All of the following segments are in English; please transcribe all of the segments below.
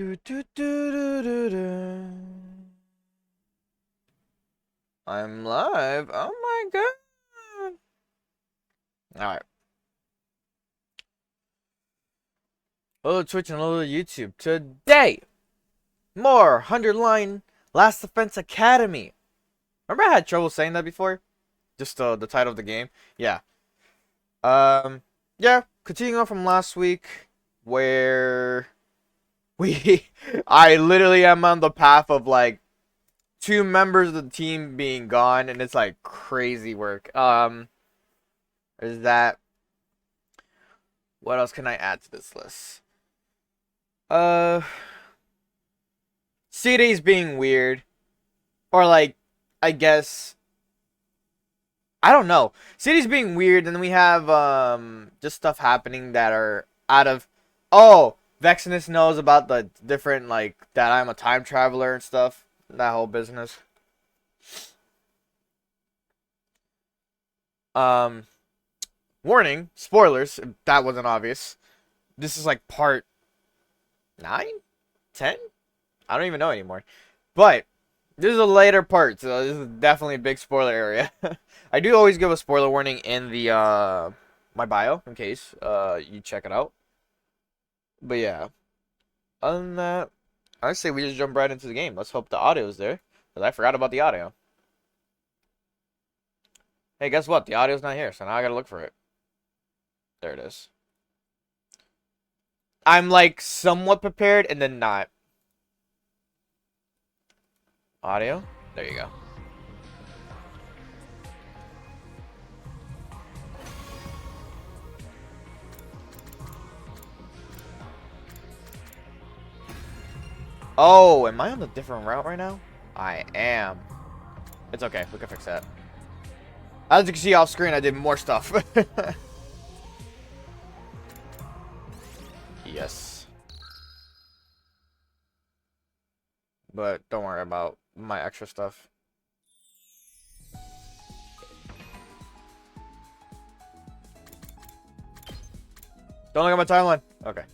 Do, do, do, do, do, do. I'm live. Oh my god. Alright. Hello Twitch and hello YouTube. Today, more 100 line Last Defense Academy. Remember I had trouble saying that before? Just the title of the game? Yeah. Yeah. Continuing on from last week, where I literally am on the path of like two members of the team being gone, and it's like crazy work. Is that what else can I add to this list? Uh, CD's being weird, or like, I guess I don't know. CD's being weird, and then we have just stuff happening that are out of. Oh, Vexinus knows about the different like that I'm a time traveler and stuff. That whole business. Um, Warning, spoilers. If that wasn't obvious. This is like part 9, 10. I don't even know anymore. But this is a later part, so this is definitely a big spoiler area. I do always give a spoiler warning in the my bio in case you check it out. But yeah, other than that, I say we just jump right into the game. Let's hope the audio is there, because I forgot about the audio. Hey, guess what? The audio's not here, so now I gotta look for it. There it is. I'm like somewhat prepared and then not. Audio? There you go. Oh, am I on a different route right now? I am. It's okay, we can fix that. As you can see off screen, I did more stuff. Yes. But don't worry about my extra stuff. Don't look at my timeline. Okay.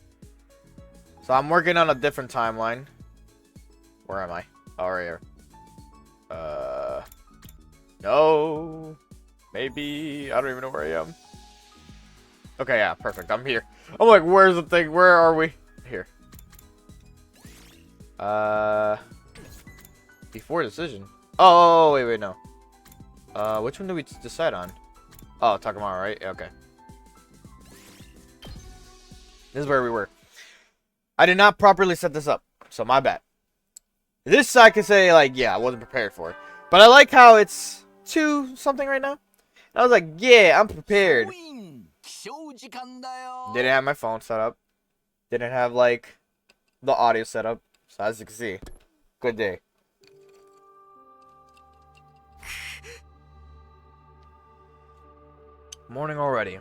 So I'm working on a different timeline. Where am I? Oh, right here. No. Maybe. I don't even know where I am. Okay, yeah, perfect. I'm here. I'm like, where's the thing? Where are we? Here. Before decision. Oh, wait, no. Which one did we decide on? Oh, Takamaro, right? Okay. This is where we were. I did not properly set this up, so my bad. This I could say, like, yeah, I wasn't prepared for it. But I like how it's 2 something right now. And I was like, yeah, I'm prepared. Didn't have my phone set up. Didn't have, like, the audio set up. So as you can see, good day. Morning already.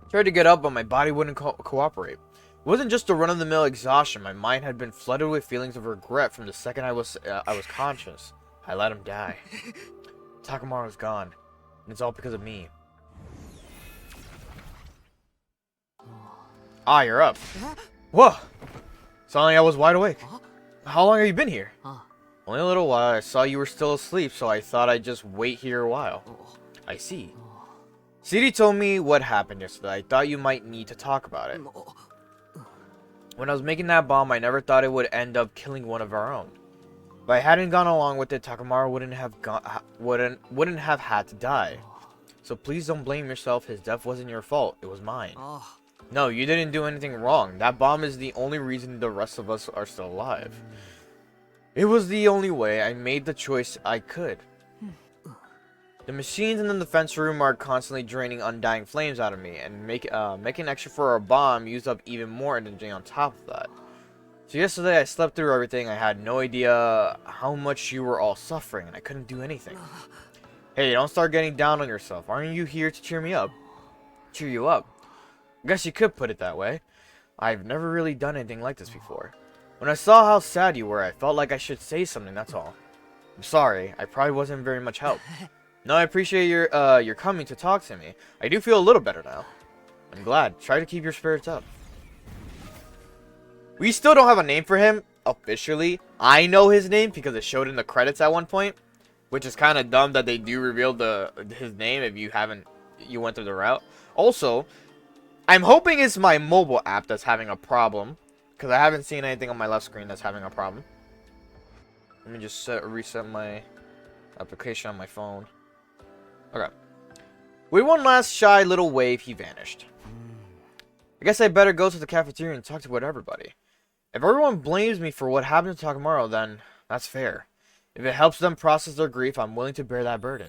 Tried to get up, but my body wouldn't cooperate. It wasn't just a run-of-the-mill exhaustion. My mind had been flooded with feelings of regret from the second I was conscious. I let him die. Takamaro's gone, and it's all because of me. Ah, you're up. Whoa! Suddenly I was wide awake. How long have you been here? Only a little while. I saw you were still asleep, so I thought I'd just wait here a while. I see. CD told me what happened yesterday. I thought you might need to talk about it. When I was making that bomb, I never thought it would end up killing one of our own. If I hadn't gone along with it, Takamaro wouldn't have had to die. So please don't blame yourself. His death wasn't your fault. It was mine. No, you didn't do anything wrong. That bomb is the only reason the rest of us are still alive. It was the only way. I made the choice I could. The machines in the defense room are constantly draining undying flames out of me, and making extra for a bomb used up even more energy on top of that. So yesterday I slept through everything. I had no idea how much you were all suffering, and I couldn't do anything. Hey, don't start getting down on yourself. Aren't you here to cheer me up? Cheer you up? I guess you could put it that way. I've never really done anything like this before. When I saw how sad you were, I felt like I should say something, that's all. I'm sorry, I probably wasn't very much help. No, I appreciate your coming to talk to me. I do feel a little better now. I'm glad. Try to keep your spirits up. We still don't have a name for him officially. I know his name because it showed in the credits at one point, which is kind of dumb that they do reveal his name if you went through the route. Also, I'm hoping it's my mobile app that's having a problem, because I haven't seen anything on my left screen that's having a problem. Let me just reset my application on my phone. Okay. With one last shy little wave, he vanished. I guess I better go to the cafeteria and talk to everybody. If everyone blames me for what happened to Takamaru, then that's fair. If it helps them process their grief, I'm willing to bear that burden.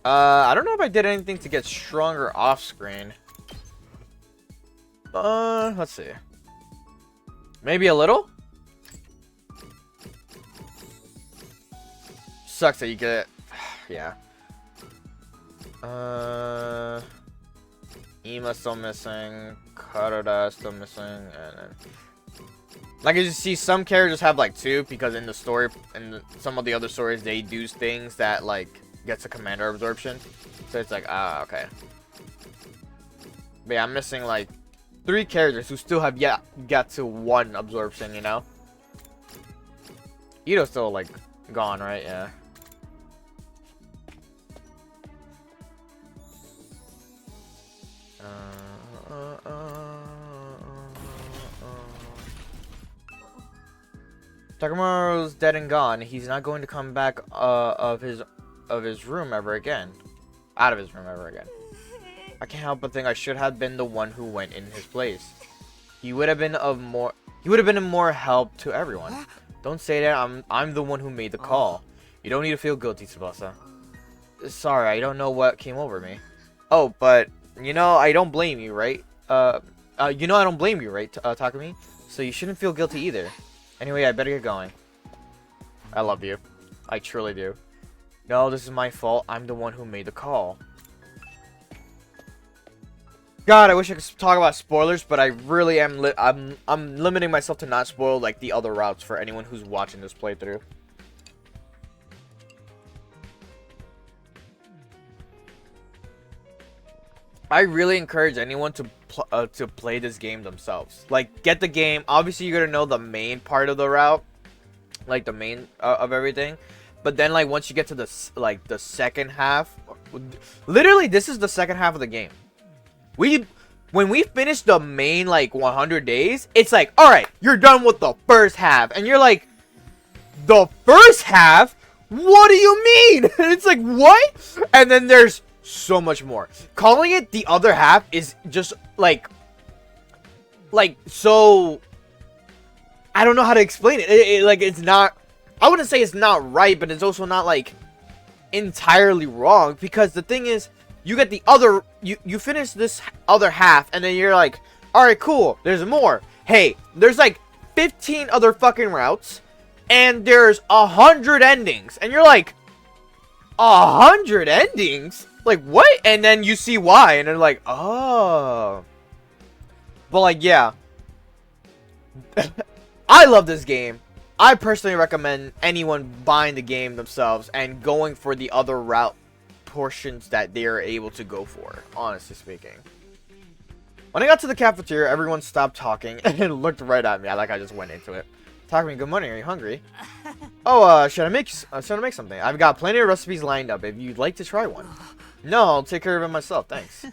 I don't know if I did anything to get stronger off screen. Let's see. Maybe a little? Sucks that you get... yeah. Ima's still missing. Karada still missing. And then... like, you see, some characters have, like, 2, because in the story, some of the other stories, they do things that, like, gets a commander absorption. So it's like, ah, okay. But yeah, I'm missing, like, 3 characters who still have yet got to 1 absorption, you know? Ito's still, like, gone, right? Yeah. Takamaru's dead and gone. He's not going to come back of his room ever again. Out of his room ever again. I can't help but think I should have been the one who went in his place. He would have been of more help to everyone. Don't say that. I'm the one who made the call. You don't need to feel guilty, Tsubasa. Sorry, I don't know what came over me. Oh, but you know I don't blame you, right? I don't blame you, right, Takumi? So you shouldn't feel guilty either. Anyway, I better get going. I love you. I truly do. No, this is my fault. I'm the one who made the call. God, I wish I could talk about spoilers, but I really am. I'm limiting myself to not spoil like the other routes for anyone who's watching this playthrough. I really encourage anyone to play this game themselves. Like, get the game. Obviously, you're gonna know the main part of the route, like the main of everything. But then, like, once you get to the second half, literally, this is the second half of the game. When we finish the main, like, 100 days, it's like, all right, you're done with the first half, and you're like, the first half? What do you mean? And it's like, what? And then there's so much more. Calling it the other half is just like so. I don't know how to explain it. Like, it's not. I wouldn't say it's not right, but it's also not like entirely wrong, because the thing is, you get the other. You finish this other half, and then you're like, all right, cool. There's more. Hey, there's like 15 other fucking routes, and there's 100 endings, and you're like, 100 endings? Like, what? And then you see why, and they're like, oh. But, like, yeah. I love this game. I personally recommend anyone buying the game themselves and going for the other route portions that they are able to go for, honestly speaking. When I got to the cafeteria, everyone stopped talking and looked right at me. I just went into it. Takumi, good morning. Are you hungry? Oh, should I make something? I've got plenty of recipes lined up if you'd like to try one. No, I'll take care of it myself, thanks.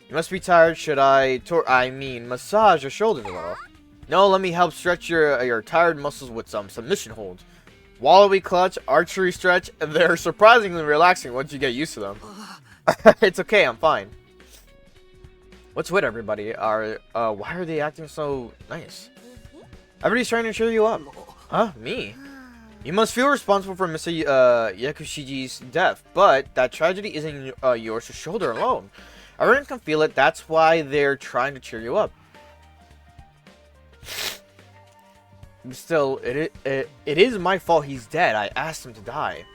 You must be tired. Should I massage your shoulders a little? No, let me help stretch your tired muscles with some submission holds. Wallaby clutch, archery stretch, they're surprisingly relaxing once you get used to them. It's okay, I'm fine. What's with everybody? Why are they acting so nice? Everybody's trying to cheer you up. Huh? Me? You must feel responsible for Mr. Yakushiji's death, but that tragedy isn't yours to shoulder alone. Everyone can feel it, that's why they're trying to cheer you up. Still, it is my fault he's dead. I asked him to die.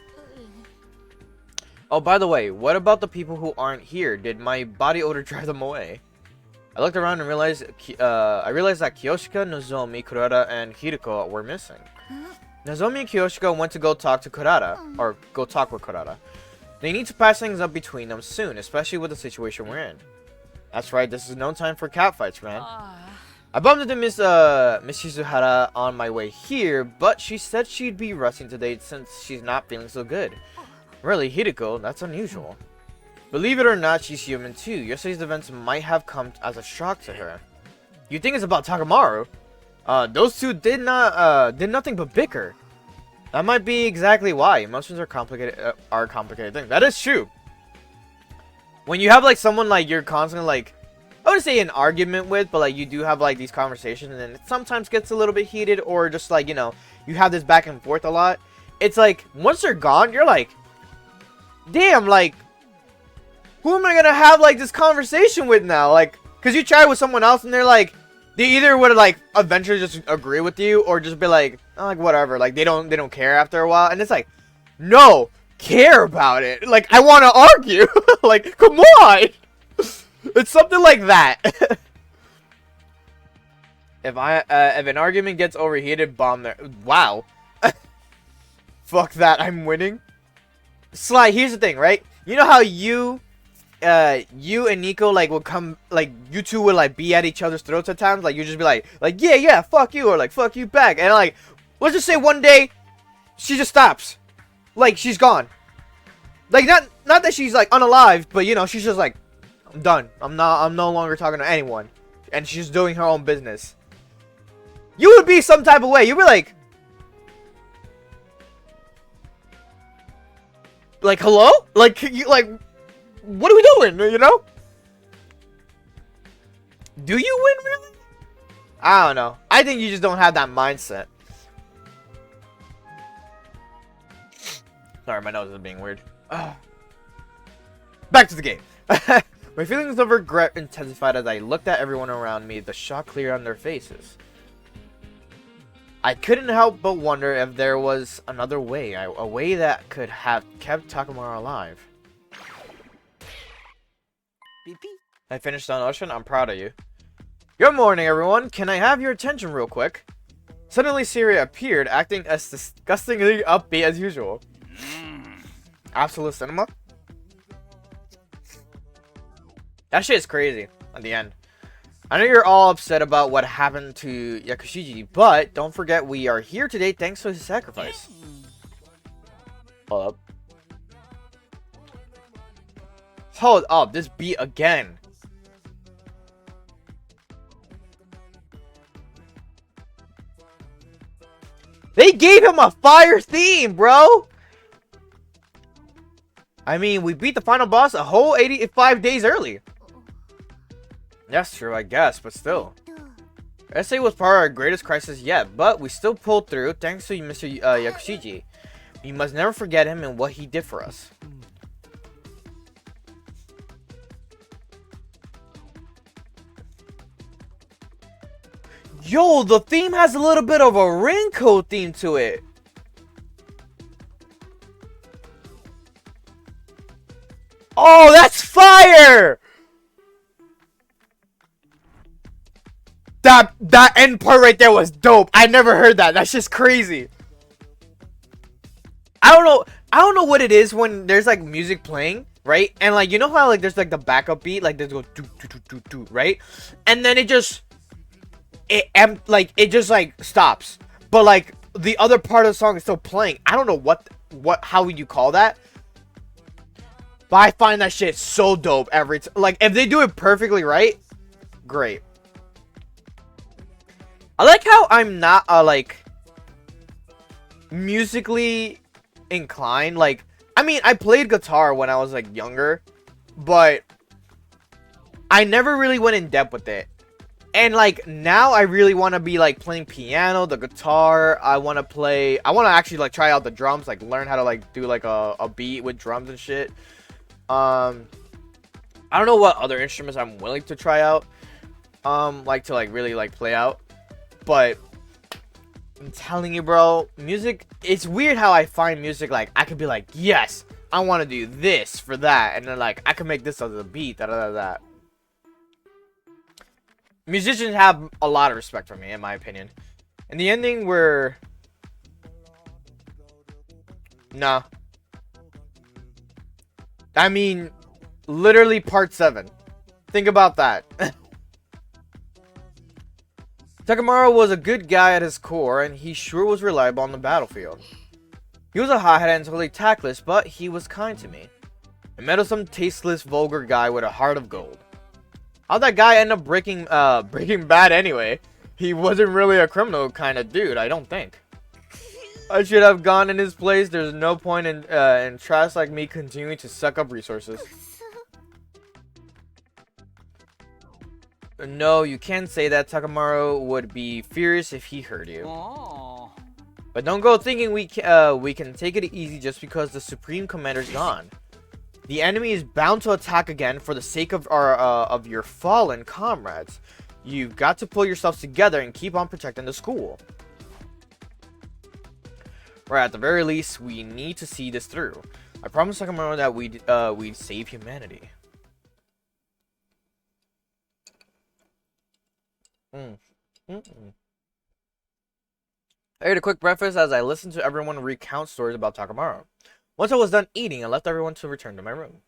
Oh, by the way, what about the people who aren't here? Did my body odor drive them away? I looked around and realized that Kiyoshika, Nozomi, Kurata, and Hiriko were missing. Nozomi and Kiyoshika went to go talk to Kurata, or go talk with Kurata. They need to patch things up between them soon, especially with the situation we're in. That's right, this is no time for catfights, man. I bumped into Miss Shizuhara on my way here, but she said she'd be resting today since she's not feeling so good. Really, Hideko, that's unusual. Believe it or not, she's human too. Yesterday's events might have come as a shock to her. You think it's about Takamaru? Those two did nothing but bicker. That might be exactly why. Emotions are complicated things. That is true. When you have like someone like you're constantly like, I wouldn't say an argument with, but like you do have like these conversations, and then it sometimes gets a little bit heated, or just like, you know, you have this back and forth a lot. It's like once they're gone, you're like, damn, like, who am I gonna have like this conversation with now? Like, cause you try with someone else, and they're like, they either would like eventually just agree with you, or just be like, oh, like whatever, like they don't care after a while, and it's like, no, care about it. Like I want to argue. Like come on, it's something like that. If an argument gets overheated, bomb there. Wow. Fuck that, I'm winning. Sly, here's the thing, right? You know how you and Nico like will come, like you two would like be at each other's throats at times, like you just be like yeah, fuck you, or like fuck you back, and like let's just say one day she just stops, like she's gone, like not that she's like unalive, but you know she's just like, I'm done, I'm no longer talking to anyone, and she's doing her own business. You would be some type of way. You'd be like hello, like you like. What are we doing, you know? Do you win, really? I don't know. I think you just don't have that mindset. Sorry, my nose is being weird. Back to the game. My feelings of regret intensified as I looked at everyone around me, the shock clear on their faces. I couldn't help but wonder if there was another way, a way that could have kept Takamaru alive. I finished on Ocean. I'm proud of you. Good morning, everyone. Can I have your attention real quick? Suddenly, Syria appeared, acting as disgustingly upbeat as usual. Absolute cinema? That shit is crazy at the end. I know you're all upset about what happened to Yakushiji, but don't forget we are here today thanks to his sacrifice. Hold up. Hold up, this beat again. They gave him a fire theme, bro. I mean, we beat the final boss a whole 85 days early. That's true, I guess, but still. SA was part of our greatest crisis yet, but we still pulled through thanks to Mr. Yakushiji. We must never forget him and what he did for us. Yo, the theme has a little bit of a raincoat theme to it. Oh, that's fire! That end part right there was dope. I never heard that. That's just crazy. I don't know what it is when there's like music playing, right? And like you know how like there's like the backup beat, like there's go do do do do do, right? And then it just just like stops, but like the other part of the song is still playing. I don't know how would you call that, but I find that shit so dope every time. Like if they do it perfectly right, great. I like how I'm not like musically inclined. Like I mean I played guitar when I was like younger, but I never really went in depth with it. And like now I really want to be like playing piano, the guitar. I want to actually like try out the drums, like learn how to like do like a beat with drums and shit. I don't know what other instruments I'm willing to try out, like to like really like play out, but I'm telling you, bro, music, it's weird how I find music, like I could be like, yes, I want to do this for that, and then like I can make this as a beat, that. Musicians have a lot of respect for me, in my opinion. And the ending were... Nah. I mean, literally part 7. Think about that. Takamaru was a good guy at his core, and he sure was reliable on the battlefield. He was a hothead and totally tactless, but he was kind to me. I met some tasteless, vulgar guy with a heart of gold. How'd that guy end up breaking bad anyway? He wasn't really a criminal kind of dude, I don't think. I should have gone in his place. There's no point in trash like me continuing to suck up resources. No, you can't say that. Takamaru would be furious if he heard you. Oh. But don't go thinking we can take it easy just because the Supreme Commander's gone. The enemy is bound to attack again for the sake of your fallen comrades. You've got to pull yourselves together and keep on protecting the school. Right, at the very least, we need to see this through. I promised Takamaru that we'd save humanity. I ate a quick breakfast as I listened to everyone recount stories about Takamaru. Once I was done eating, I left everyone to return to my room.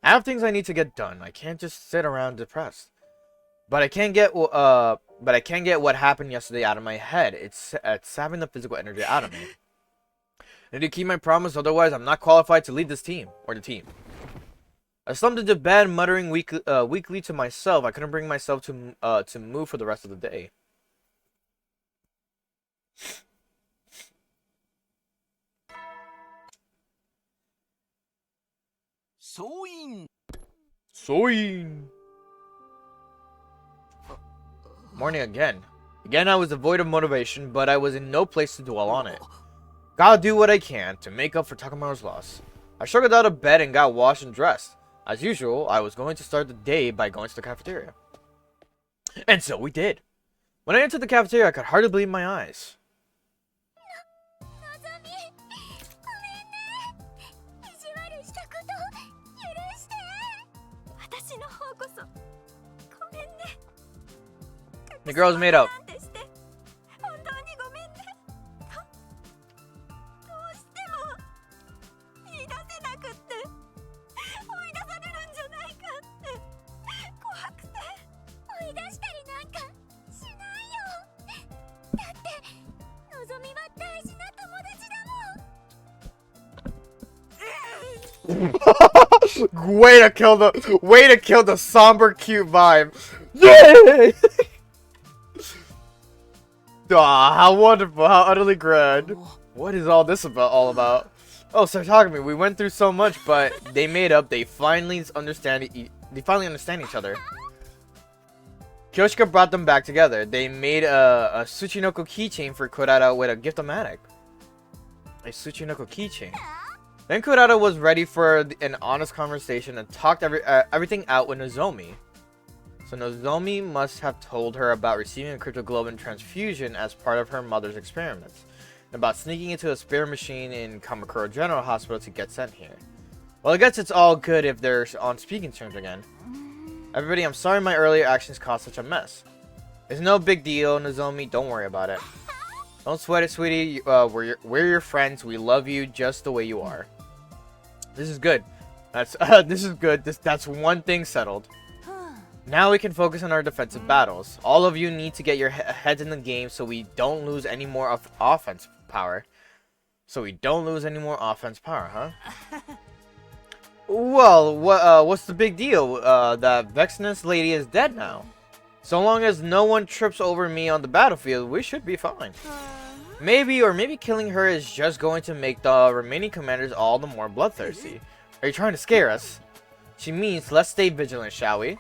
I have things I need to get done. I can't just sit around depressed. But I can't get what happened yesterday out of my head. It's sapping the physical energy out of me. I need to keep my promise, otherwise I'm not qualified to lead this team or the team. I slumped into bed, muttering weakly to myself. I couldn't bring myself to move for the rest of the day. Soin. Morning again. Again, I was devoid of motivation, but I was in no place to dwell on it. Gotta do what I can to make up for Takamaru's loss. I struggled out of bed and got washed and dressed. As usual, I was going to start the day by going to the cafeteria. And so we did. When I entered the cafeteria, I could hardly believe my eyes. The girl's made up. Way to kill the somber cute vibe. Yay! Aw, how wonderful, how utterly grand. What is all this all about? Oh, Saitagami, we went through so much, but they made up. They finally understand each other. Kyoshika brought them back together. They made a Tsuchinoko keychain for Kurata with a gift-o-matic. A Tsuchinoko keychain. Then Kurata was ready for an honest conversation and talked everything out with Nozomi. So Nozomi must have told her about receiving a cryptoglobin transfusion as part of her mother's experiments, and about sneaking into a spare machine in Kamakura General Hospital to get sent here. Well, I guess it's all good if they're on speaking terms again. Everybody, I'm sorry my earlier actions caused such a mess. It's no big deal, Nozomi, don't worry about it. Don't sweat it, sweetie. We're your friends. We love you just the way you are. This is good. This is good. That's one thing settled. Now we can focus on our defensive battles. All of you need to get your heads in the game so we don't lose any more offense power. Huh? Well, what's the big deal? That Vexness lady is dead now. So long as no one trips over me on the battlefield, we should be fine. Maybe killing her is just going to make the remaining commanders all the more bloodthirsty. Are you trying to scare us? She means let's stay vigilant, shall we?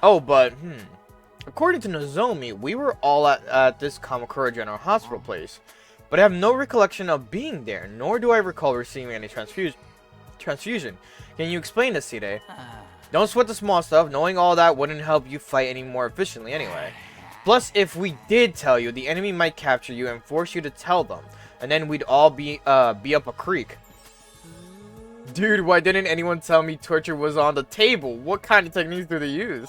Oh, but, according to Nozomi, we were all at this Kamakura General Hospital place, but I have no recollection of being there, nor do I recall receiving any transfusion. Can you explain this, Side? Don't sweat the small stuff. Knowing all that wouldn't help you fight any more efficiently anyway. Plus, if we did tell you, the enemy might capture you and force you to tell them, and then we'd all be up a creek. Dude, why didn't anyone tell me torture was on the table? What kind of techniques do they use?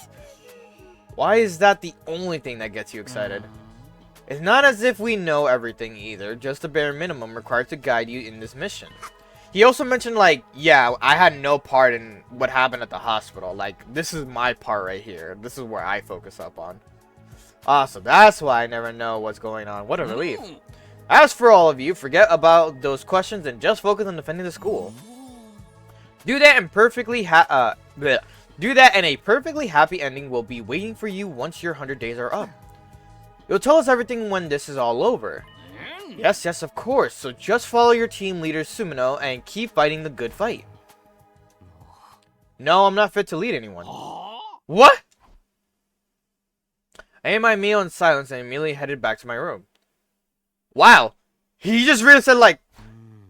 Why is that the only thing that gets you excited? It's not as if we know everything either, just the bare minimum required to guide you in this mission. He also mentioned, like, yeah, I had no part in what happened at the hospital. Like, this is my part right here. This is where I focus up on. So that's why I never know what's going on. What a relief. As for all of you, forget about those questions and just focus on defending the school. Do that and a perfectly happy ending will be waiting for you once your 100 days are up. You'll tell us everything when this is all over. Yes, yes, of course. So just follow your team leader Sumino and keep fighting the good fight. No, I'm not fit to lead anyone. What? I ate my meal in silence and immediately headed back to my room. Wow. He just really said, like,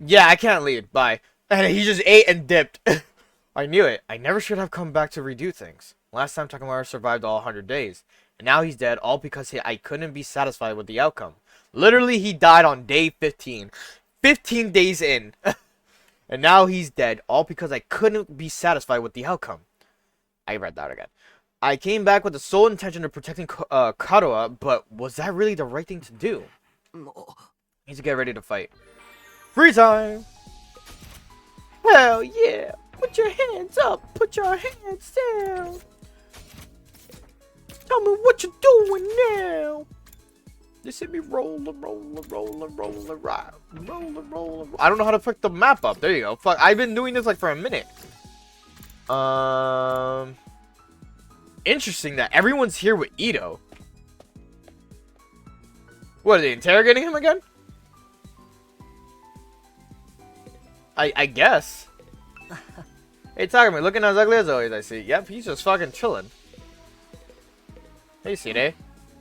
yeah, I can't lead. Bye. And he just ate and dipped. I knew it. I never should have come back to redo things. Last time Takamaru survived all 100 days. And now he's dead, all because I couldn't be satisfied with the outcome. Literally, he died on day 15. 15 days in. And now he's dead, all because I couldn't be satisfied with the outcome. I read that again. I came back with the sole intention of protecting Kadoa, but was that really the right thing to do? Need to get ready to fight. Free time! Hell yeah! Put your hands up! Put your hands down! Tell me what you're doing now! They see me rolling. I don't know how to pick the map up. There you go. Fuck, I've been doing this like for a minute. Interesting that everyone's here with Ito. What, are they interrogating him again? I guess. Hey, Takumi, looking as ugly as always, I see. Yep, he's just fucking chilling. Hey, Sine.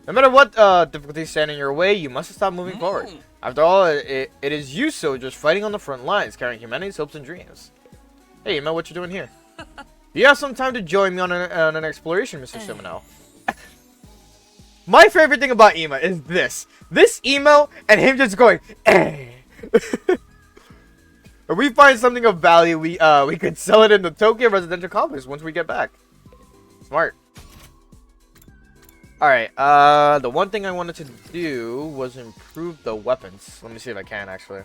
No matter what difficulties stand in your way, you must stop moving forward. After all, it is you soldiers fighting on the front lines, carrying humanity's hopes and dreams. Hey, you know what you're doing here? You have some time to join me on an exploration, Mr. Sumino. My favorite thing about Ima is this. This emo and him just going, eh. If we find something of value, we could sell it in the Tokyo residential complex once we get back. Smart. Alright, the one thing I wanted to do was improve the weapons. Let me see if I can, actually.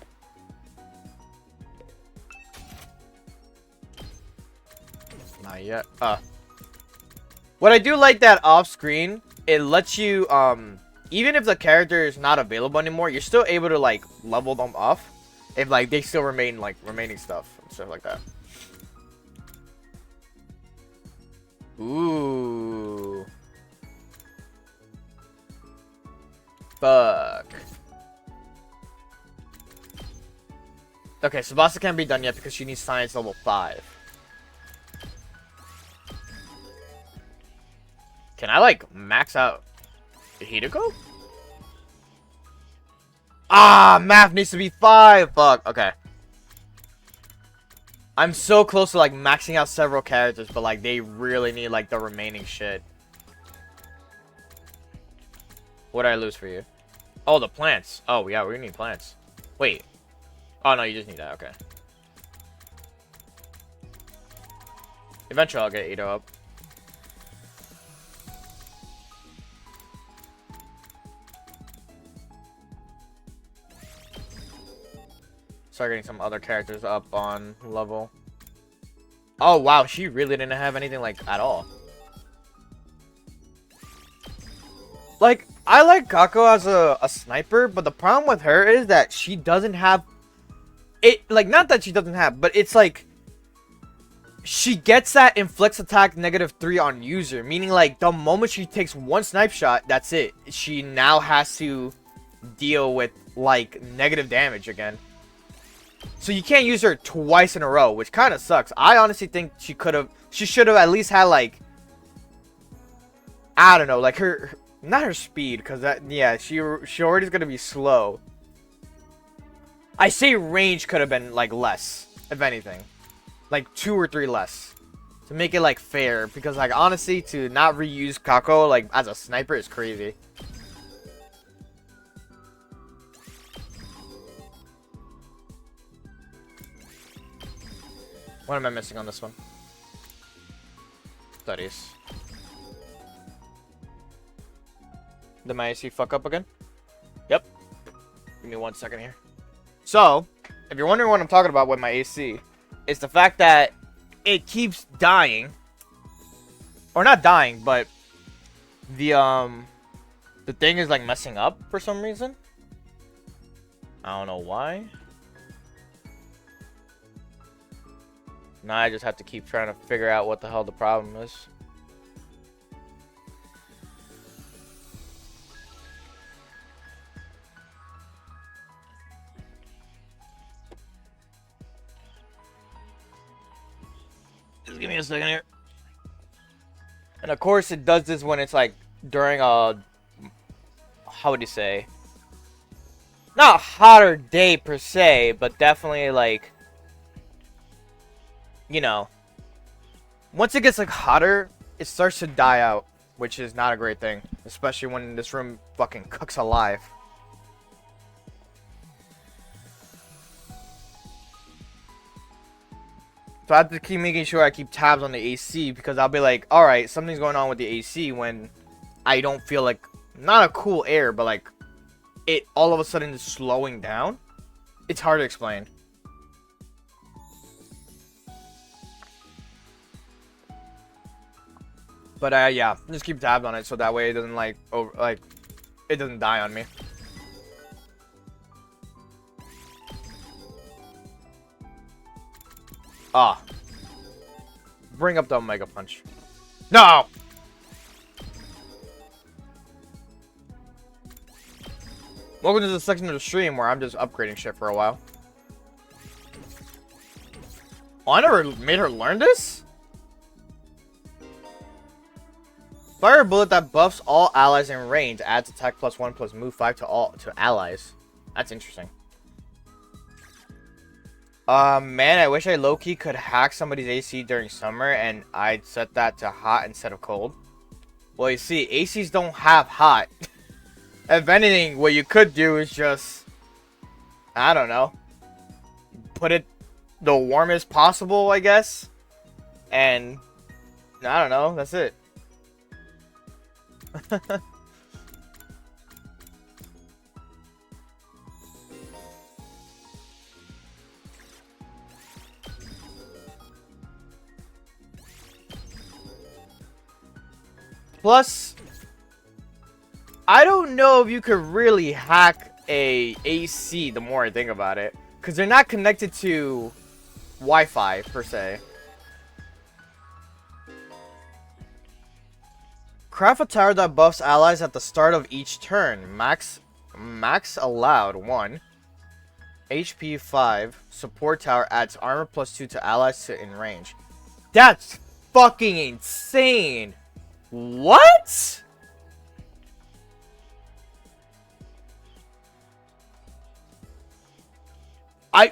Not yet. What I do like that off-screen, it lets you, even if the character is not available anymore, you're still able to, like, level them up. If, like, they still remain, like, remaining stuff and stuff like that. Ooh. Fuck. Okay, Tsubasa can't be done yet because she needs science level 5. Can I, like, max out Hideko? Ah, math needs to be 5. Fuck. Okay. I'm so close to, like, maxing out several characters, but, like, they really need, like, the remaining shit. What did I lose for you? Oh, the plants. Oh, yeah, we need plants. Wait. Oh, no, you just need that. Okay. Eventually, I'll get Ito up. Start getting some other characters up on level. Oh, wow. She really didn't have anything, like, at all. Like, I like Kako as a sniper, but the problem with her is that she doesn't have... It, like, not that she doesn't have, but it's like... She gets that inflicts attack -3 on user. Meaning, like, the moment she takes one snipe shot, that's it. She now has to deal with, like, negative damage again. So you can't use her twice in a row, which kind of sucks. I honestly think she should have at least had, like, I don't know, like not her speed, because that, yeah, she already is going to be slow. I say range could have been, like, less, if anything. Like, 2 or 3 less. To make it, like, fair, because, like, honestly, to not reuse Kako, like, as a sniper is crazy. What am I missing on this one? Studies. Did my AC fuck up again? Give me 1 second here. So, if you're wondering what I'm talking about with my AC, it's the fact that it keeps dying. Or not dying, but the thing is like messing up for some reason. I don't know why. Now I just have to keep trying to figure out what the hell the problem is. Just give me a second here. And of course it does this when it's like during a, how would you say, not a hotter day per se, but definitely like, you know, once it gets like hotter, it starts to die out, which is not a great thing, especially when this room fucking cooks alive. So I have to keep making sure I keep tabs on the AC, because I'll be like, alright, something's going on with the AC when I don't feel like, not a cool air, but like, it all of a sudden is slowing down. It's hard to explain. But yeah, just keep tabs on it so that way it doesn't like, it doesn't die on me. Ah. Bring up the Omega Punch. No! Welcome to the section of the stream where I'm just upgrading shit for a while. Oh, I never made her learn this? Fire bullet that buffs all allies in range. Adds attack +1 plus move 5 to allies. That's interesting. Man, I wish I low-key could hack somebody's AC during summer and I'd set that to hot instead of cold. Well, you see, ACs don't have hot. If anything, what you could do is just, I don't know, put it the warmest possible, I guess. And, I don't know, that's it. Plus, I don't know if you could really hack a AC the more I think about it. Because they're not connected to Wi-Fi, per se. Craft a tower that buffs allies at the start of each turn. Max allowed 1. HP 5. Support tower adds armor +2 to allies in range. That's fucking insane! What?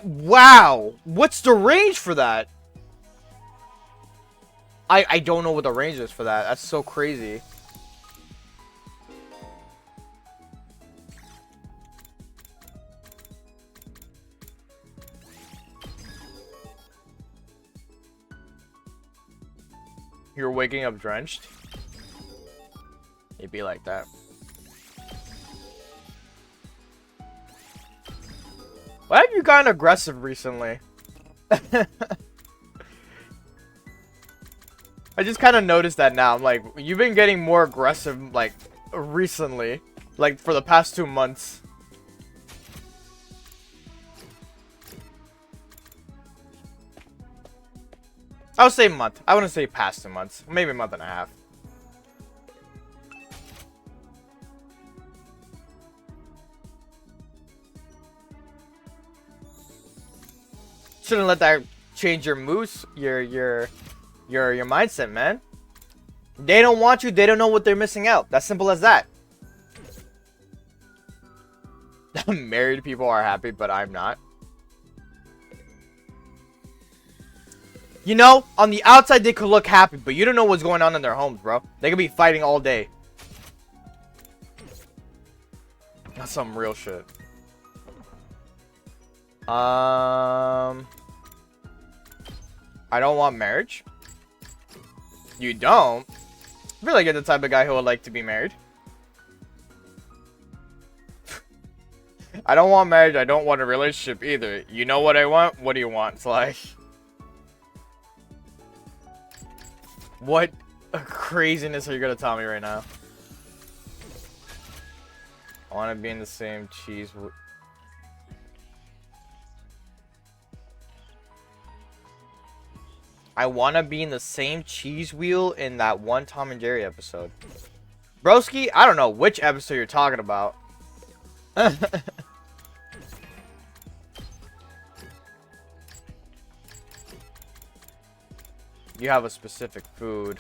Wow! What's the range for that? I don't know what the range is for that. That's so crazy. You're waking up drenched? It'd be like that. Why have you gotten aggressive recently? I just kind of noticed that now. I'm like, you've been getting more aggressive, like, recently. Like, for the past 2 months. I would say month. I wouldn't say past 2 months. Maybe a month and a half. Shouldn't let that change your moves, your mindset, man. They don't want you. They don't know what they're missing out. That's simple as that. Married people are happy, but I'm not. You know, on the outside they could look happy, but you don't know what's going on in their homes, bro. They could be fighting all day. That's some real shit. I don't want marriage. You don't? I feel like you're the type of guy who would like to be married. I don't want marriage. I don't want a relationship either. You know what I want? What do you want? It's like... What craziness are you gonna tell me right now? I want to be in the same cheese... I want to be in the same cheese wheel in that one Tom and Jerry episode. Broski, I don't know which episode you're talking about. You have a specific food.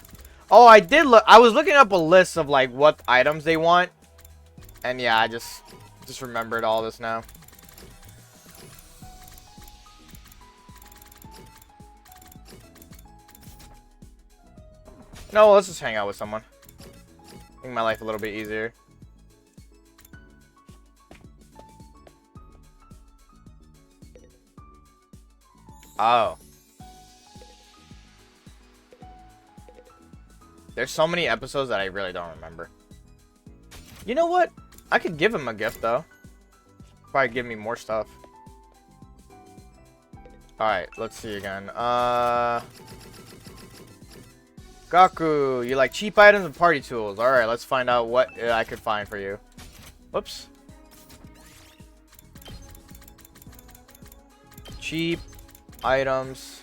Oh, I did look. I was looking up a list of like what items they want. And yeah, I just remembered all this now. No, let's just hang out with someone. Make my life a little bit easier. Oh. There's so many episodes that I really don't remember. You know what? I could give him a gift, though. Probably give me more stuff. Alright, let's see again. Gaku, you like cheap items and party tools. Alright, let's find out what I could find for you. Whoops. Cheap items.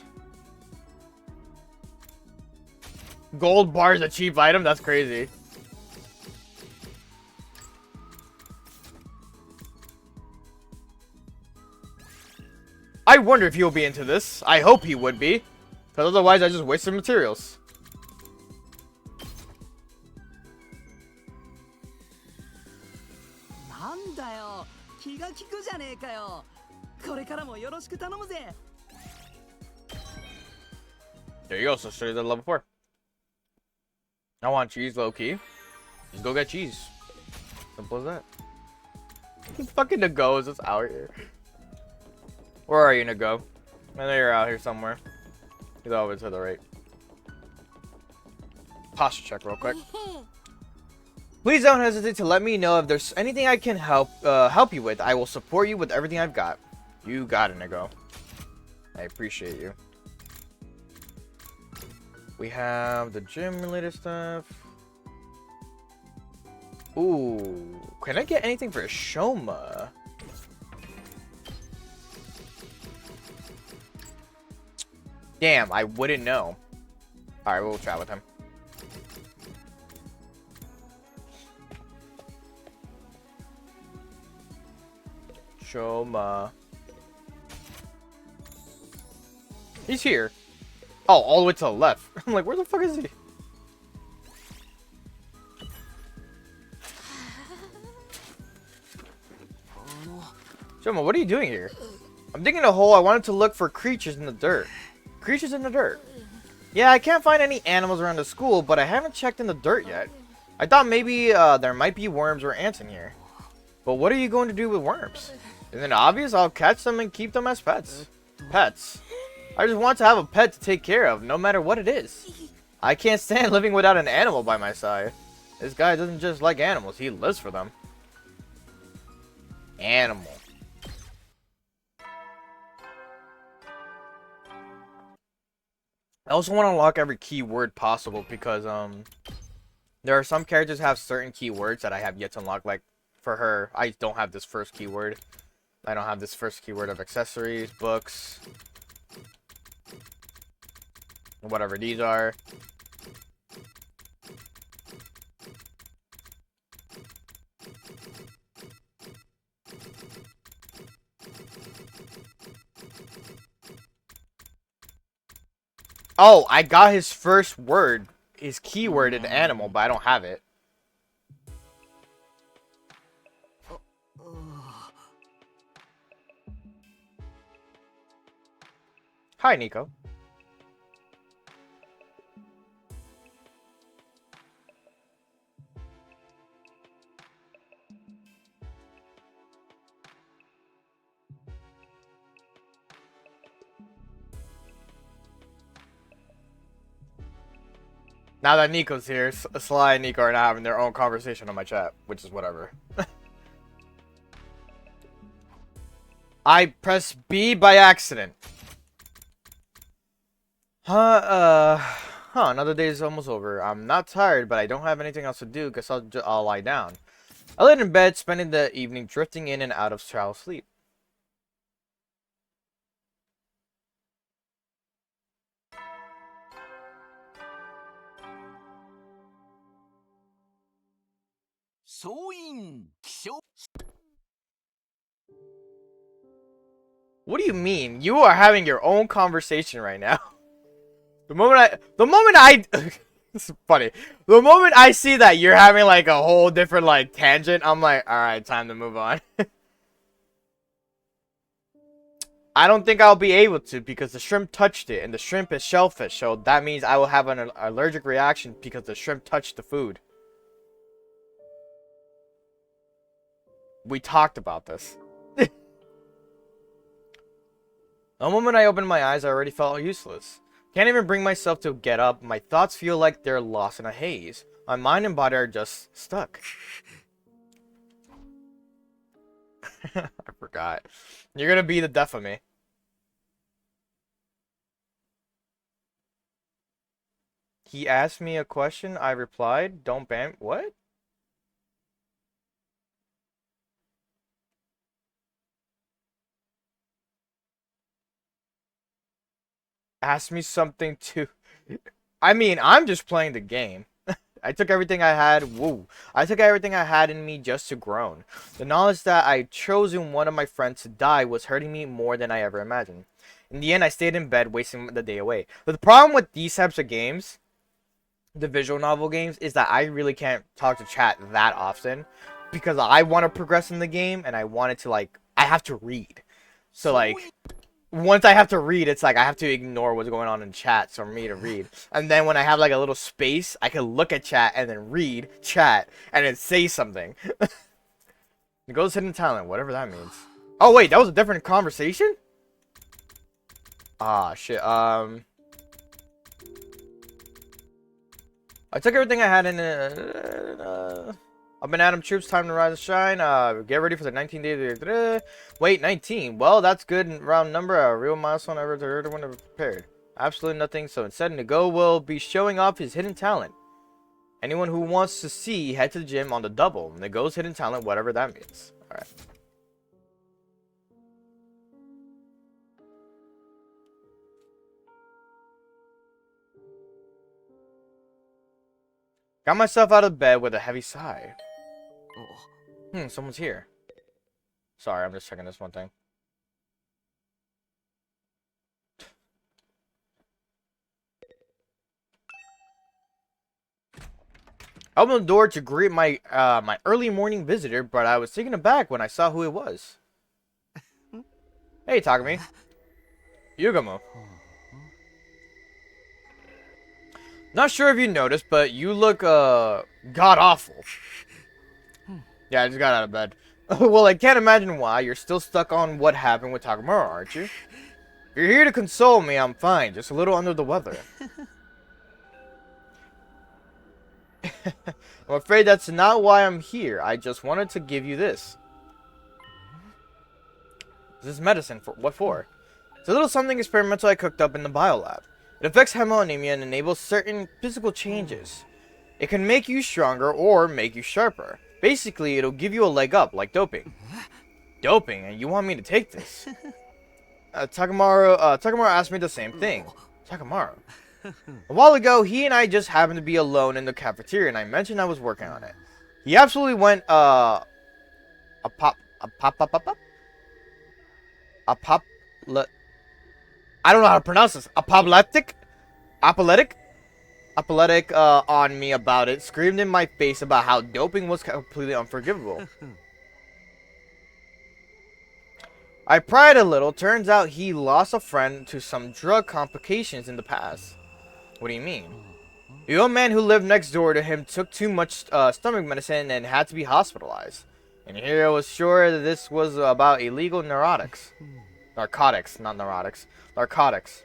Gold bar is a cheap item? That's crazy. I wonder if he'll be into this. I hope he would be. Because otherwise I just wasted materials. There you go, so straight to level 4. I want cheese low-key. Just go get cheese. Simple as that. Fucking Nago is just out here. Where are you, Nago? I know you're out here somewhere. He's over to the right. Posture check real quick. Please don't hesitate to let me know if there's anything I can help you with. I will support you with everything I've got. You got it, Nago. I appreciate you. We have the gym-related stuff. Ooh, can I get anything for Shoma? Damn, I wouldn't know. Alright, we'll chat with him. Shoma. He's here. Oh, all the way to the left. I'm like, where the fuck is he? Shoma, what are you doing here? I'm digging a hole. I wanted to look for creatures in the dirt. Creatures in the dirt. Yeah, I can't find any animals around the school, but I haven't checked in the dirt yet. I thought maybe there might be worms or ants in here. But what are you going to do with worms? Isn't it obvious? I'll catch them and keep them as pets. Pets. I just want to have a pet to take care of, no matter what it is. I can't stand living without an animal by my side. This guy doesn't just like animals, he lives for them. Animal. I also want to unlock every keyword possible because, there are some characters that have certain keywords that I have yet to unlock. Like, for her, I don't have this first keyword. I don't have this first keyword of accessories, books, whatever these are. Oh, I got his first word, his keyword in animal, but I don't have it. Hi, Nico. Now that Nico's here, Sly and Nico are now having their own conversation on my chat, which is whatever. I pressed B by accident. Another day is almost over. I'm not tired, but I don't have anything else to do. Guess I'll lie down. I laid in bed, spending the evening drifting in and out of shallow sleep. What do you mean? You are having your own conversation right now. The moment I this is funny. The moment I see that you're having like a whole different like tangent, I'm like, alright, time to move on. I don't think I'll be able to because the shrimp touched it and the shrimp is shellfish, so that means I will have an allergic reaction because the shrimp touched the food. We talked about this. The moment I opened my eyes, I already felt useless. Can't even bring myself to get up. My thoughts feel like they're lost in a haze. My mind and body are just stuck. I forgot. You're gonna be the death of me. He asked me a question. I replied, don't ban. What? Asked me something to... I mean, I'm just playing the game. I took everything I had. Woo. I took everything I had in me just to groan. The knowledge that I'd chosen one of my friends to die was hurting me more than I ever imagined. In the end, I stayed in bed, wasting the day away. But the problem with these types of games, the visual novel games, is that I really can't talk to chat that often. Because I want to progress in the game, and I want it to, like, I have to read. So, like... Once I have to read, it's like I have to ignore what's going on in chat for me to read. And then when I have like a little space, I can look at chat and then read chat and then say something. It goes hidden talent, whatever that means. Oh wait, that was a different conversation? Ah shit. I took everything I had in I've been Adam Troops, time to rise and shine. Get ready for the 19 days. Wait, 19. Well, that's good round number. A real milestone ever to everyone prepared. Absolutely nothing. So instead, Nago will be showing off his hidden talent. Anyone who wants to see, head to the gym on the double. Nago's hidden talent, whatever that means. Alright. Got myself out of bed with a heavy sigh. Someone's here. Sorry, I'm just checking this one thing. I opened the door to greet my my early morning visitor, but I was taken aback when I saw who it was. Hey, Takumi. Yugamo. Not sure if you noticed, but you look god-awful. Yeah, I just got out of bed. Well, I can't imagine why. You're still stuck on what happened with Takamura, aren't you? If you're here to console me, I'm fine. Just a little under the weather. I'm afraid that's not why I'm here. I just wanted to give you this. This is medicine. For what for? It's a little something experimental I cooked up in the biolab. It affects hemoanemia and enables certain physical changes. It can make you stronger or make you sharper. Basically, it'll give you a leg up, like doping. Doping? And you want me to take this? Takamaru asked me the same thing. Takamaru. A while ago, he and I just happened to be alone in the cafeteria, and I mentioned I was working on it. He absolutely went, I don't know how to pronounce this. Apoplectic on me about it, screamed in my face about how doping was completely unforgivable. I pried a little. Turns out he lost a friend to some drug complications in the past. What do you mean? The old man who lived next door to him took too much stomach medicine and had to be hospitalized. And here I was sure that this was about illegal narcotics. Narcotics, not neurotics. Narcotics.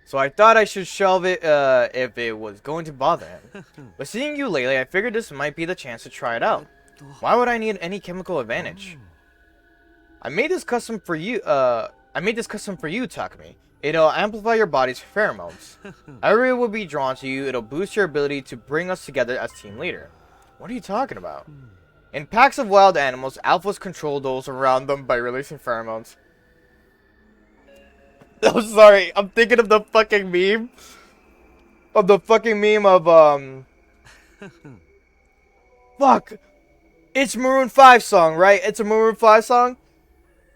So I thought I should shelve it if it was going to bother him. But seeing you lately, I figured this might be the chance to try it out. Why would I need any chemical advantage? I made this custom for you, Takumi. It'll amplify your body's pheromones. Everyone will be drawn to you. It'll boost your ability to bring us together as team leader. What are you talking about? In packs of wild animals, alphas control those around them by releasing pheromones. I'm sorry, I'm thinking of the fucking meme. Fuck! It's Maroon 5 song, right? It's a Maroon 5 song?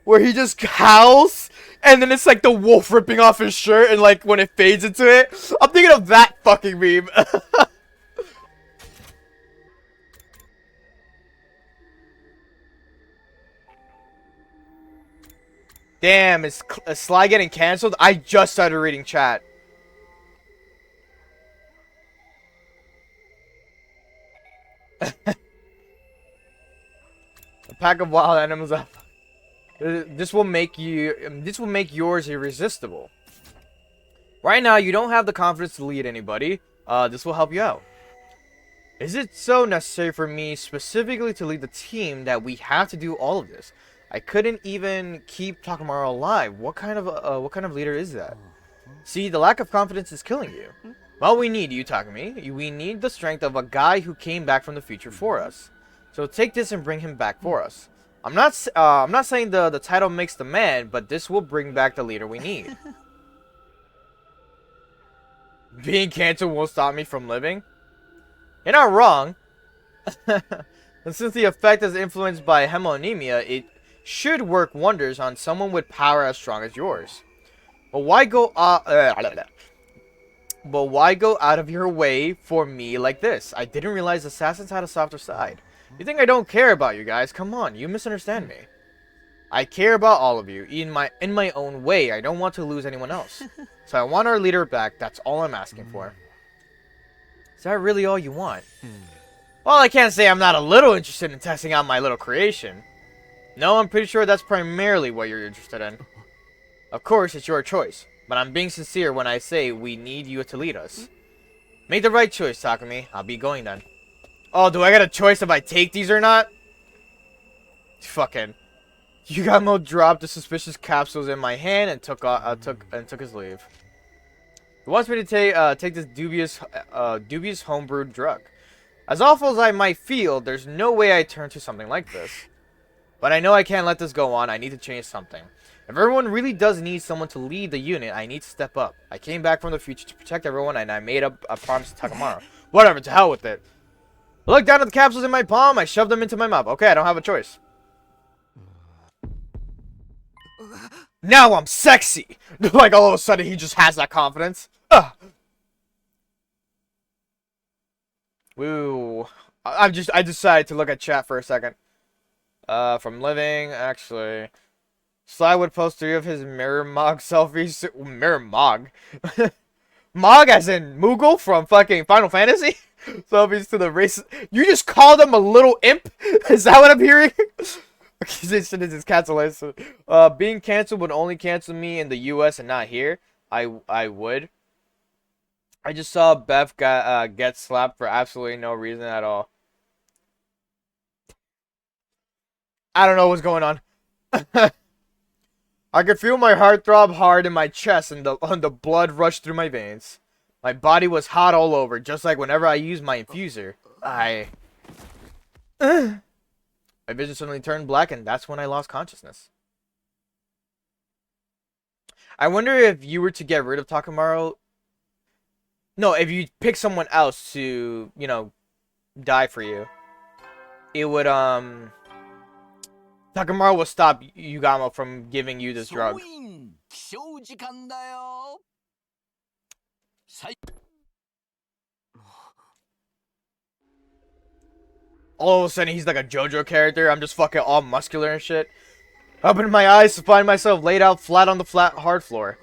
Where he just howls, and then it's like the wolf ripping off his shirt, and like when it fades into it. I'm thinking of that fucking meme. Damn, is Sly getting cancelled? I just started reading chat. A pack of wild animals up. This will make yours irresistible. Right now, you don't have the confidence to lead anybody. This will help you out. Is it so necessary for me specifically to lead the team that we have to do all of this? I couldn't even keep Takamaru alive. What kind of leader is that? See, the lack of confidence is killing you. Well, we need you, Takumi. We need the strength of a guy who came back from the future for us. So take this and bring him back for us. I'm not saying the title makes the man, but this will bring back the leader we need. Being cancer won't stop me from living. You're not wrong. And since the effect is influenced by hemonemia, it should work wonders on someone with power as strong as yours. But why go out of your way for me like this? I didn't realize assassins had a softer side. You think I don't care about you guys? Come on, you misunderstand me. I care about all of you in my own way. I don't want to lose anyone else. So I want our leader back. That's all I'm asking for. Is that really all you want? Well, I can't say I'm not a little interested in testing out my little creation. No, I'm pretty sure that's primarily what you're interested in. Of course, it's your choice. But I'm being sincere when I say we need you to lead us. Make the right choice, Takumi. I'll be going then. Oh, do I get a choice if I take these or not? Fucking. Yugamo dropped the suspicious capsules in my hand and took his leave. He wants me to take this dubious homebrewed drug. As awful as I might feel, there's no way I turn to something like this. But I know I can't let this go on. I need to change something. If everyone really does need someone to lead the unit, I need to step up. I came back from the future to protect everyone, and I made up a promise to Takamaru. Whatever, to hell with it. I looked down at the capsules in my palm. I shoved them into my mouth. Okay, I don't have a choice. Now I'm sexy! Like, all of a sudden, he just has that confidence. Ugh. Woo. I decided to look at chat for a second. From living, actually. Sly would post 3 of his Mirror Mog selfies. Mirror Mog? Mog as in Moogle from fucking Final Fantasy? Selfies to the race. You just called him a little imp? Is that what I'm hearing? Accusation is cancellation. Being canceled would only cancel me in the US and not here. I would. I just saw Beth get slapped for absolutely no reason at all. I don't know what's going on. I could feel my heart throb hard in my chest and the blood rush through my veins. My body was hot all over, just like whenever I used my infuser. My vision suddenly turned black, and that's when I lost consciousness. I wonder if you were to get rid of Takamaru. No, if you pick someone else to, you know, die for you, it would, Takamaru will stop Yugamo from giving you this drug. All of a sudden, he's like a JoJo character. I'm just fucking all muscular and shit. Opening my eyes to find myself laid out flat on the hard floor.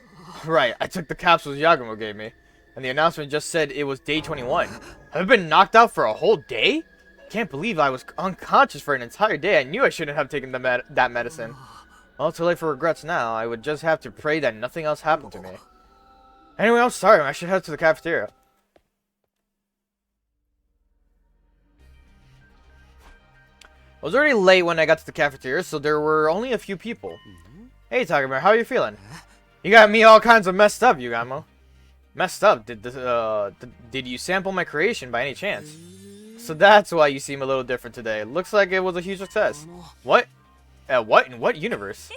Right, I took the capsules Yagamo gave me. And the announcement just said it was day 21. Have I been knocked out for a whole day? Can't believe I was unconscious for an entire day. I knew I shouldn't have taken that medicine. Well, too late for regrets now. I would just have to pray that nothing else happened to me. Anyway, I'm sorry. I should head to the cafeteria. It was already late when I got to the cafeteria, so there were only a few people. Hey, Takemura, how are you feeling? You got me all kinds of messed up, Yugamo. Messed up? Did you sample my creation by any chance? So that's why you seem a little different today. Looks like it was a huge success. What? What? In what universe?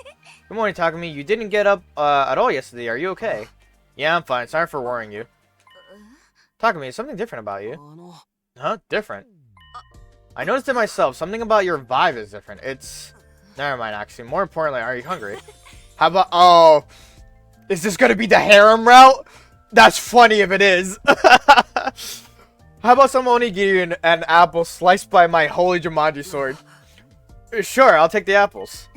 Good morning, Takumi. You didn't get up at all yesterday. Are you okay? Yeah, I'm fine. Sorry for worrying you. Takumi, is something different about you? Huh? Different? I noticed it myself. Something about your vibe is different. It's... Never mind, actually. More importantly, are you hungry? How about... Oh... Is this gonna be the harem route? That's funny if it is. How about some onigiri and an apple sliced by my holy Jumanji sword? Sure, I'll take the apples.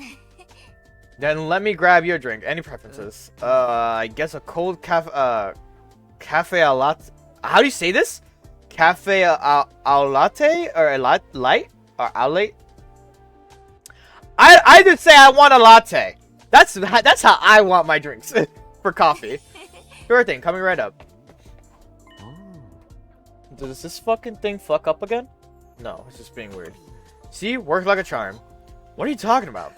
Then let me grab your drink. Any preferences? I guess a cold cafe al latte. How do you say this? Cafe al latte or a light or al late? I did say I want a latte. That's how I want my drinks for coffee. Sure thing, coming right up. Does this fucking thing fuck up again? No, it's just being weird. See, worked like a charm. What are you talking about?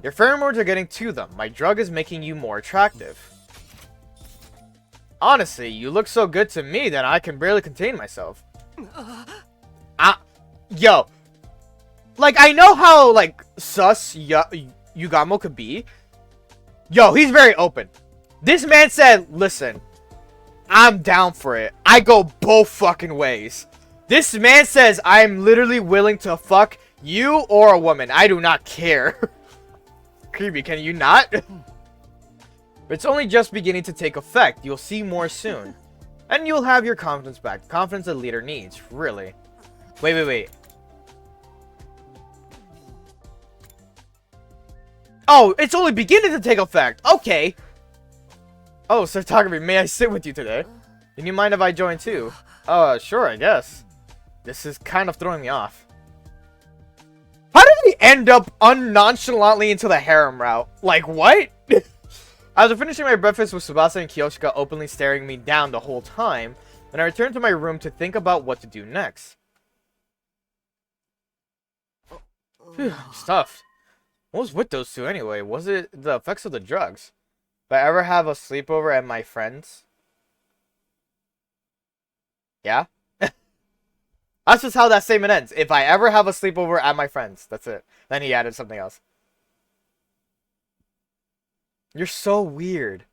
Your pheromones are getting to them. My drug is making you more attractive. Honestly, you look so good to me that I can barely contain myself. Yo. Like, I know how, like, sus Yugamo could be. Yo, he's very open. This man said, listen, I'm down for it. I go both fucking ways. This man says I'm literally willing to fuck you or a woman. I do not care. Creepy, can you not? It's only just beginning to take effect. You'll see more soon. And you'll have your confidence back. Confidence a leader needs. Really. Wait. Oh, it's only beginning to take effect. Okay. Oh, Sir Takumi, may I sit with you today? Can you mind if I join too? Sure, I guess. This is kind of throwing me off. How did he end up unnonchalantly into the harem route? Like, what? After finishing my breakfast with Tsubasa and Kiyoshika openly staring me down the whole time, then I returned to my room to think about what to do next. Phew, stuffed. What was with those two anyway? Was it the effects of the drugs? If I ever have a sleepover at my friend's? Yeah? That's just how that statement ends. If I ever have a sleepover at my friend's. That's it. Then he added something else. You're so weird.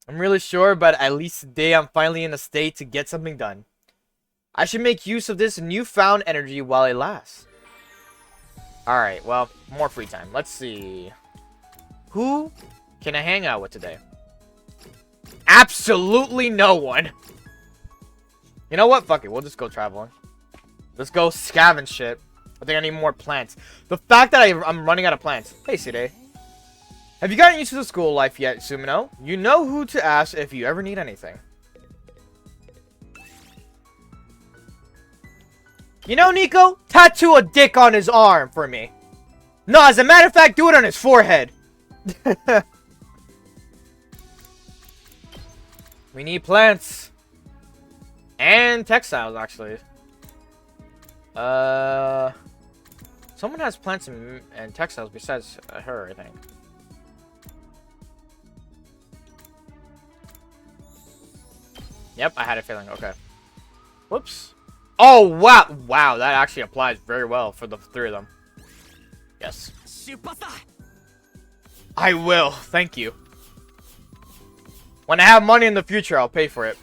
I'm really sure, but at least today I'm finally in a state to get something done. I should make use of this newfound energy while it lasts. Alright, well, more free time. Let's see. Who can I hang out with today? Absolutely no one. You know what? Fuck it. We'll just go traveling. Let's go scavenge shit. I think I need more plants. The fact that I'm running out of plants. Hey, Side. Have you gotten used to the school life yet, Sumino? You know who to ask if you ever need anything. You know, Nico? Tattoo a dick on his arm for me. No, as a matter of fact, do it on his forehead. We need plants. And textiles, actually. Someone has plants and textiles besides her, I think. Yep, I had a feeling. Okay. Whoops. Oh, wow. Wow, that actually applies very well for the three of them. Yes. I will. Thank you. When I have money in the future, I'll pay for it.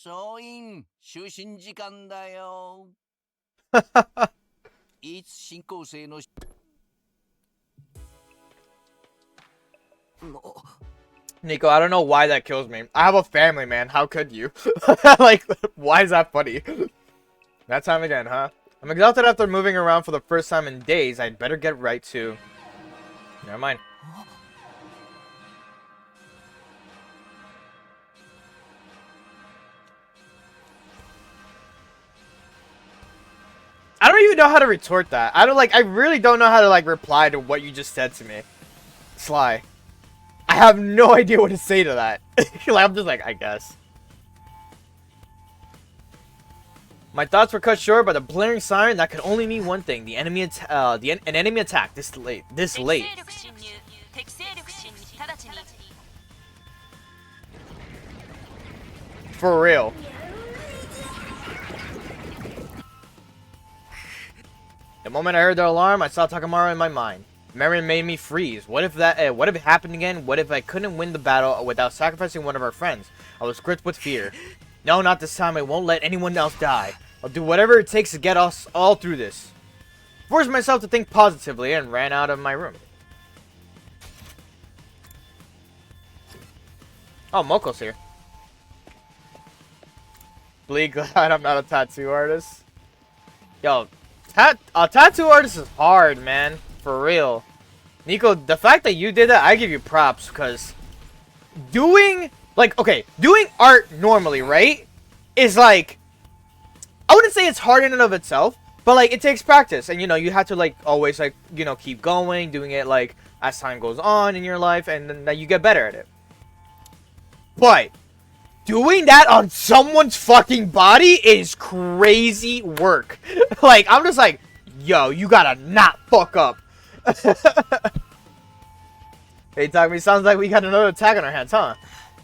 소인 휴식 시간다요. 이 신고세의 Nico, I don't know why that kills me. I have a family, man. How could you? Like, why is that funny? That time again, huh? I'm exhausted after moving around for the first time in days. I'd better get right to... Never mind. I don't even know how to retort that. I really don't know how to like reply to what you just said to me. Sly. I have no idea what to say to that. Like, I'm just like, I guess. My thoughts were cut short by the blaring siren that could only mean one thing: an enemy attack this late. For real. The moment I heard the alarm, I saw Takamaru in my mind. Memory made me freeze. What if it happened again? What if I couldn't win the battle without sacrificing one of our friends? I was gripped with fear. No, not this time. I won't let anyone else die. I'll do whatever it takes to get us all through this. Forced myself to think positively and ran out of my room. Oh, Moko's here. Bleed glad I'm not a tattoo artist. Yo, a tattoo artist is hard, man. For real. Nico, the fact that you did that, I give you props, because doing art normally, right, is like, I wouldn't say it's hard in and of itself, but like, it takes practice, and you know, you have to like, always like, you know, keep going, doing it like, as time goes on in your life, and then you get better at it. But doing that on someone's fucking body is crazy work. Like, I'm just like, yo, you gotta not fuck up. Hey, Takumi, sounds like we got another attack on our hands, huh?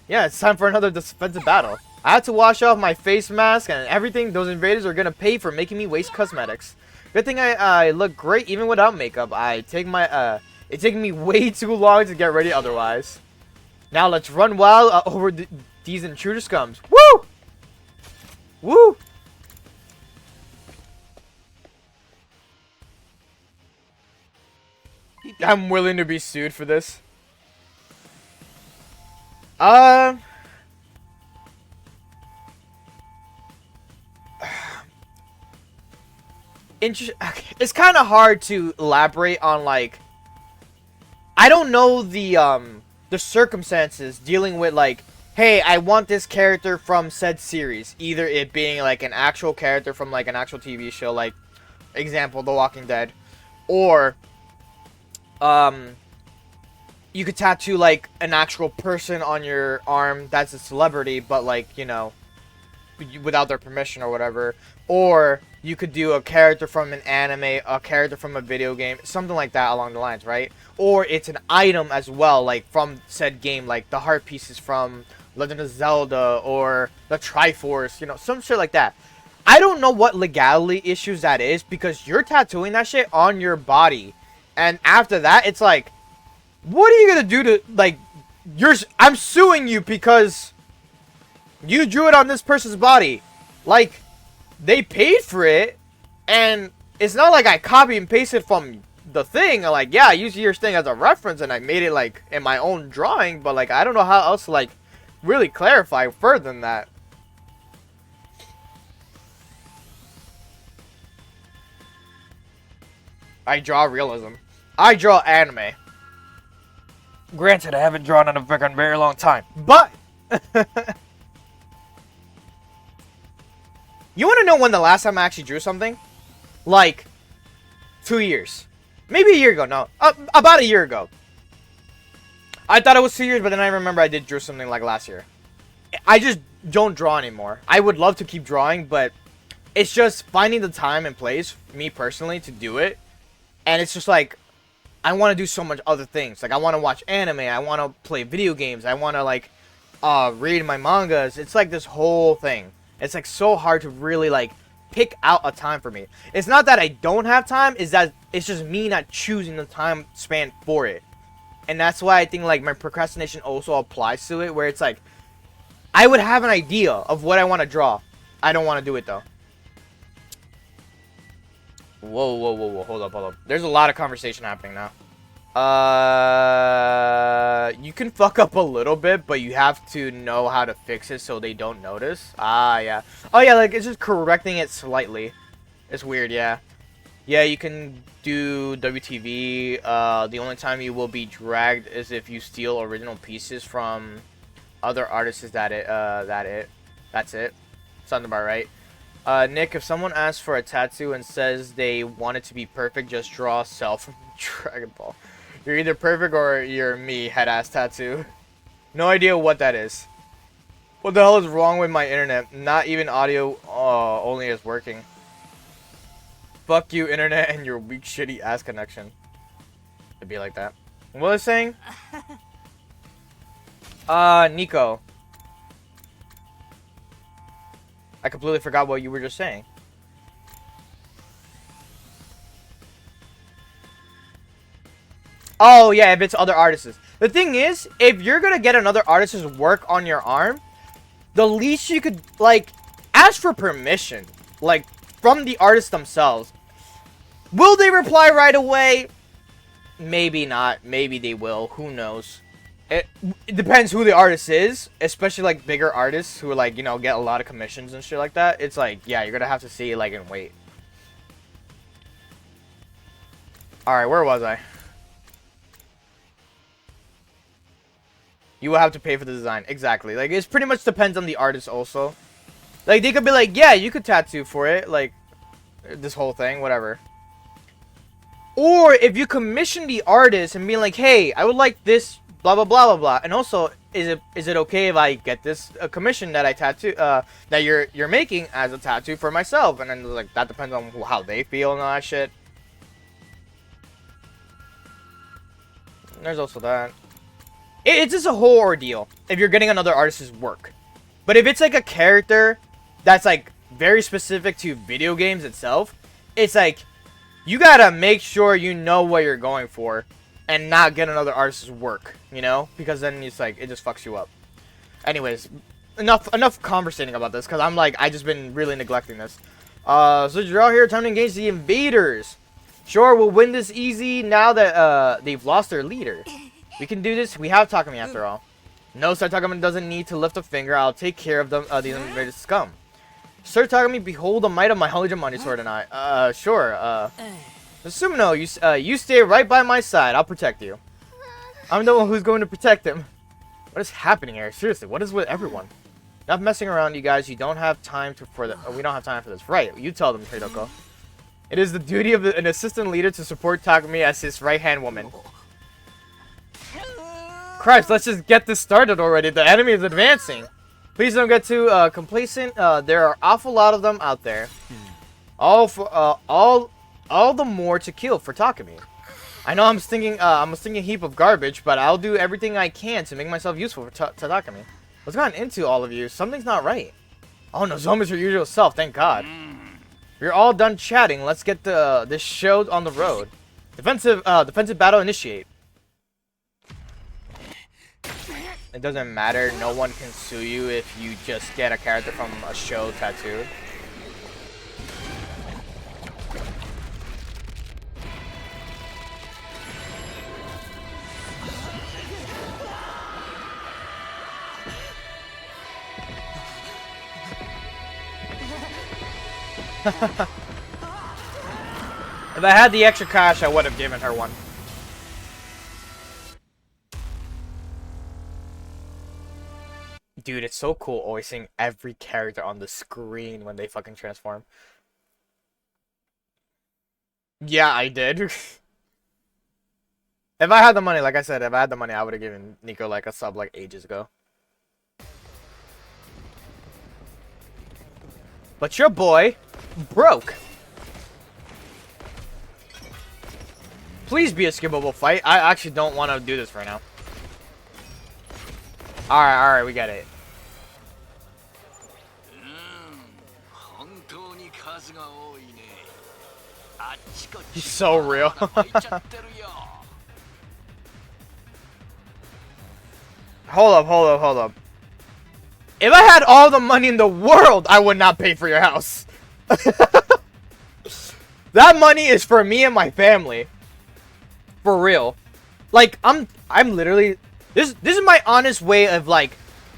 Yeah, it's time for another defensive battle. I had to wash off my face mask and everything. Those invaders are gonna pay for making me waste cosmetics. Good thing I look great even without makeup. It's taking me way too long to get ready otherwise. Now let's run wild over these intruder scums. Woo! Woo! I'm willing to be sued for this. It's kind of hard to elaborate on, like, I don't know the circumstances dealing with, like, hey, I want this character from said series, either it being like an actual character from like an actual TV show, like example The Walking Dead, or you could tattoo like an actual person on your arm that's a celebrity, but like, you know, without their permission or whatever. Or you could do a character from an anime, a character from a video game, something like that along the lines, right? Or it's an item as well, like from said game, like the heart pieces from Legend of Zelda or the Triforce, you know, some shit like that. I don't know what legality issues that is, because you're tattooing that shit on your body, and after that, it's like, what are you gonna do to, like, I'm suing you because you drew it on this person's body. Like, they paid for it, and it's not like I copy and pasted from the thing. Like, yeah, I used your thing as a reference, and I made it, like, in my own drawing, but, like, I don't know how else to, like, really clarify further than that. I draw realism. I draw anime. Granted, I haven't drawn in a very long time, but you want to know when the last time I actually drew something? Like 2 years, maybe a year ago. No, about a year ago. I thought it was 2 years, but then I remember I did draw something like last year. I just don't draw anymore. I would love to keep drawing, but it's just finding the time and place, me personally, to do it. And it's just like, I want to do so much other things. Like, I want to watch anime, I want to play video games, I want to, like, read my mangas. It's like this whole thing. It's like so hard to really, like, pick out a time for me. It's not that I don't have time, it's that it's just me not choosing the time span for it. And that's why I think, like, my procrastination also applies to it, where it's like, I would have an idea of what I want to draw. I don't want to do it, though. Whoa. Hold up. There's a lot of conversation happening now. You can fuck up a little bit, but you have to know how to fix it so they don't notice. Ah, yeah. Oh, yeah, like, it's just correcting it slightly. It's weird, yeah. Yeah, you can do WTV. The only time you will be dragged is if you steal original pieces from other artists. That's it. Sounds about right. Nick, if someone asks for a tattoo and says they want it to be perfect, just draw Cell from Dragon Ball. You're either perfect or you're me, head-ass tattoo. No idea what that is. What the hell is wrong with my internet? Not even audio only is working. Fuck you, internet, and your weak, shitty ass connection. It'd be like that. What was I saying? Nico. I completely forgot what you were just saying. Oh, yeah, if it's other artists. The thing is, if you're gonna get another artist's work on your arm, the least you could, like, ask for permission. Like, from the artists themselves. Will they reply right away? Maybe not. Maybe they will. Who knows? It depends who the artist is. Especially, like, bigger artists who, like, you know, get a lot of commissions and shit like that. It's like, yeah, you're gonna have to see, like, and wait. Alright, where was I? You will have to pay for the design. Exactly. Like, it pretty much depends on the artist also. Like, they could be like, yeah, you could tattoo for it. Like, this whole thing, whatever. Or if you commission the artist and be like, hey, I would like this, blah, blah, blah, blah, blah. And also, is it okay if I get this commission that I tattoo, that you're making as a tattoo for myself? And then, like, that depends on how they feel and all that shit. And there's also that. It's just a whole ordeal if you're getting another artist's work. But if it's like a character that's like very specific to video games itself, it's like you gotta make sure you know what you're going for and not get another artist's work, you know? Because then it's like it just fucks you up. Anyways, enough conversating about this because I'm like I just been really neglecting this. So you're out here, time to engage the invaders. Sure, we'll win this easy now that they've lost their leader. We can do this. We have Takumi after all. No, Sir Takumi doesn't need to lift a finger. I'll take care of them, these invaded scum. Sir Takumi, behold the might of my Holy Jumanji sword and I. Sure. Sumino, you stay right by my side. I'll protect you. I'm the one who's going to protect him. What is happening here? Seriously, what is with everyone? Enough messing around, you guys. You don't have time we don't have time for this. Right, you tell them, Hidoko. It is the duty of an assistant leader to support Takumi as his right-hand woman. Christ, let's just get this started already. The enemy is advancing. Please don't get too complacent. There are awful lot of them out there. All the more to kill for Takumi. I know I'm a stinking heap of garbage, but I'll do everything I can to make myself useful for Takumi. What's gotten into all of you? Something's not right. Oh, Nozoma's your usual self, thank God. We're all done chatting. Let's get this show on the road. Defensive battle initiate. It doesn't matter. No one can sue you if you just get a character from a show tattooed. If I had the extra cash, I would have given her one. Dude, it's so cool always seeing every character on the screen when they fucking transform. Yeah, I did. If I had the money, like I said, if I had the money, I would have given Nico like a sub like ages ago. But your boy broke. Please be a skippable fight. I actually don't want to do this right now. Alright, we get it. He's so real. Hold up. If I had all the money in the world, I would not pay for your house. That money is for me and my family. For real. Like, I'm literally... This is my honest way of, like,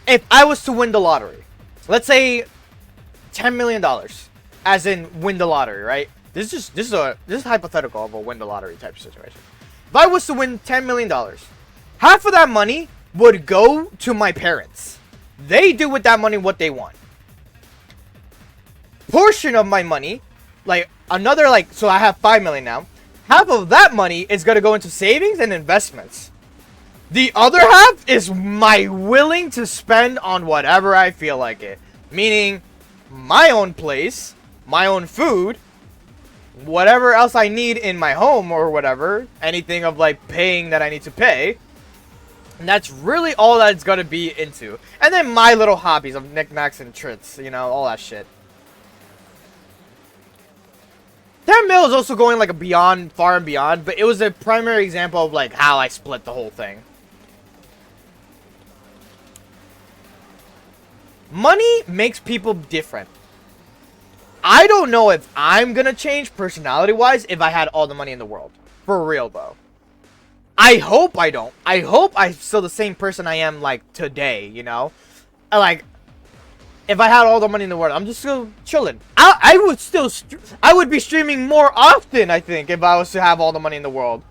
if I was to win the lottery. Let's say $10 million. As in, win the lottery, right? This is hypothetical of a win the lottery type of situation. If I was to win $10 million, half of that money would go to my parents. They do with that money what they want. portion of my money, like another, like, so I have 5 million now. Half of that money is gonna go into savings and investments. The other half is my willing to spend on whatever I feel like it. Meaning, my own place, my own food, whatever else I need in my home or whatever. Anything of like paying that I need to pay. And that's really all that it's gonna be into. And then my little hobbies of knickknacks and tricks, you know, all that shit. 10 mil is also going like a beyond, far and beyond, but it was a primary example of like how I split the whole thing. Money makes people different. I don't know if I'm gonna change personality-wise if I had all the money in the world. For real, though. I hope I don't. I hope I'm still the same person I am, like, today, you know? Like, if I had all the money in the world, I'm just still chilling. I would be streaming more often, I think, if I was to have all the money in the world.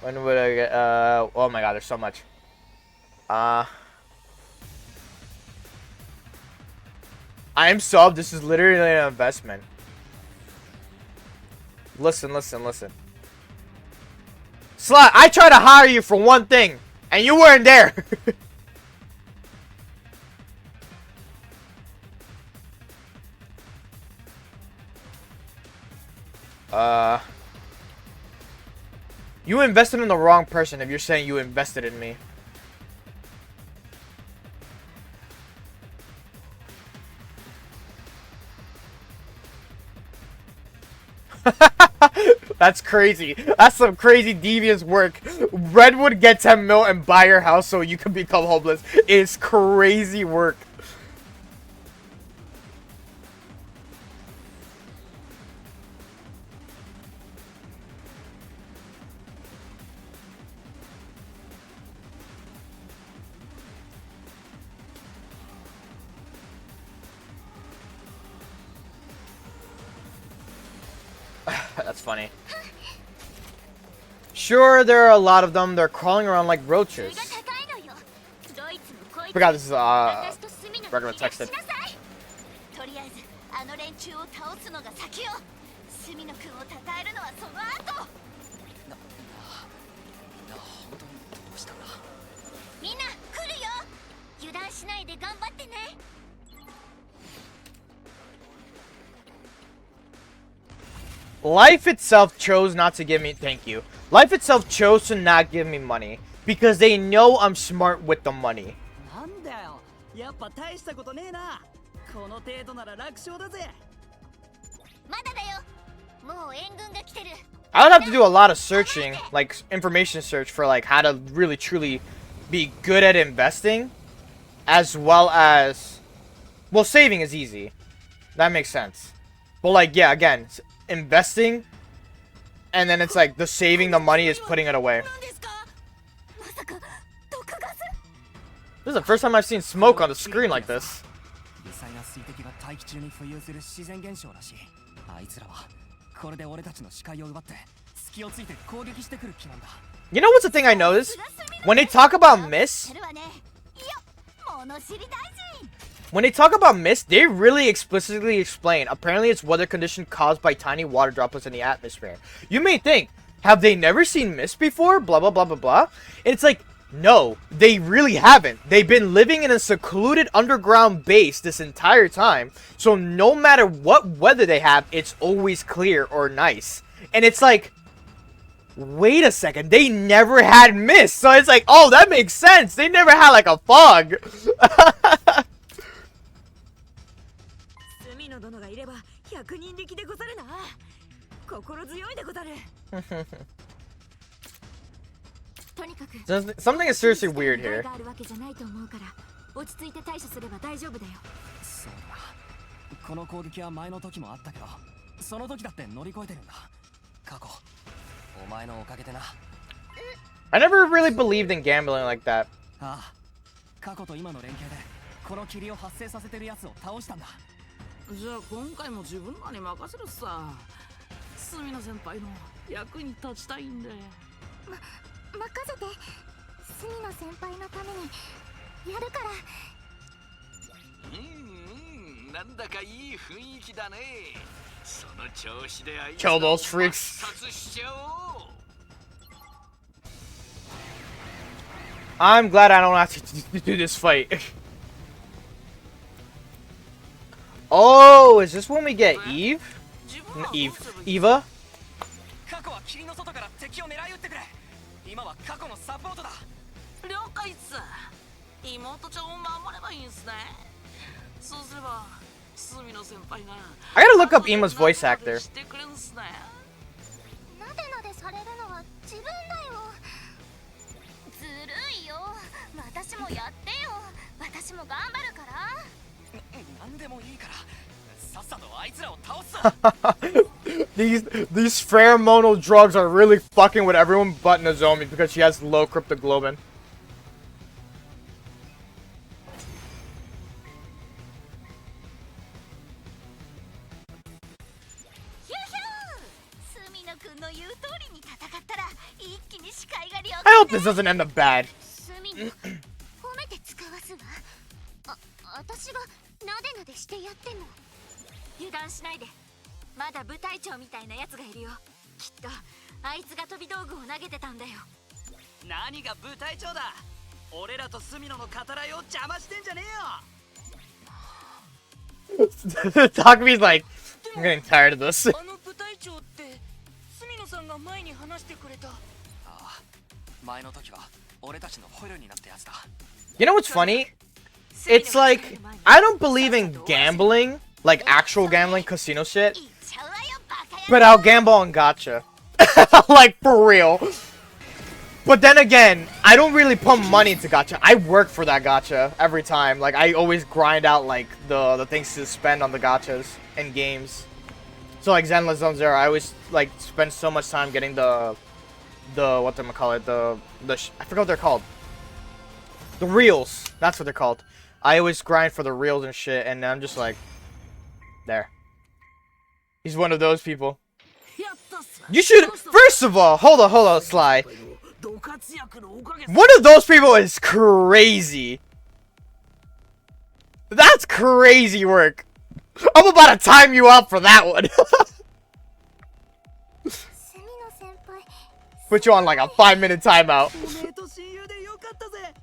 When would I get, oh my god, there's so much. I am subbed. This is literally an investment. Listen. Slut, I tried to hire you for one thing, and you weren't there. You invested in the wrong person if you're saying you invested in me. That's crazy. That's some crazy devious work. Redwood get 10 mil and buy your house so you can become homeless. It's crazy work. That's funny. Sure, there are a lot of them. They're crawling around like roaches. Forgot this is regular texted. Life itself chose not to give me, thank you. Life itself chose to not give me money because they know I'm smart with the money. I would have to do a lot of searching, like information search for like how to really truly be good at investing, as well as, well, saving is easy. That makes sense. But like, yeah, again, investing, and then it's like the saving the money is putting it away. This is the first time I've seen smoke on the screen like this. You know what's the thing I noticed? When they talk about mist, they really explicitly explain. Apparently, it's weather condition caused by tiny water droplets in the atmosphere. You may think, have they never seen mist before? Blah, blah, blah, blah, blah. And it's like, no, they really haven't. They've been living in a secluded underground base this entire time. So no matter what weather they have, it's always clear or nice. And it's like, wait a second, they never had mist. So it's like, oh, that makes sense. They never had like a fog. Something is seriously weird here. I never really believed in gambling like that. なんだかいい雰囲気だね。その調子であいつ Kill らを those freaks. 抹殺しちゃおう。 I'm glad I don't have to do this fight. Oh, is this when we get Eve? Eve. Eva? 過去は霧の外から敵を狙い撃ってくれ。今は過去のサポートだ。了解っす。妹ちゃんを守ればいいんすね。そうすれば隅野先輩が I gotta look up Eva's voice actor. してくれんすね。なでなでされるのは自分だよ。ずるいよ。私もやってよ。私も頑張るから。なんでもいいからさっさとあいつらを倒すぞ。These pheromonal drugs are really fucking with everyone but Nozomi because she has low cryptoglobin. ヒューヒュー。隅野くんの言う通りに戦ったら一気に視界が良 I hope this doesn't end up bad. 隅野褒めて使わすわ。私がなでなでしてやっても油断しないで。まだ部隊長みたいなやつがいるよ。きっとあいつが飛び道具を投げてたんだよ。何が部隊長だ。俺らと隅野の語らいを邪魔してんじゃねえよ。 Takami's like, I'm getting tired of this. あの部隊長って隅野さんが前に話してくれた。ああ、前の時は俺たちの捕虜になったやつだ。 You know what's funny? It's like, I don't believe in gambling, like actual gambling, casino shit. But I'll gamble on gacha. Like, for real. But then again, I don't really put money into gacha. I work for that gacha every time. Like, I always grind out, like, the things to spend on the gachas and games. So, like, Zenless Zone Zero, I always, like, spend so much time getting the whatchamacallit, I forgot what they're called. The reels. That's what they're called. I always grind for the reels and shit, and I'm just like, there. He's one of those people. You should, first of all, hold on, Sly. One of those people is crazy. That's crazy work. I'm about to time you up for that one. Put you on like a 5-minute timeout. おめえと親友でよかったぜ。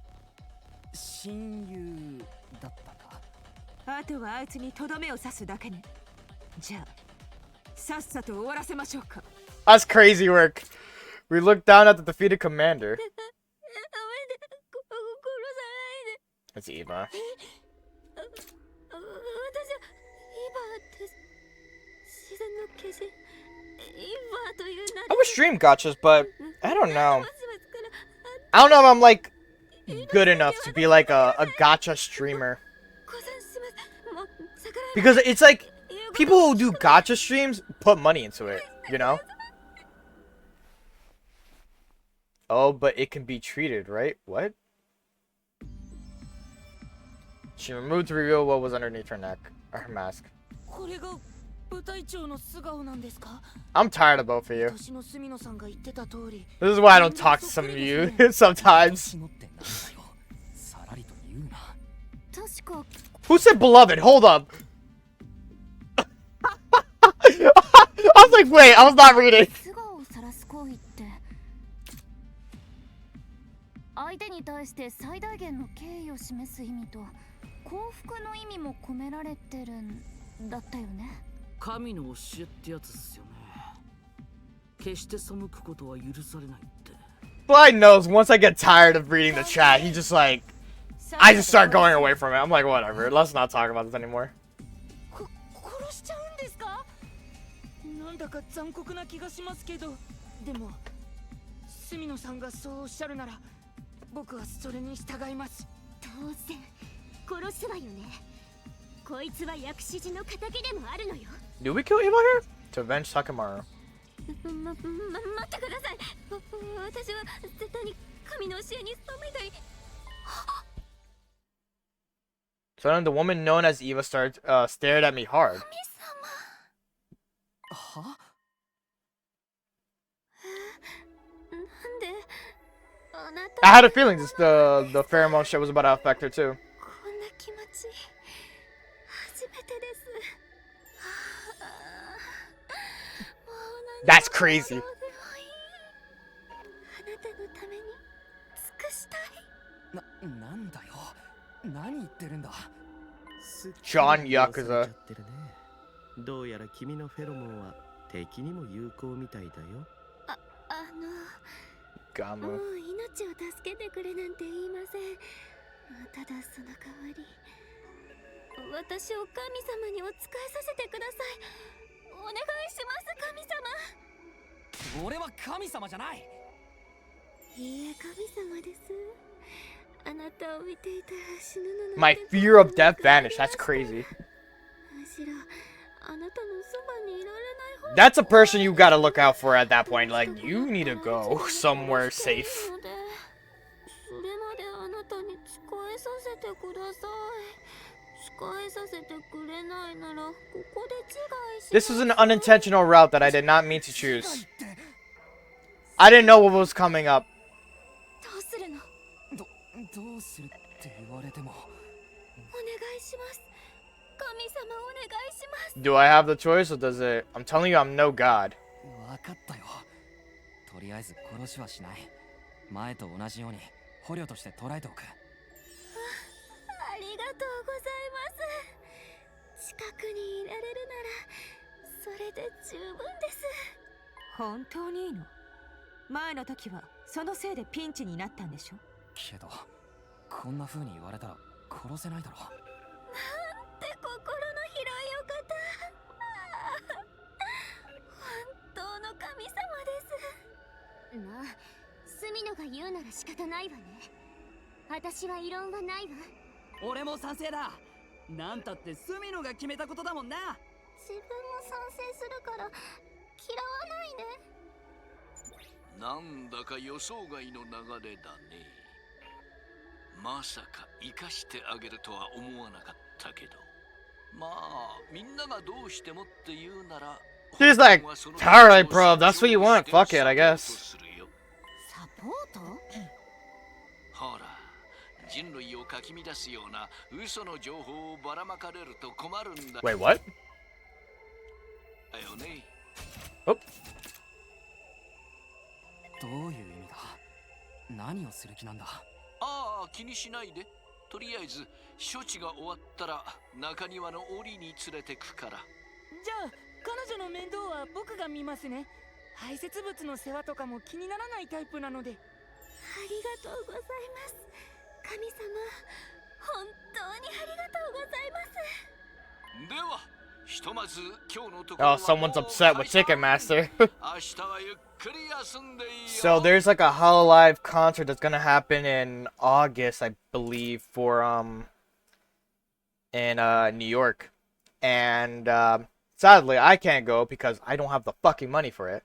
親友だったか。あとはあいつにとどめを刺すだけね。じゃあ、さっさと終わらせましょうか。 That's crazy work. We look down at the defeated commander. It's Eva. I would stream gachas, but I don't know. I don't know if I'm like good enough to be like a gacha streamer. Because it's like people who do gacha streams put money into it, you know? Oh, but it can be treated, right? What? She removed to reveal what was underneath her neck, or her mask. これが部隊長の素顔なんですか？ I'm tired of both of you. 年の隅野さんが言ってた通り。 This is why I don't talk to some of you sometimes. さらりと言うな。確か Who said beloved? Hold up. I was like, wait, I was not reading. 素顔を晒す行為って相手に対して最大限の敬意を示す意味と幸福の意味も込められてるんだったよね。神の教えってやつっすよね。決して背くことは許されないって。 Bly knows once I get tired of reading the chat, he just like, I just start going away from it. I'm like, whatever, let's not talk about this anymore. 殺しちゃうんですか？なんだか残酷な気がしますけど、でも隅野さんがそうおっしゃるなら、僕はそれに従います。当然殺すわよね。こいつは薬師寺の仇でもあるのよ。 Do we kill Eva here? To avenge Sakamaru. 待ってください。私は絶対に神の教えに背いたい。 So then the woman known as Eva stared at me hard. は？なんであな I た had a feeling the pheromone shit was about to affect her too. こんな気持ち That's crazy. あなたのために尽くしたい。なんだよ。何言ってるんだ。ジョン・ヤクザ。どうやら君のフェロモンは敵にも有効みたいだよ。ガム。もう命を助けてくれなんて言いません。ただその代わり、私を神様にお仕えさせてください。お願いします、神様。俺は神様じゃない。いいえ、神様です。あなたを見ていたら死ぬのなんて My fear of death vanished. That's crazy. むしろあなたのそばにいられない方が That's a person you gotta look out for at that point. Like, you need to go somewhere safe. それまであなたに仕えさせてください。仕えさせてくれないならここで自害し This was an unintentional route that I did not mean to choose. I didn't know what was coming up. どうするの？どうするって言われても。お願いします。神様お願いします。 Do I have the choice or does it? I'm telling you, I'm no god. わかったよ。とりあえず殺しはしない。前と同じように捕虜として捕らえておく。ありがとうございます。近くにいられるならそれで十分です。本当にいいの？前の時はそのせいでピンチになったんでしょ？けどこんな風に言われたら殺せないだろ。なんて心の広いお方。本当の神様です。まあ、隅野が言うなら仕方ないわね。私は異論はないわ。俺も賛成だ。なんたって隅野が決めたことだもんな。自分も賛成するから嫌わないで。なんだか予想外の流れだね。まさか生かしてあげるとは思わなかったけど、まあみんながどうしてもって言うなら She's like, alright, bro, that's what you want. Fuck it, I guess. サポート？ほら、人類をかき乱すような嘘の情報をばらまかれると困るんだ。 Wait, what? だよね。Oh. どういう意味だ。何をする気なんだ。ああ、気にしないで。とりあえず処置が終わったら中庭の檻に連れてくから。じゃあ彼女の面倒は僕が見ますね。排泄物の世話とかも気にならないタイプなので。ありがとうございます。神様、本当にありがとうございます。では、ひとまず今日のところは Oh, someone's upset with Ticketmaster. 明日はゆっくり休んでいいよ。 So there's like a Hololive concert that's gonna happen in August, I believe, for in New York, and sadly I can't go because I don't have the fucking money for it.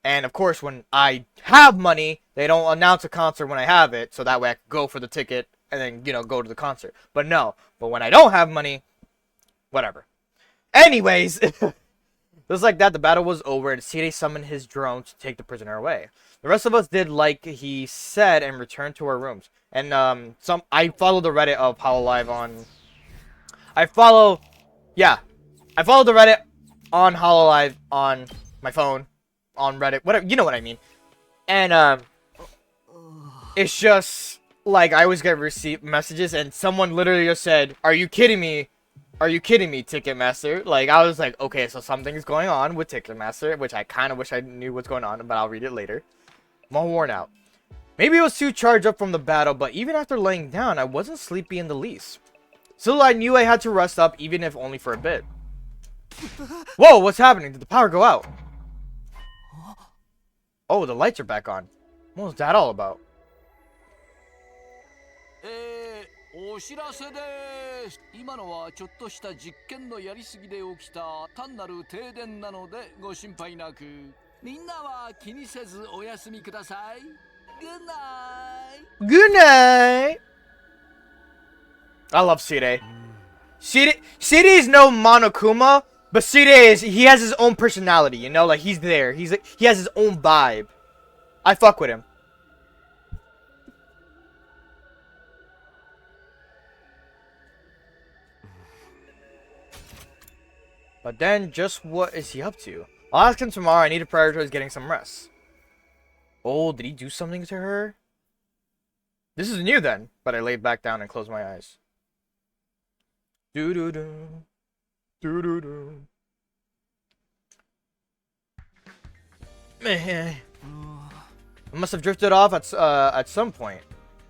And of course, when I have money, they don't announce a concert when I have it, so that way I can go for the ticket and then go to the concert. But when I don't have money, whatever. Anyways. Just like that, the battle was over, and Sire summoned his drone to take the prisoner away. The rest of us did like he said and returned to our rooms. And I follow the Reddit of Hololive on. I follow the Reddit on Hololive on my phone, on Reddit, whatever, you know what I mean. And it's just like I always get receipt messages, and someone literally just said, "Are you kidding me? Are you kidding me, Ticketmaster?" Like, I was like, okay, so something's going on with Ticketmaster, which I kind of wish I knew what's going on, but I'll read it later. I'm all worn out. Maybe it was too charged up from the battle, but even after laying down, I wasn't sleepy in the least. Still, I knew I had to rest up, even if only for a bit. Whoa, what's happening? Did the power go out? Oh, the lights are back on. What was that all about? お知らせです。今のはちょっとした実験のやりすぎで起きた単なる停電なのでご心配なく。みんなは気にせずお休みください。Good night. Good night. I love Sire. Sire is no Monokuma, but Sire he has his own personality, you know, like he's there. He has his own vibe. I fuck with him. But then, just what is he up to? I'll ask him tomorrow. I need to prioritize getting some rest. Oh, did he do something to her? This is new then, but I laid back down and closed my eyes. Do-do-do. Do-do-do. Man. I must have drifted off at some point.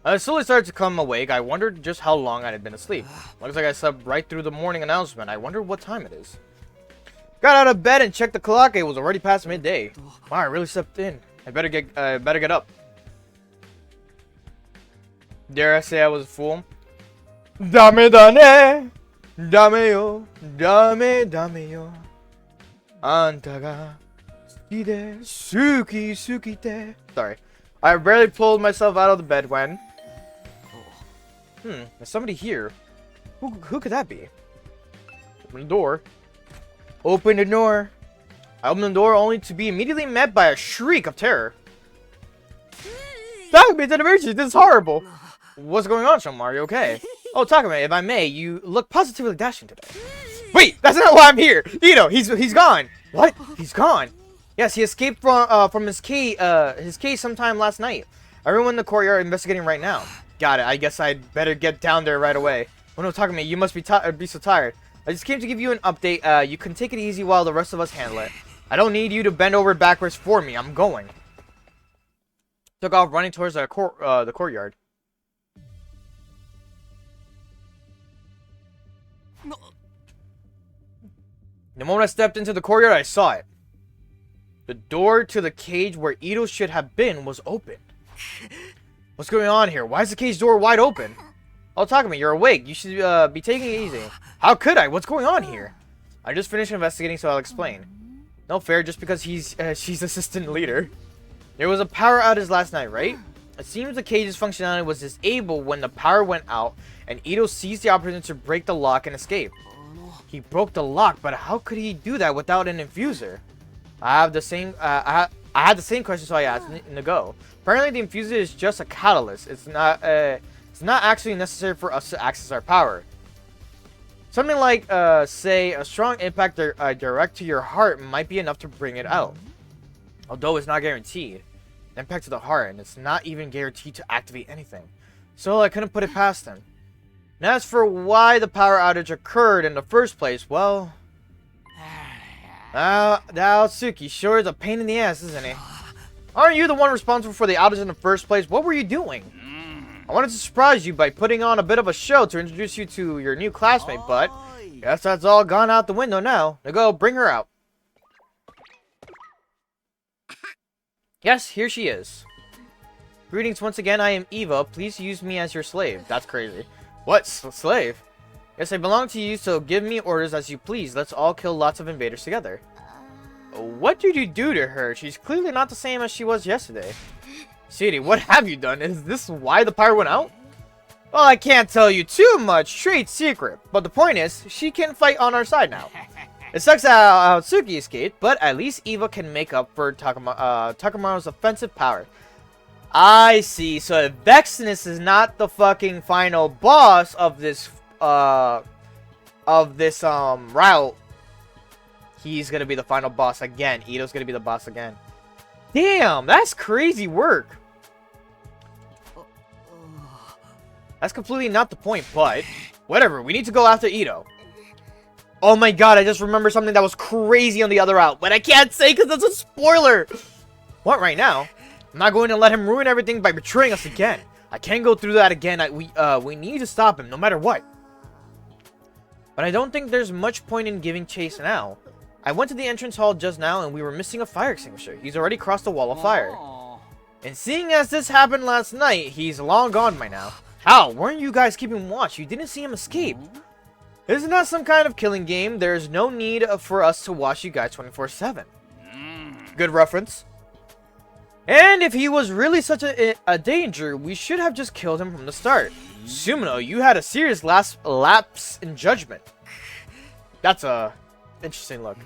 I slowly started to come awake. I wondered just how long I had been asleep. Looks like I slept right through the morning announcement. I wonder what time it is. Got out of bed and checked the clock. It was already past midday. Wow, I really slept in. I better get up. Dare I say I was a fool? Dame dane, dame yo, dame yo. Anta ga suki de, suki suki te. Sorry. I barely pulled myself out of the bed when... there's somebody here. Who could that be? Open the door. Open the door. I opened the door only to be immediately met by a shriek of terror. Takumi, it's an emergency. This is horrible. What's going on, Shoma? Are you okay? Oh, Takumi, if I may, you look positively dashing today. Wait, that's not why I'm here. Ito, he's gone. What? He's gone. Yes, he escaped from his cage sometime last night. Everyone in the courtyard investigating right now. Got it. I guess I'd better get down there right away. Oh no, Takumi, you must be so tired. I just came to give you an update. You can take it easy while the rest of us handle it. I don't need you to bend over backwards for me. I'm going. Took off running towards the courtyard. The moment I stepped into the courtyard, I saw it. The door to the cage where Ito should have been was open. What's going on here? Why is the cage door wide open? Oh, Takumi, you're awake. You should be taking it easy. How could I? What's going on here? I just finished investigating, so I'll explain. No fair, just because she's assistant leader. There was a power outage last night, right? It seems the cage's functionality was disabled when the power went out, and Ito seized the opportunity to break the lock and escape. He broke the lock, but how could he do that without an infuser? I had the same question, so I asked Nago. Apparently, the infuser is just a catalyst. It's not actually necessary for us to access our power. Something like, say, a strong impact direct to your heart might be enough to bring it out. Although it's not guaranteed. The impact to the heart, and it's not even guaranteed to activate anything. So I couldn't put it past him. And as for why the power outage occurred in the first place, well... Aotsuki sure is a pain in the ass, isn't he? Aren't you the one responsible for the outage in the first place? What were you doing? I wanted to surprise you by putting on a bit of a show to introduce you to your new classmate, but... guess that's all gone out the window now. Now go, bring her out. Yes, here she is. Greetings once again, I am Eva. Please use me as your slave. That's crazy. What? Slave? Yes, I belong to you, so give me orders as you please. Let's all kill lots of invaders together. What did you do to her? She's clearly not the same as she was yesterday. Sweetie, what have you done? Is this why the power went out? Well, I can't tell you too much. Trade secret. But the point is, she can fight on our side now. It sucks how Aotsuki escaped, but at least Eva can make up for Takamaru's offensive power. I see. So Vexnus is not the fucking final boss of this route. He's gonna be the final boss again. Ito's gonna be the boss again. Damn, that's crazy work. That's completely not the point, but whatever. We need to go after Ito. Oh my god, I just remember something that was crazy on the other route, but I can't say because that's a spoiler. What right now? I'm not going to let him ruin everything by betraying us again. I can't go through that again. We need to stop him no matter what. But I don't think there's much point in giving chase now. I went to the entrance hall just now and we were missing a fire extinguisher. He's already crossed the wall of fire. And seeing as this happened last night, he's long gone by now. How? Weren't you guys keeping watch? You didn't see him escape. Isn't that some kind of killing game? There's no need for us to watch you guys 24/7. Good reference. And if he was really such a danger, we should have just killed him from the start. Sumino, you had a serious lapse in judgment. That's a interesting look.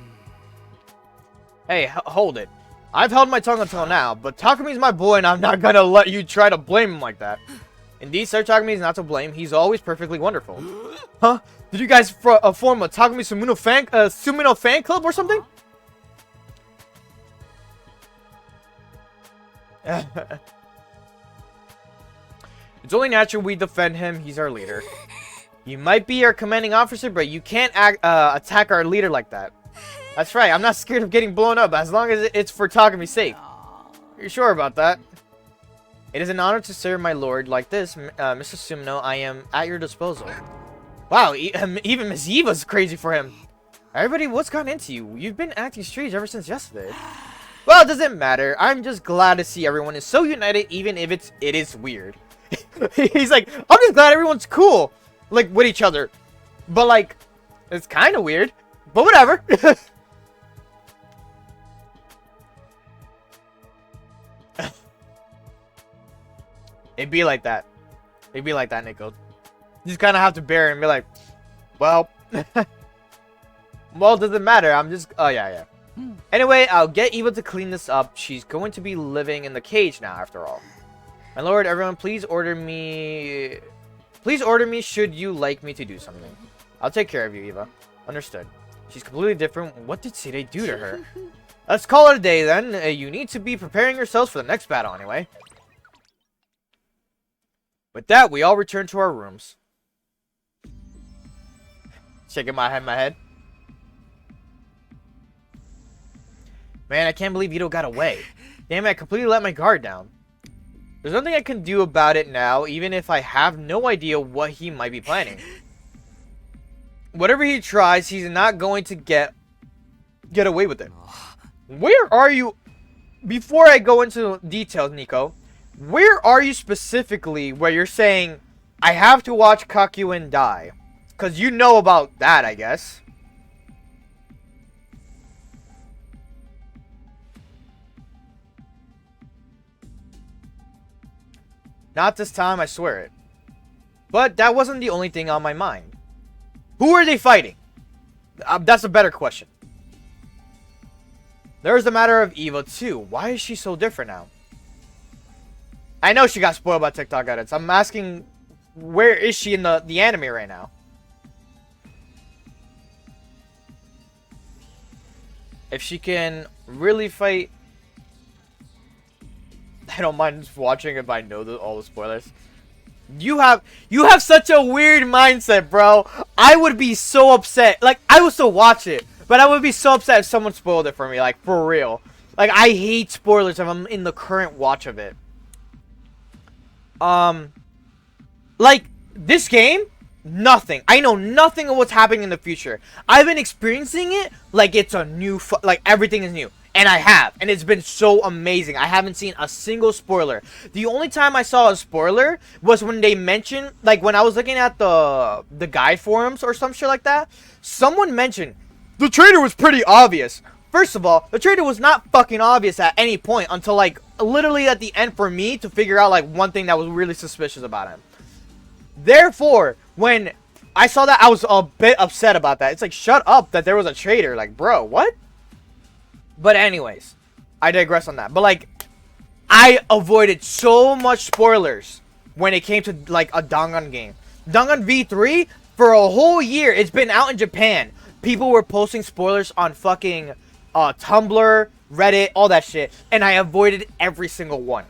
Hey, hold it. I've held my tongue until now, but Takumi's my boy and I'm not gonna let you try to blame him like that. Indeed, Sir Takumi is not to blame. He's always perfectly wonderful. Huh? Did you guys form a Takumi Sumino fan club or something? It's only natural we defend him. He's our leader. You might be our commanding officer, but you can't attack our leader like that. That's right. I'm not scared of getting blown up as long as it's for Takami's sake. You're sure about that? It is an honor to serve my lord like this, Mr. Sumino. I am at your disposal. Wow, even Miss Eva's crazy for him. Everybody, what's gotten into you? You've been acting strange ever since yesterday. Well, it doesn't matter. I'm just glad to see everyone is so united, even if it is weird. He's like, I'm just glad everyone's cool, like, with each other. But, like, it's kind of weird. But whatever. It'd be like that. It'd be like that, Nico. You just kind of have to bear it and be like, well, well, doesn't matter. I'm just, oh, yeah. Anyway, I'll get Eva to clean this up. She's going to be living in the cage now, after all. My lord, everyone, please order me should you like me to do something. I'll take care of you, Eva. Understood. She's completely different. What did Sirei do to her? Let's call it a day, then. You need to be preparing yourselves for the next battle, anyway. With that, we all return to our rooms. Shaking my head. Man, I can't believe Ito got away. Damn it, I completely let my guard down. There's nothing I can do about it now, even if I have no idea what he might be planning. Whatever he tries, he's not going to get away with it. Where are you? Before I go into details, Nico, where are you specifically where you're saying, I have to watch Kakyoin die? Because you know about that, I guess. Not this time, I swear it. But that wasn't the only thing on my mind. Who are they fighting? That's a better question. There's the matter of Eva too. Why is she so different now? I know she got spoiled by TikTok edits. I'm asking, where is she in the anime right now? If she can really fight... I don't mind watching if I know all the spoilers. You have such a weird mindset, bro. I would be so upset. Like, I would still watch it, but I would be so upset if someone spoiled it for me. Like, for real. Like, I hate spoilers if I'm in the current watch of it. Like, this game, nothing. I know nothing of what's happening in the future. I've been experiencing it like it's a new, like everything is new. And I have. And it's been so amazing. I haven't seen a single spoiler. The only time I saw a spoiler was when they mentioned, like when I was looking at the guide forums or some shit like that. Someone mentioned, the traitor was pretty obvious. First of all, the traitor was not fucking obvious at any point until like literally at the end for me to figure out like one thing that was really suspicious about him. Therefore, when I saw that, I was a bit upset about that. It's like, shut up that there was a traitor. Like, bro, what? But anyways, I digress on that. But like, I avoided so much spoilers when it came to like a Dangan game. Dangan V3, for a whole year, it's been out in Japan. People were posting spoilers on fucking Tumblr, Reddit, all that shit. And I avoided every single one.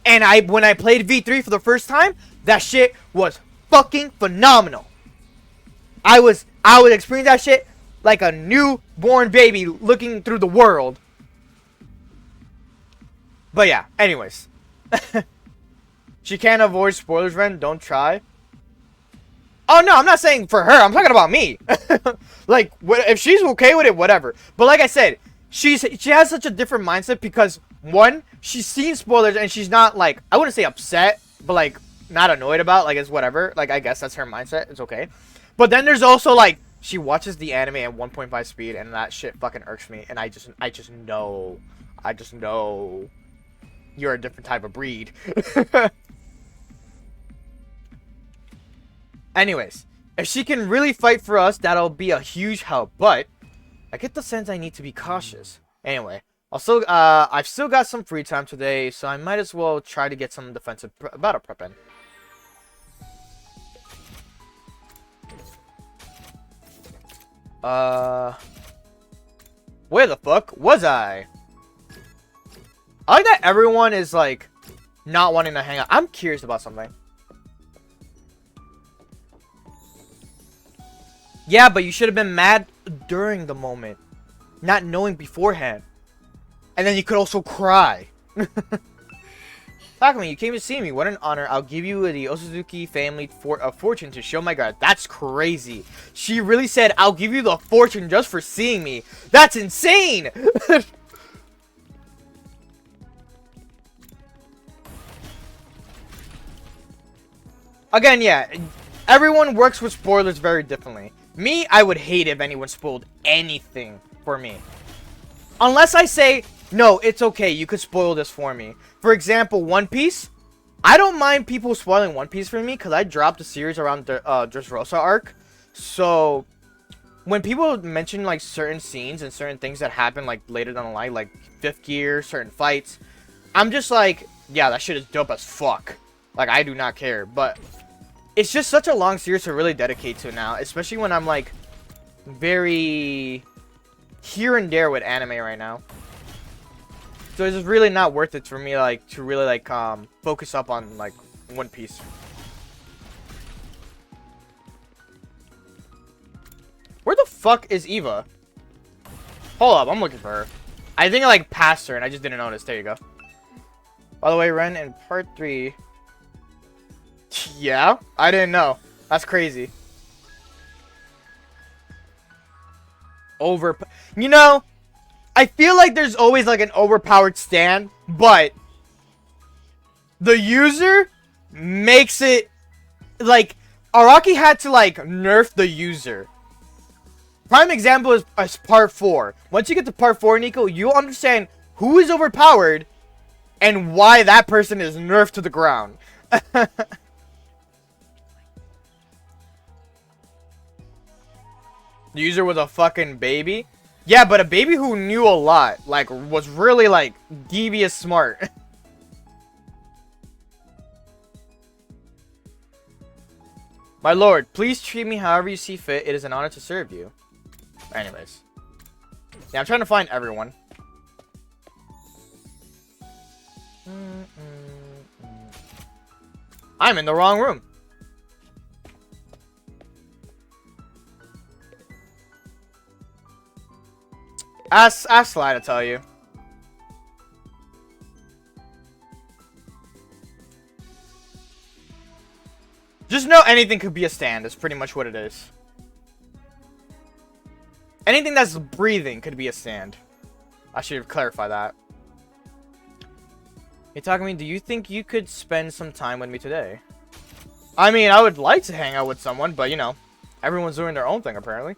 And when I played V3 for the first time, that shit was fucking phenomenal. I would experience that shit like a newborn baby looking through the world. But yeah, anyways. She can't avoid spoilers, Ren. Don't try. Oh, no, I'm not saying for her. I'm talking about me. Like, if she's okay with it, whatever. But like I said, she has such a different mindset because, one, she's seen spoilers and she's not, like, I wouldn't say upset, but, like, not annoyed about. Like, it's whatever. Like, I guess that's her mindset. It's okay. But then there's also, like, she watches the anime at 1.5 speed, and that shit fucking irks me. And I just know you're a different type of breed. Anyways, if she can really fight for us, that'll be a huge help. But I get the sense I need to be cautious. Anyway, I've still got some free time today, so I might as well try to get some defensive battle prep in. Where the fuck was I? I like that everyone is like not wanting to hang out. I'm curious about something. Yeah, but you should have been mad during the moment, not knowing beforehand. And then you could also cry. Takumi, you came to see me. What an honor. I'll give you the Osuzuki family fortune to show my god. That's crazy. She really said, I'll give you the fortune just for seeing me. That's insane. Again, yeah, everyone works with spoilers very differently. Me, I would hate if anyone spoiled anything for me. Unless I say, no, it's okay, you could spoil this for me. For example, One Piece. I don't mind people spoiling One Piece for me because I dropped the series around the Dressrosa arc. So, when people mention like certain scenes and certain things that happen like later down the line, like 5th gear, certain fights, I'm just like, yeah, that shit is dope as fuck. Like, I do not care. But it's just such a long series to really dedicate to now, especially when I'm like very here and there with anime right now. So it's just really not worth it for me like to really like focus up on like One Piece. Where the fuck is Eva? Hold up, I'm looking for her. I think I like passed her and I just didn't notice. There you go. By the way, Ren, in part 3. Yeah, I didn't know. That's crazy. You know, I feel like there's always like an overpowered stand, but the user makes it like Araki had to like nerf the user. Prime example is part 4. Once you get to part 4, Nico, you'll understand who is overpowered and why that person is nerfed to the ground. The user was a fucking baby? Yeah, but a baby who knew a lot. Like, was really, like, devious smart. My lord, please treat me however you see fit. It is an honor to serve you. Anyways. Yeah, I'm trying to find everyone. I'm in the wrong room. Ask Sly to tell you. Just know anything could be a stand. That's pretty much what it is. Anything that's breathing could be a stand. I should clarify that. Hey, Takumi, do you think you could spend some time with me today? I mean, I would like to hang out with someone, but you know, everyone's doing their own thing apparently.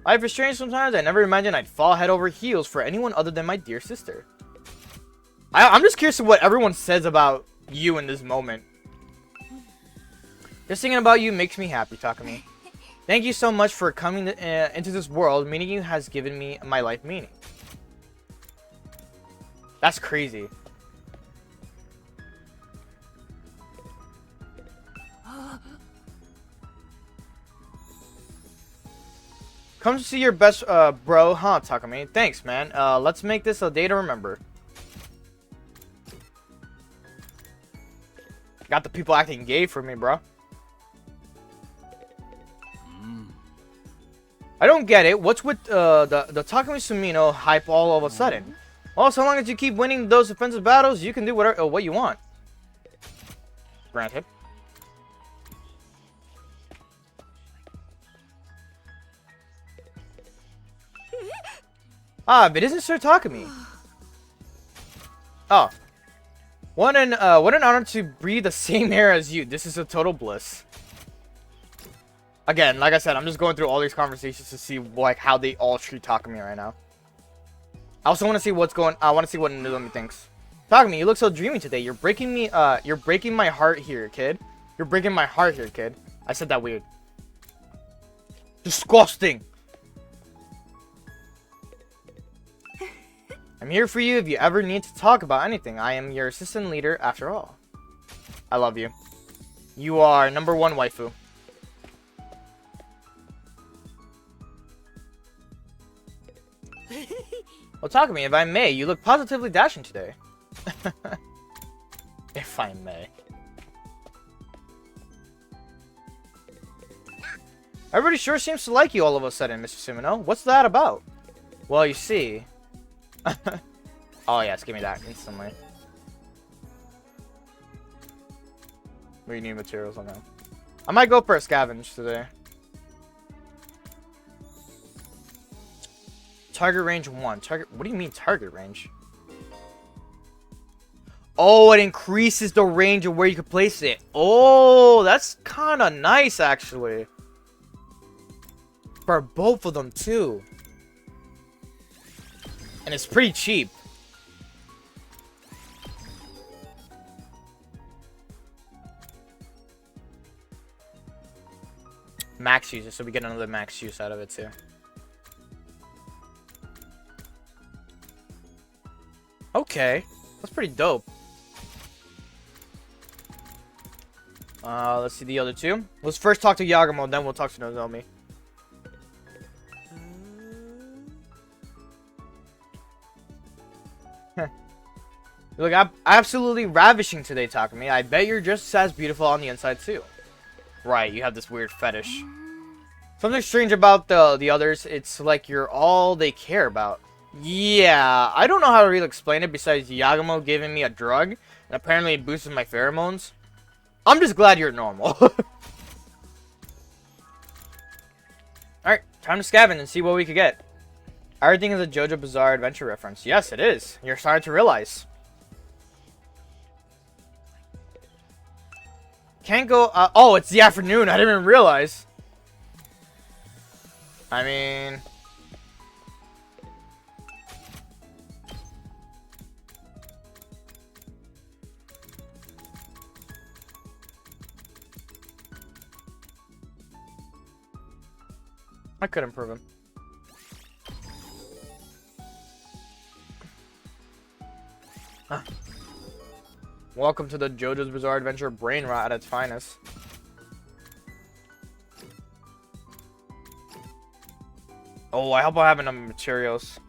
Life is strange sometimes. I never imagined I'd fall head over heels for anyone other than my dear sister. I'm just curious to what everyone says about you in this moment. Just thinking about you makes me happy, Takumi. Thank you so much for coming into this world. Meeting you has given me my life meaning. That's crazy. Come to see your best bro, huh, Takumi? Thanks, man. Let's make this a day to remember. Got the people acting gay for me, bro. I don't get it. What's with the Takumi Sumino hype all of a sudden? Well, so long as you keep winning those offensive battles, you can do whatever what you want. Granted. Ah, but isn't Sir Takumi? Oh. What an honor to breathe the same air as you. This is a total bliss. Again, like I said, I'm just going through all these conversations to see like how they all treat Takumi right now. I also want to see what's going. I want to see what Nozomi thinks. Takumi, you look so dreamy today. You're breaking me. You're breaking my heart here, kid. You're breaking my heart here, kid. I said that weird. Disgusting. I'm here for you if you ever need to talk about anything. I am your assistant leader after all. I love you. You are #1 waifu. Well, Takumi, if I may, you look positively dashing today. If I may. Everybody sure seems to like you all of a sudden, Mr. Sumino. What's that about? Well, you see... Oh, yes, give me that instantly. We need materials on that. I might go for a scavenge today. Target range 1. Target... What do you mean target range? Oh, it increases the range of where you can place it. Oh, that's kind of nice, actually. For both of them, too. And it's pretty cheap. Max use, so we get another max use out of it, too. Okay. That's pretty dope. Let's see the other two. Let's first talk to Yagamo, then we'll talk to Nozomi. You look absolutely ravishing today, Takumi. I bet you're just as beautiful on the inside, too. Right, you have this weird fetish. Something strange about the others, it's like you're all they care about. Yeah, I don't know how to really explain it besides Yagamo giving me a drug, and apparently it boosted my pheromones. I'm just glad you're normal. Alright, time to scavenge and see what we could get. Everything is a JoJo Bizarre Adventure reference. Yes, it is. You're starting to realize. Can't go... oh, it's the afternoon. I didn't even realize. I mean... I could improve him. Huh. Welcome to the JoJo's Bizarre Adventure brain rot at its finest. Oh, I hope I have enough materials.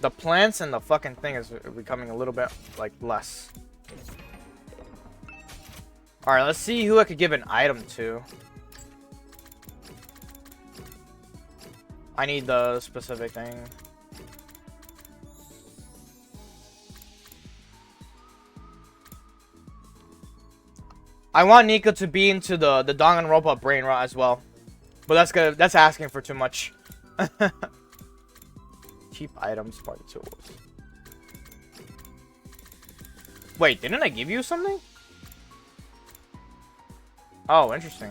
The plants and the fucking thing is becoming a little bit, like, less. Alright, let's see who I could give an item to. I need the specific thing. I want Nico to be into the Danganronpa brain rot as well. But that's asking for too much. Cheap items, party tools. Wait, didn't I give you something? Oh, interesting.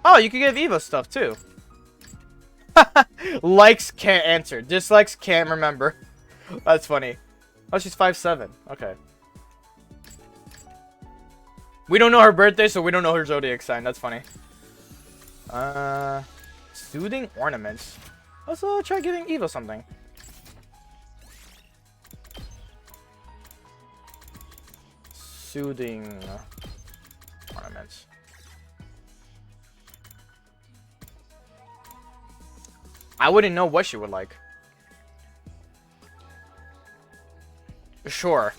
Oh, you can give Eva stuff too. Likes can't answer. Dislikes can't remember. That's funny. Oh, she's 5'7". Okay. We don't know her birthday, so we don't know her zodiac sign. That's funny. Soothing ornaments. Let's try giving Eva something. Soothing ornaments. I wouldn't know what she would like. Sure.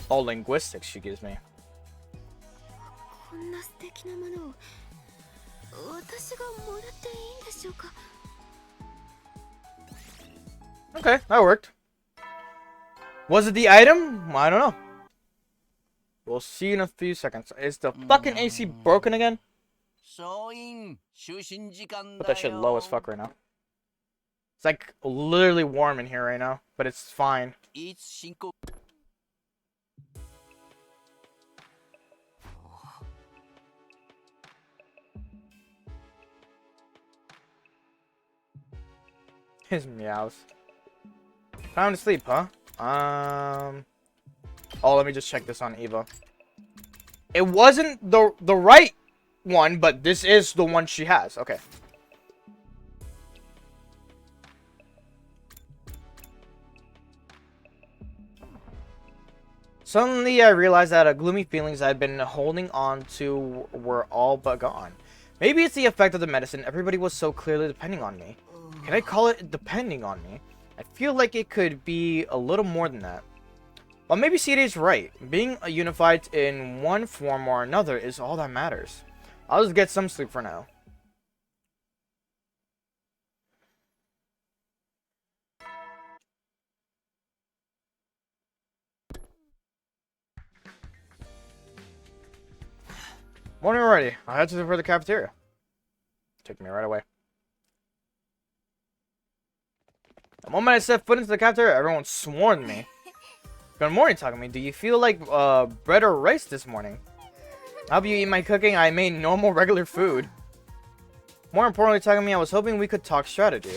Oh, linguistics she gives me. Okay, that worked. Was it the item? I don't know. We'll see in a few seconds. Is the fucking AC broken again? Put that shit low as fuck right now. It's like literally warm in here right now, but it's fine. His meows. Time to sleep, huh? Oh, let me just check this on Eva. It wasn't the right one, but this is the one she has. Okay. Suddenly, I realized that gloomy feelings I'd been holding on to were all but gone. Maybe it's the effect of the medicine. Everybody was so clearly depending on me. Can I call it depending on me? I feel like it could be a little more than that. But maybe CD's right. Being unified in one form or another is all that matters. I'll just get some sleep for now. Morning already. I had to for the cafeteria. Took me right away. The moment I set foot into the cafeteria, everyone swarmed me. Good morning, Takumi. Do you feel like bread or rice this morning? I'll be eating my cooking. I made normal, regular food. More importantly, Takumi, I was hoping we could talk strategy.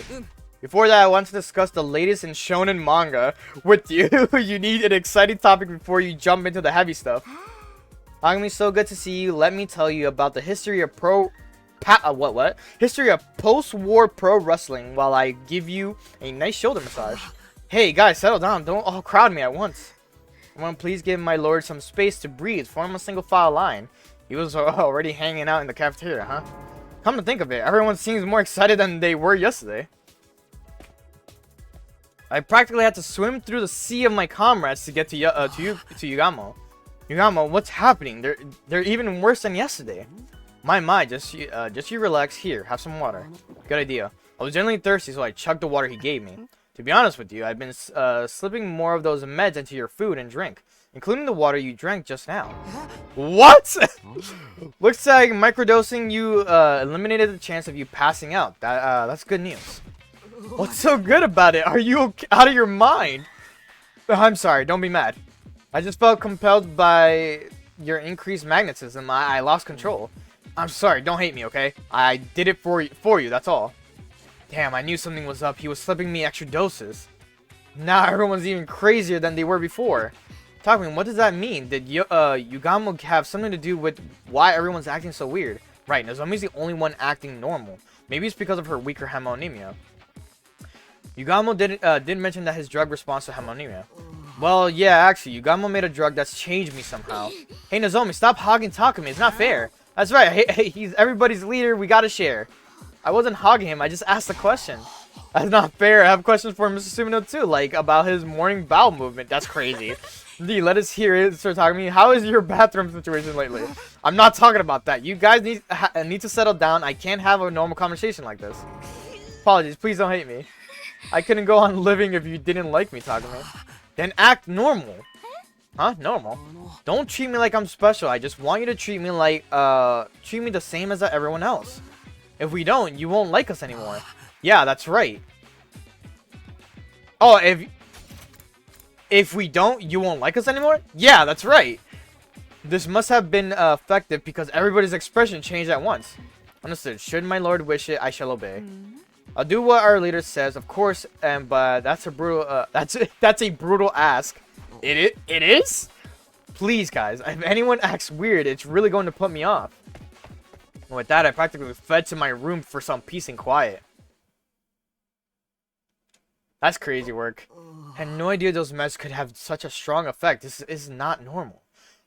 Before that, I want to discuss the latest in shonen manga with you. You need an exciting topic before you jump into the heavy stuff. Takumi, so good to see you. Let me tell you about the history of history of post-war pro wrestling while I give you a nice shoulder massage. Hey guys, settle down. Don't all crowd me at once. I want to please give my lord some space to breathe. Form a single file line. He was already hanging out in the cafeteria, huh? Come to think of it, everyone seems more excited than they were yesterday. I practically had to swim through the sea of my comrades to get to Yugamo. Yugamo, what's happening? They're even worse than yesterday. My, just you relax. Here, have some water. Good idea. I was genuinely thirsty, so I chugged the water he gave me. To be honest with you, I've been slipping more of those meds into your food and drink, including the water you drank just now. What? Looks like microdosing you eliminated the chance of you passing out. That's good news. What's so good about it? Are you out of your mind? I'm sorry, don't be mad. I just felt compelled by your increased magnetism. I lost control. I'm sorry, don't hate me, okay? I did it for you, that's all. Damn, I knew something was up. He was slipping me extra doses. Now everyone's even crazier than they were before. Takumi, what does that mean? Did Yugamo have something to do with why everyone's acting so weird? Right, Nozomi's the only one acting normal. Maybe it's because of her weaker hemonemia. Yugamo didn't mention that his drug responds to hemonemia. Well, yeah, actually, Yugamo made a drug that's changed me somehow. Hey, Nozomi, stop hogging Takumi. It's not fair. That's right. Hey, he's everybody's leader. We gotta share. I wasn't hogging him. I just asked a question. That's not fair. I have questions for Mr. Sumino too, like about his morning bowel movement. That's crazy. D, let us hear it, Sir Takumi. How is your bathroom situation lately? I'm not talking about that. You guys need to settle down. I can't have a normal conversation like this. Apologies. Please don't hate me. I couldn't go on living if you didn't like me, Takumi. Then act normal. Huh? Normal? Don't treat me like I'm special. I just want you to treat me like, treat me the same as everyone else. If we don't, you won't like us anymore. Yeah, that's right. Oh, if we don't, you won't like us anymore? Yeah, that's right. This must have been effective because everybody's expression changed at once. Understood. Should my lord wish it, I shall obey. I'll do what our leader says, of course, but that's a brutal that's a brutal ask. It is? Please, guys, if anyone acts weird, it's really going to put me off. And with that, I practically fled to my room for some peace and quiet. That's crazy work. I had no idea those meds could have such a strong effect. This is not normal.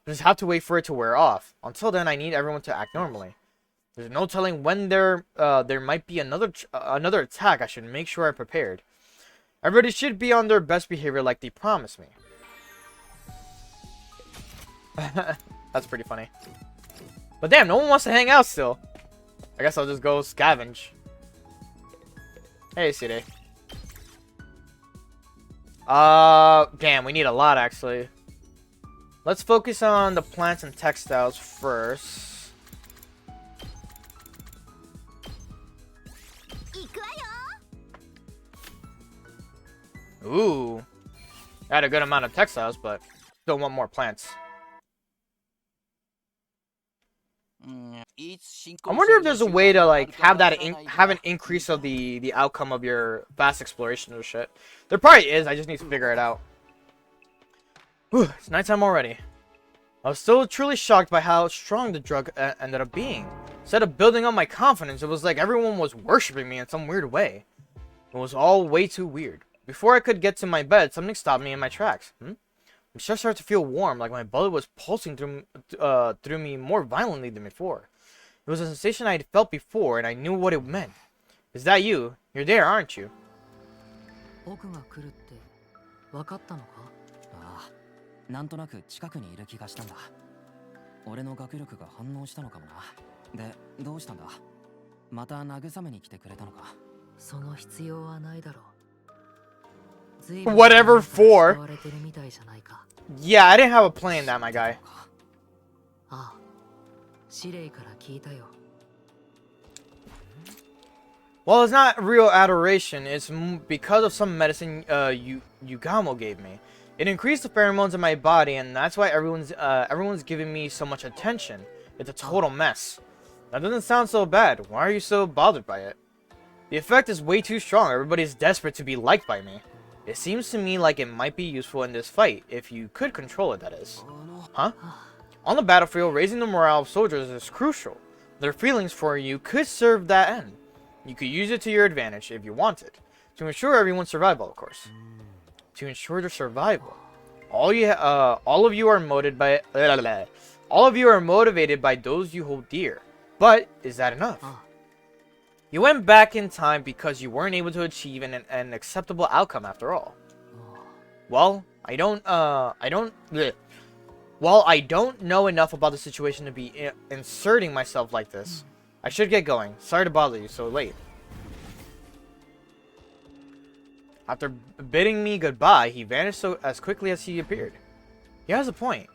I just have to wait for it to wear off. Until then, I need everyone to act normally. There's no telling when there might be another attack. I should make sure I'm prepared. Everybody should be on their best behavior like they promised me. That's pretty funny. But damn, no one wants to hang out still. I guess I'll just go scavenge. Hey, CD. Damn, we need a lot actually. Let's focus on the plants and textiles first. Ooh. I had a good amount of textiles, but still want more plants. I wonder if there's a way to like have that have an increase of the outcome of your vast exploration or shit. There probably is. I just need to figure it out. Whew, it's nighttime already. I was still truly shocked by how strong the drug ended up being. Instead of building up my confidence, it was like everyone was worshipping me in some weird way. It was all way too weird. Before I could get to my bed, something stopped me in my tracks. My chest started to feel warm, like my blood was pulsing through me more violently than before. It was a sensation I had felt before, and I knew what it meant. Is that you? You're there, aren't you? 僕が来るって分かったのか？ああ、なんとなく近くにいる気がしたんだ。俺の学力が反応したのかもな。で、どうしたんだ？また慰めに来てくれたのか？その必要はないだろう。Whatever for. Yeah, I didn't have a plan that, my guy. ああ、司令から聞いたよ。 Well, it's not real adoration. It's because of some medicine Yugamo gave me. It increased the pheromones in my body, and that's why everyone's giving me so much attention. It's a total mess. That doesn't sound so bad. Why are you so bothered by it? The effect is way too strong. Everybody's desperate to be liked by me. It seems to me like it might be useful in this fight, if you could control it, that is. Huh? On the battlefield, raising the morale of soldiers is crucial. Their feelings for you could serve that end. You could use it to your advantage if you wanted. To ensure everyone's survival, of course. To ensure their survival. All of you are motivated by those you hold dear. But is that enough? You went back in time because you weren't able to achieve an acceptable outcome after all. Well, I don't know enough about the situation to be inserting myself like this. I should get going. Sorry to bother you so late. After bidding me goodbye, he vanished as quickly as he appeared. He has a point.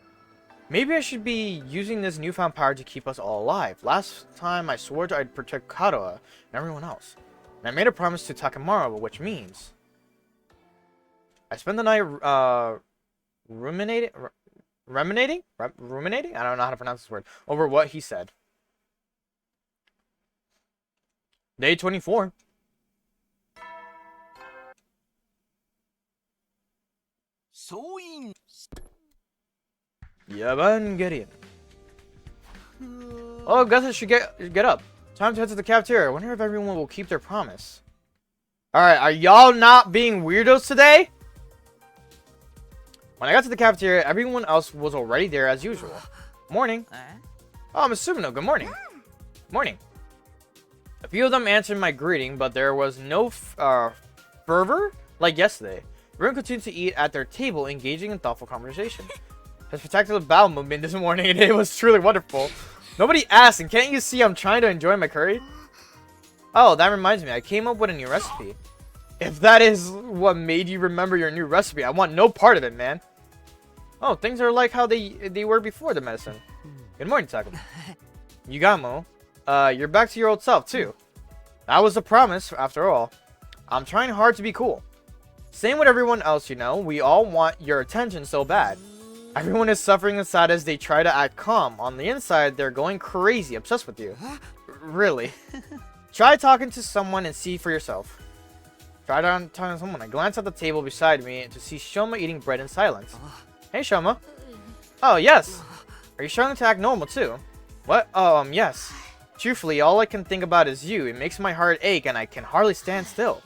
Maybe I should be using this newfound power to keep us all alive. Last time I swore I'd protect Kadoa and everyone else. And I made a promise to Takemaru, which means I spent the night ruminating? I don't know how to pronounce this word. Over what he said. Day 24. Evangelion. Oh, guess I should get up. Time to head to the cafeteria. I wonder if everyone will keep their promise. Alright, are y'all not being weirdos today? When I got to the cafeteria, everyone else was already there as usual. Morning. Oh, Miss Sumino, good morning. Morning. A few of them answered my greeting, but there was no fervor like yesterday. Everyone continued to eat at their table, engaging in thoughtful conversation. His spectacular bowel movement this morning, and it was truly wonderful. Nobody asked, and can't you see I'm trying to enjoy my curry? Oh, that reminds me, I came up with a new recipe. If that is what made you remember your new recipe, I want no part of it, man. Oh, things are like how they were before the medicine. Good morning, Takuma. Yugamo, you're back to your old self, too. That was a promise, after all. I'm trying hard to be cool. Same with everyone else, you know. We all want your attention so bad. Everyone is suffering inside as they try to act calm. On the inside, they're going crazy, obsessed with you. Really. Try talking to someone and see for yourself. Try talking to someone. I glanced at the table beside me to see Shoma eating bread in silence. Hey, Shoma. Oh, yes. Are you starting to act normal, too? What? Oh, yes. Truthfully, all I can think about is you. It makes my heart ache and I can hardly stand still.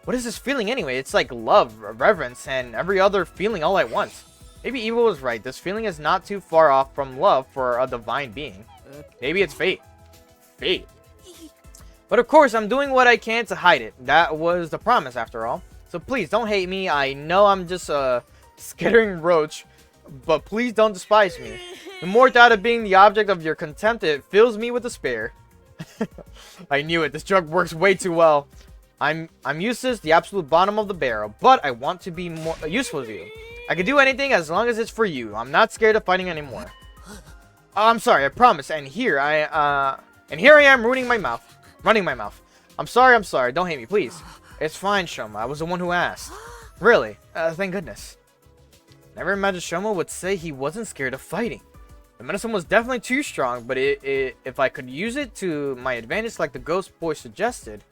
What is this feeling anyway? It's like love, reverence, and every other feeling all at once. Maybe Evil was right. This feeling is not too far off from love for a divine being. Maybe it's fate. Fate. But of course, I'm doing what I can to hide it. That was the promise, after all. So please, don't hate me. I know I'm just a skittering roach, but please don't despise me. The more doubt of being the object of your contempt, it fills me with despair. I knew it. This drug works way too well. I'm useless, the absolute bottom of the barrel, but I want to be more useful to you. I can do anything as long as it's for you. I'm not scared of fighting anymore. Oh, I'm sorry, I promise. And here I am running my mouth. I'm sorry. Don't hate me, please. It's fine, Shoma. I was the one who asked. Really? Thank goodness. Never imagined Shoma would say he wasn't scared of fighting. The medicine was definitely too strong, but if I could use it to my advantage like the ghost boy suggested.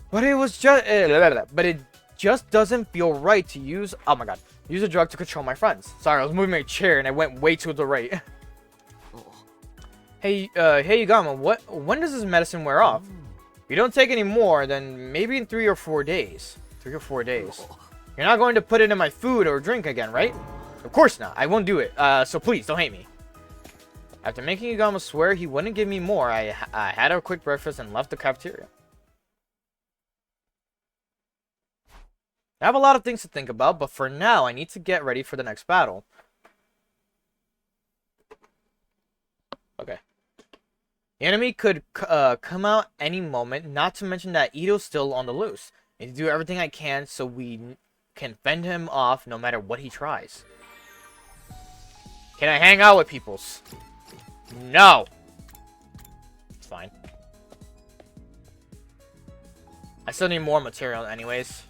But it just doesn't feel right to use... Oh my god. Use a drug to control my friends. Sorry, I was moving my chair and I went way to the right. Hey, Yugama, when does this medicine wear off? If you don't take any more, then maybe in 3 or 4 days. 3 or 4 days. You're not going to put it in my food or drink again, right? Of course not. I won't do it. So please, don't hate me. After making Yugama swear he wouldn't give me more, I had a quick breakfast and left the cafeteria. I have a lot of things to think about, but for now, I need to get ready for the next battle. Okay. The enemy could come out any moment, not to mention that Ito's still on the loose. I need to do everything I can so we can fend him off no matter what he tries. Can I hang out with peoples? No! It's fine. I still need more material anyways.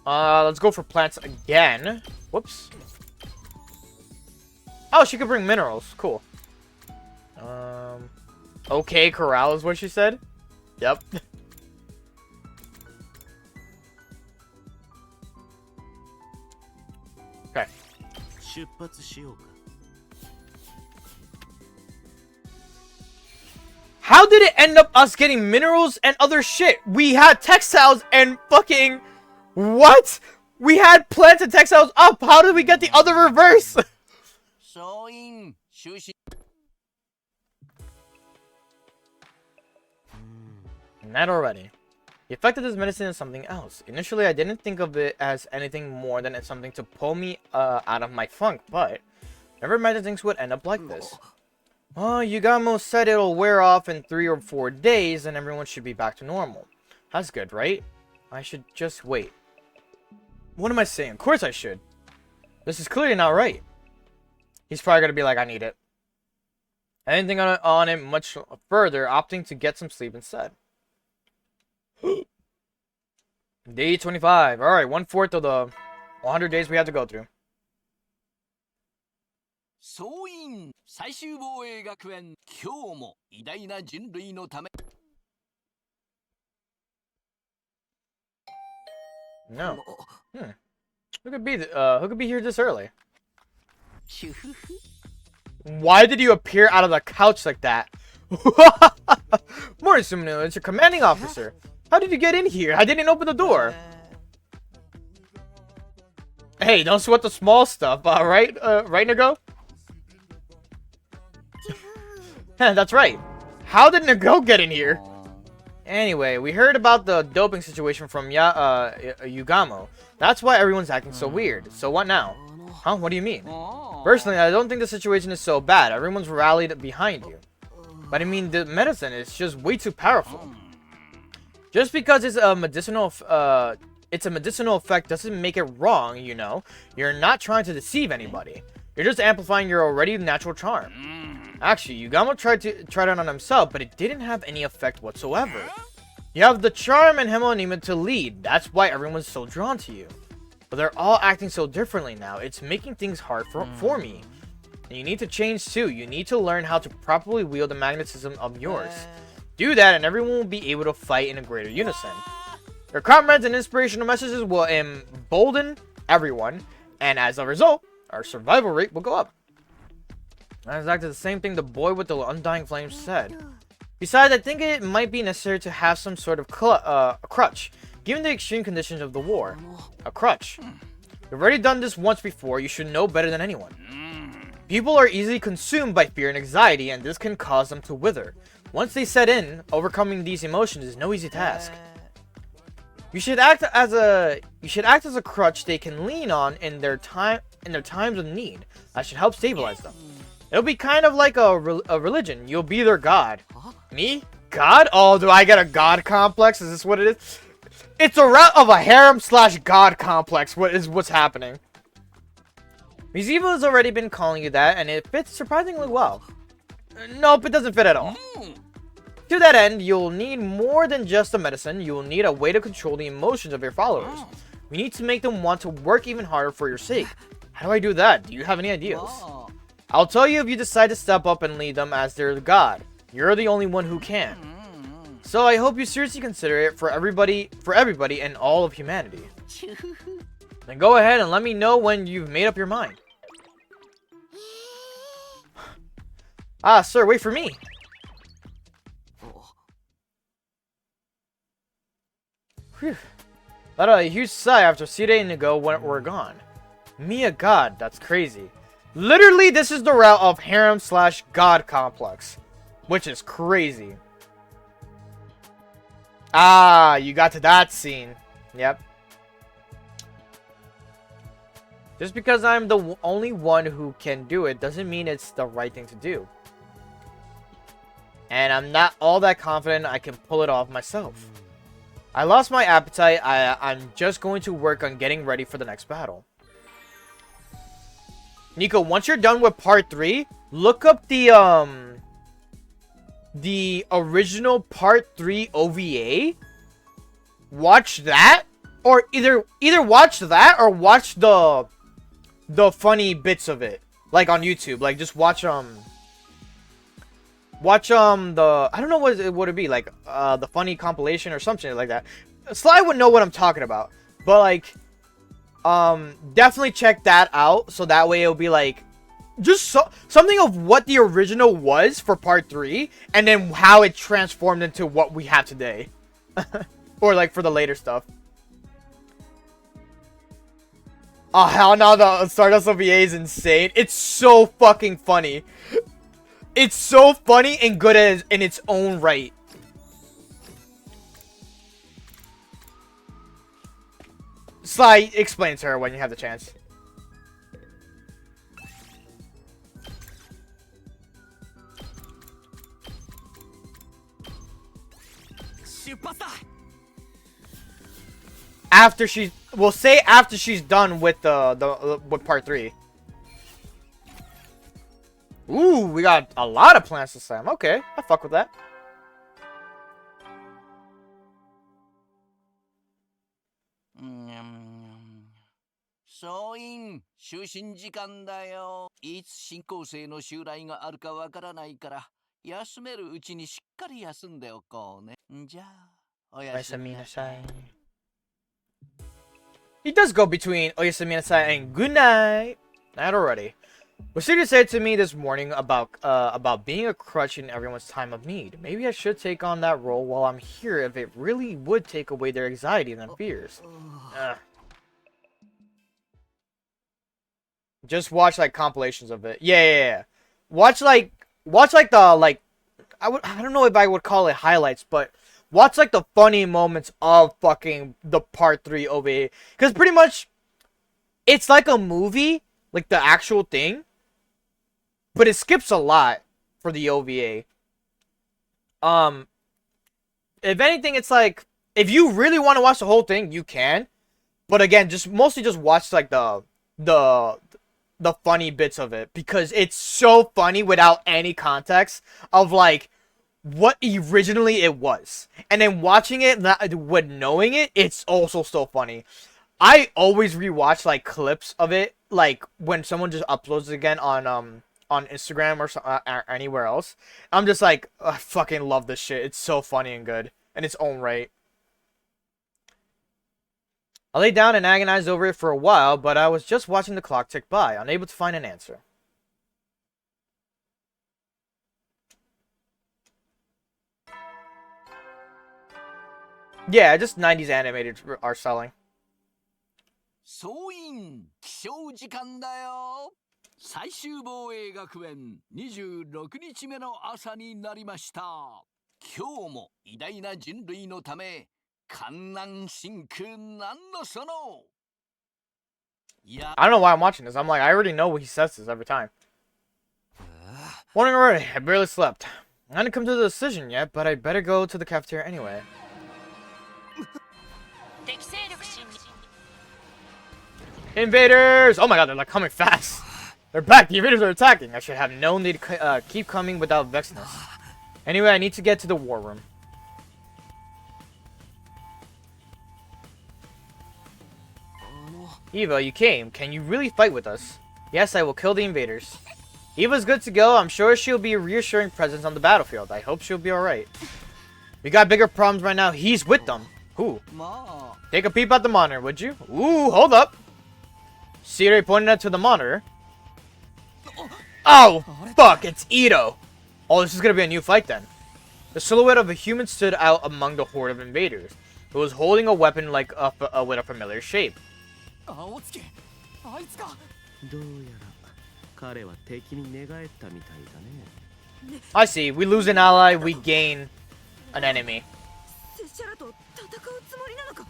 Let's go for plants again. Whoops. Oh, she could bring minerals. Cool. Okay, corral is what she said. Yep. Okay. How did it end up us getting minerals and other shit? We had textiles and fucking... What? We had plants and textiles up. How did we get the other reverse? Not already. The effect of this medicine is something else. Initially, I didn't think of it as anything more than something to pull me out of my funk, but never imagined things would end up like this. Well, Yugamo said it'll wear off in 3 or 4 days and everyone should be back to normal. That's good, right? I should just wait. What am I saying? Of course I should. This is clearly not right. He's probably gonna be like, I need it. I didn't think on it much further, opting to get some sleep instead. Day 25. Alright, 1/4 of the 100 days we have to go through. 総員最終防衛学園今日も偉大な人類のため No. Who could be here this early? Why did you appear out of the couch like that? Morning, Sumino. It's your commanding officer. How did you get in here? I didn't open the door. Hey, don't sweat the small stuff, right? Right, Nago? That's right. How did Nago get in here? Anyway, we heard about the doping situation from Yugamo. That's why everyone's acting so weird. So what now? Huh? What do you mean? Personally, I don't think the situation is so bad. Everyone's rallied behind you. But I mean, the medicine is just way too powerful. Just because it's a medicinal effect doesn't make it wrong, you know. You're not trying to deceive anybody. You're just amplifying your already natural charm. Actually, Yugamo tried it on himself, but it didn't have any effect whatsoever. You have the charm and Hemonima to lead. That's why everyone's so drawn to you. But they're all acting so differently now. It's making things hard for me. And you need to change too. You need to learn how to properly wield the magnetism of yours. Do that and everyone will be able to fight in a greater unison. Your comrades and inspirational messages will embolden everyone. And as a result, our survival rate will go up. That's exactly the same thing the boy with the undying flame said. Besides, I think it might be necessary to have some sort of crutch, given the extreme conditions of the war. A crutch. You've already done this once before, you should know better than anyone. People are easily consumed by fear and anxiety, and this can cause them to wither. Once they set in, overcoming these emotions is no easy task. You should act as a crutch they can lean on in their times of need. That should help stabilize them. It'll be kind of like a religion. You'll be their god. Me? God? Oh, do I get a god complex? Is this what it is? It's a route of a harem/god complex. What's happening? Mizivo has already been calling you that, and it fits surprisingly well. Nope, it doesn't fit at all. To that end, you'll need more than just a medicine. You will need a way to control the emotions of your followers. We need to make them want to work even harder for your sake. How do I do that? Do you have any ideas? I'll tell you if you decide to step up and lead them as their god. You're the only one who can. So I hope you seriously consider it for everybody and all of humanity. Then go ahead and let me know when you've made up your mind. Ah, sir, wait for me. Whew. Let out a huge sigh after Sire and Inigo were gone. Mia God, that's crazy. Literally, this is the route of harem/god complex, which is crazy. Ah, you got to that scene. Yep. Just because I'm the only one who can do it doesn't mean it's the right thing to do. And I'm not all that confident I can pull it off myself. I lost my appetite. I'm just going to work on getting ready for the next battle. Nico, once you're done with part 3, look up the original part 3 OVA. Watch that, or either watch that or watch the funny bits of it, like on YouTube. Like just watch the, I don't know what it would be like, the funny compilation or something like that. Sly would know what I'm talking about, but like definitely check that out, so that way it'll be like just something of what the original was for part 3 and then how it transformed into what we have today. Or like for the later stuff. Oh hell no, the Stardust OVA is insane. It's so fucking funny. It's so funny and good in its own right. Sly, explain to her when you have the chance. After we'll say after she's done with with part 3. Ooh, we got a lot of plants this time. Okay, I fuck with that. Soin, 就寝時間だよ。いつ新校生の襲来があるかわからないから、休めるうちにしっかり休んでおこうね。じゃあ、おやすみなさい。He does go between Oyasumi Nasai and good night. Not already. Wasiri said to me this morning about being a crutch in everyone's time of need. Maybe I should take on that role while I'm here if it really would take away their anxiety and their fears. Just watch like compilations of it. Yeah. Watch like the I don't know if I would call it highlights, but watch like the funny moments of fucking the part 3 OVA, because pretty much it's like a movie, like the actual thing, but it skips a lot for the OVA. If anything, it's like if you really want to watch the whole thing, you can, but again, mostly just watch like the funny bits of it, because it's so funny without any context of like what originally it was, and then watching it with knowing it, it's also so funny. I always rewatch like clips of it, like when someone just uploads it again on Instagram or anywhere else. I'm just like, I fucking love this shit. It's so funny and good in its own right. I lay down and agonized over it for a while, but I was just watching the clock tick by, unable to find an answer. Yeah, just 90s animated are selling. 総員起床時間だよ。最終防衛学園26日目の朝になりました。今日も偉大な人類のため観覧深空なんのその。I don't know why I'm watching this. I'm like, I already know what he says this every time. Morning already. I barely slept. I haven't come to the decision yet, but I better go to the cafeteria anyway. Invaders! Oh my god, they're like coming fast. They're back. The invaders are attacking. I should have known they'd keep coming without vexness. Anyway, I need to get to the war room. Eva, you came. Can you really fight with us? Yes, I will kill the invaders. Eva's good to go. I'm sure she'll be a reassuring presence on the battlefield. I hope she'll be alright. We got bigger problems right now. He's with them. Who? まあ Take a peep at the monitor, would you? Ooh, hold up. Siri pointed out to the monitor. Oh, fuck, it's Ito. Oh, this is gonna be a new fight then. The silhouette of a human stood out among the horde of invaders. It was holding a weapon like with a familiar shape. 青月あいつかどうやら彼は敵に寝返ったみたいだね。 I see. We lose an ally, we gain an enemy. 拙者らと戦うつもりなのか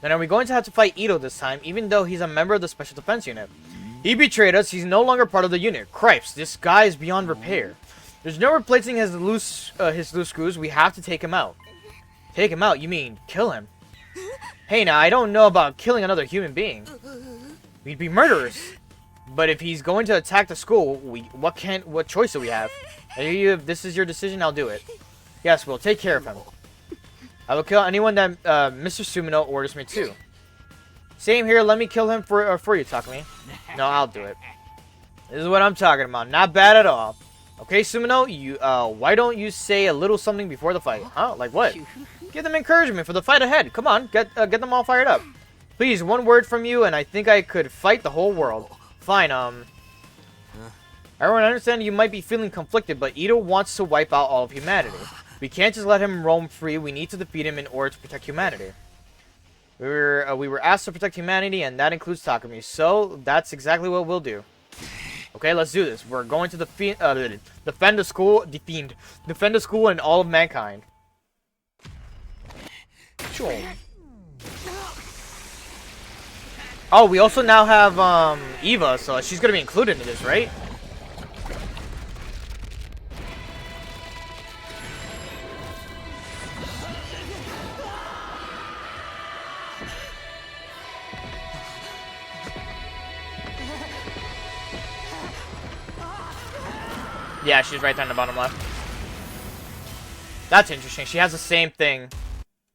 Then are we going to have to fight Ito this time, even though he's a member of the Special Defense Unit? He betrayed us, he's no longer part of the unit. Cripes, this guy is beyond repair. There's no replacing his loose screws, we have to take him out. Take him out? You mean kill him? Hey now, I don't know about killing another human being. We'd be murderers. But if he's going to attack the school, what choice do we have? If this is your decision, I'll do it. Yes, we'll take care of him. I will kill anyone that Mr. Sumino orders me to. Same here, let me kill him for you, Takumi. No, I'll do it. This is what I'm talking about. Not bad at all. Okay, Sumino, you why don't you say a little something before the fight? Huh? Like what? Give them encouragement for the fight ahead. Come on, get them all fired up. Please, one word from you, and I think I could fight the whole world. Fine, Everyone understand you might be feeling conflicted, but Ito wants to wipe out all of humanity. We can't just let him roam free. We need to defeat him in order to protect humanity. We were asked to protect humanity, and that includes Takumi. So that's exactly what we'll do. Okay, let's do this. We're going to defend the school, defend the school and all of mankind. Sure. Oh, we also now have Eva, so she's gonna be included in this, right? Yeah, she's right there in the bottom left. That's interesting. She has the same thing.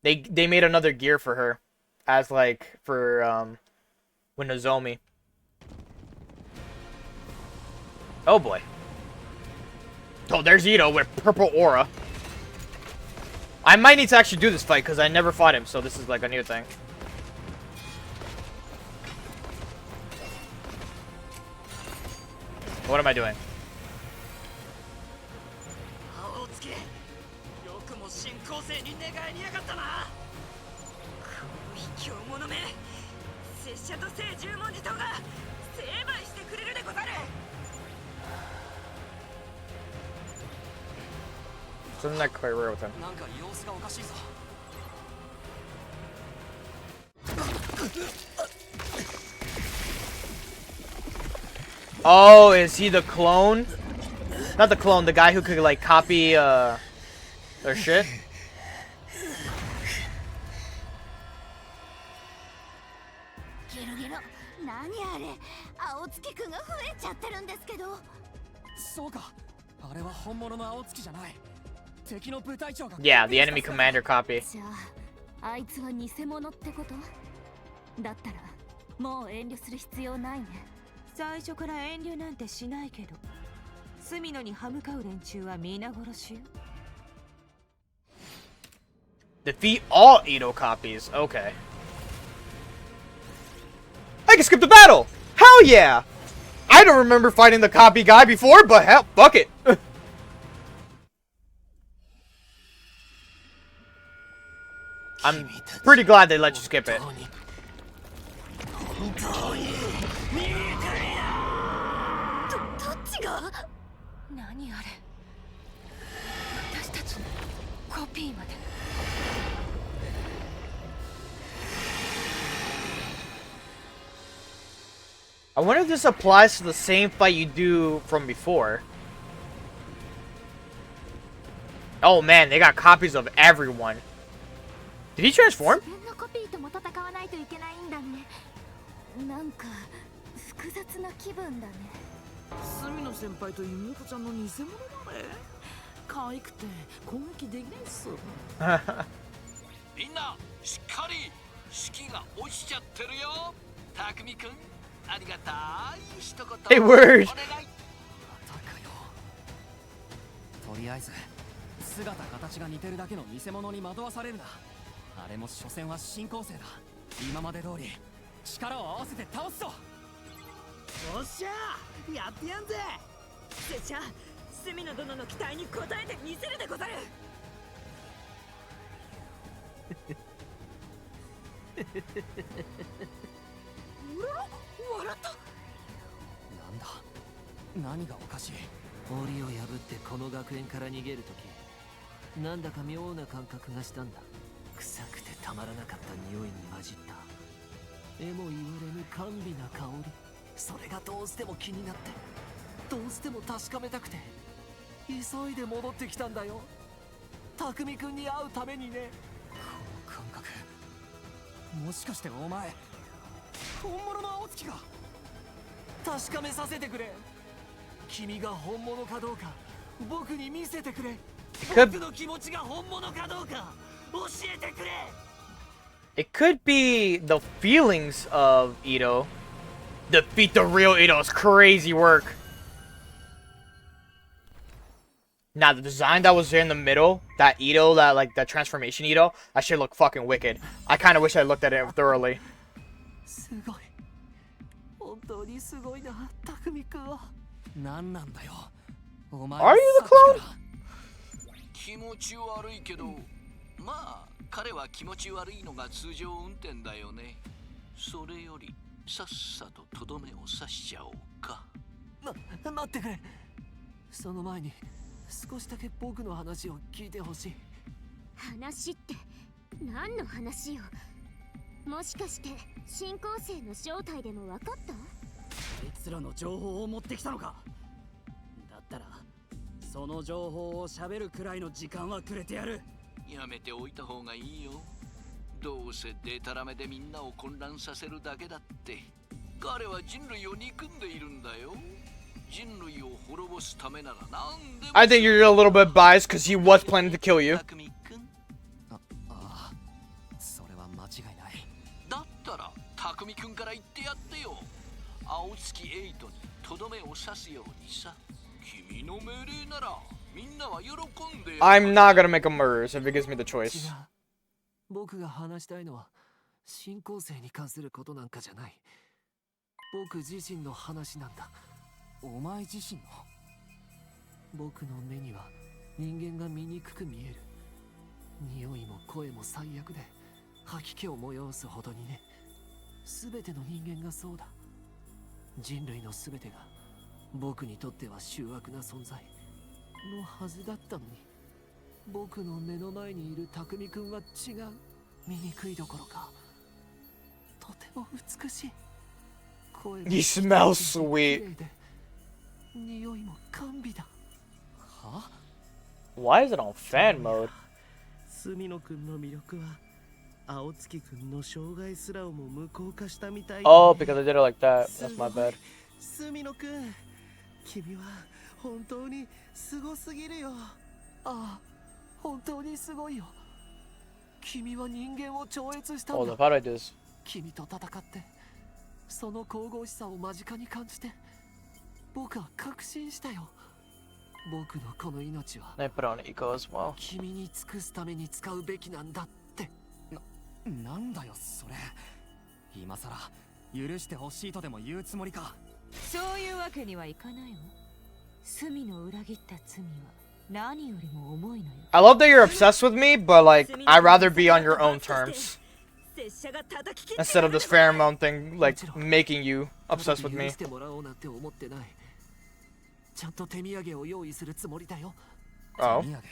They made another gear for her, as like for with Nozomi. Oh boy. Oh, there's Ito with purple aura. I might need to actually do this fight because I never fought him, so this is like a new thing. What am I doing? Isn't that quite rare with him? Oh, is he the clone? Not the clone, the guy who could like copy their shit? Yeah, the enemy commander copy. あいつは偽物ってことだったらもう遠慮する必要ないね最初から遠慮なんてしないけど隅野に歯向かう連中は皆殺しよ Defeat all Ito copies. Okay. I can skip the battle! Hell yeah! I don't remember fighting the copy guy before, but hell, fuck it! I'm pretty glad they let you skip it. どっちが何あれ私たちのコピーまで I wonder if this applies to the same fight you do from before. Oh man, they got copies of everyone. Did he transform? 自分のコピーとも戦わないといけないんだねなんか複雑な気分だね隅野先輩と妹ちゃんの偽物だね可愛くて攻撃できないっすみんなしっかり士気が落ちちゃってるよ匠くんありがたい一言 Hey, word! お願いとりあえず姿形が似てるだけの偽物に惑わされるな。あれも所詮は新構成だ。今まで通り力を合わせて倒すぞ。おっしゃー、やってやんぜ。拙者隅野殿の期待に応えてみせるでござる。笑った。なんだ、何がおかしい。檻を破ってこの学園から逃げるとき、なんだか妙な感覚がしたんだ。臭くてたまらなかった匂いに混じったえも言われぬ甘美な香り。それがどうしても気になって、どうしても確かめたくて急いで戻ってきたんだよ。匠君に会うためにね。この感覚、もしかしてお前本物の青月か。確かめさせてくれ。君が本物かどうか僕に見せてくれ。僕の気持ちが本物かどうか教えてくれ。 It could be the feelings of Ito. Defeat the real Ito. It's crazy work. Now the design that was there in the middle, that Ito, that like that transformation Ito, that shit looked fucking wicked. I kind of wish I looked at it thoroughly. すごい。本当にすごいな、匠君は。何なんだよ、お前。 Are you the clone? 気持ち悪いけど、まあ彼は気持ち悪いのが通常運転だよね。それよりさっさととどめを刺しちゃおうか。待ってくれ。その前に少しだけ僕の話を聞いてほしい。話って何の話よ。もしかして新構成の正体でも分かった？あいつらの情報を持ってきたのか。だったらその情報を喋るくらいの時間はくれてやる。やめておいた方がいいよ。どうせデタラメでみんなを混乱させるだけだって。彼は人類を憎んでいるんだよ。人類を滅ぼすためなら何でも。 I think you're a little bit biased because he was planning to kill you. ああ、それは間違いない。だったら匠君から言ってやってよ。青月エイトにとどめを刺すようにさ。君の命令ならみんなは喜んで。 I'm not gonna make him murderers if it gives me the choice. 違う。僕が話したいのは新構成に関することなんかじゃない。僕自身の話なんだ。お前自身の？僕の目には人間が醜く見える。匂いも声も最悪で吐き気を催すほどにね。全ての人間がそうだ。人類の全てが僕にとっては醜悪な存在のはずだったのに、僕の目の前にいる匠君は違う。醜いどころかとても美しい。声 He smells sweet. 匂いも甘美だ。は？ Why is it on fan mode? 隅野くんの魅力は青月くんの障害すらをも無効化したみたい。 Oh, because I did it like that. That's my bad. 隅野くん、君は本当にすごすぎるよ。ああ、本当にすごいよ。君は人間を超越したん Oh, だ。 how do I do this? 君と戦ってその神々しさを間近に感じて僕は確信したよ。僕のこの命は I put on Eco as well. 君に尽くすために使うべきなんだって。なんだよそれ。今さら許してほしいとでも言うつもりか。そういうわけにはいかないわ。隅の裏切った罪は何よりも重いのよ。 I love that you're obsessed with me, but like, I'd rather be on your own terms. 拙者が叩き切って Instead of this pheromone thing, like, making you obsessed with 許 me. してもらおうなんて思ってない。ちゃんと手土産を用意するつもりだよ。 Oh. 手土産？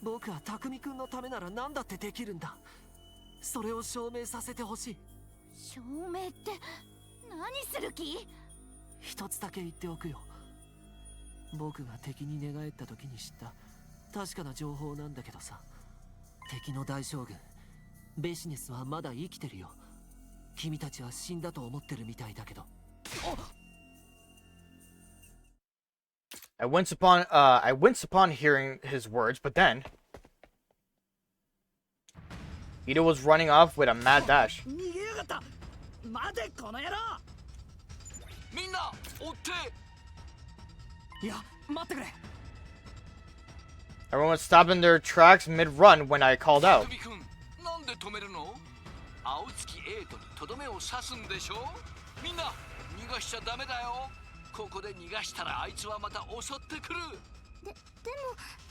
僕は匠君のためなら何だってできるんだ。それを証明させてほしい。証明って何する気？一つだけ言っておくよ。僕が敵に寝返った時に知った確かな情報なんだけどさ。敵の大将軍ベシネスはまだ生きてるよ。君たちは死んだと思ってるみたいだけど。 I wince upon hearing his words, but then Ito was running off with a mad dash. 逃げやがった。待てこの野郎。みんな追って。いや、待ってくれ。Everyone was stopping their tracks mid-run when I called out. 匠君、なんで止めるの？青月エイトにとどめを刺すんでしょ？みんな逃がしちゃダメだよ。ここで逃がしたらあいつはまた襲ってくる。でも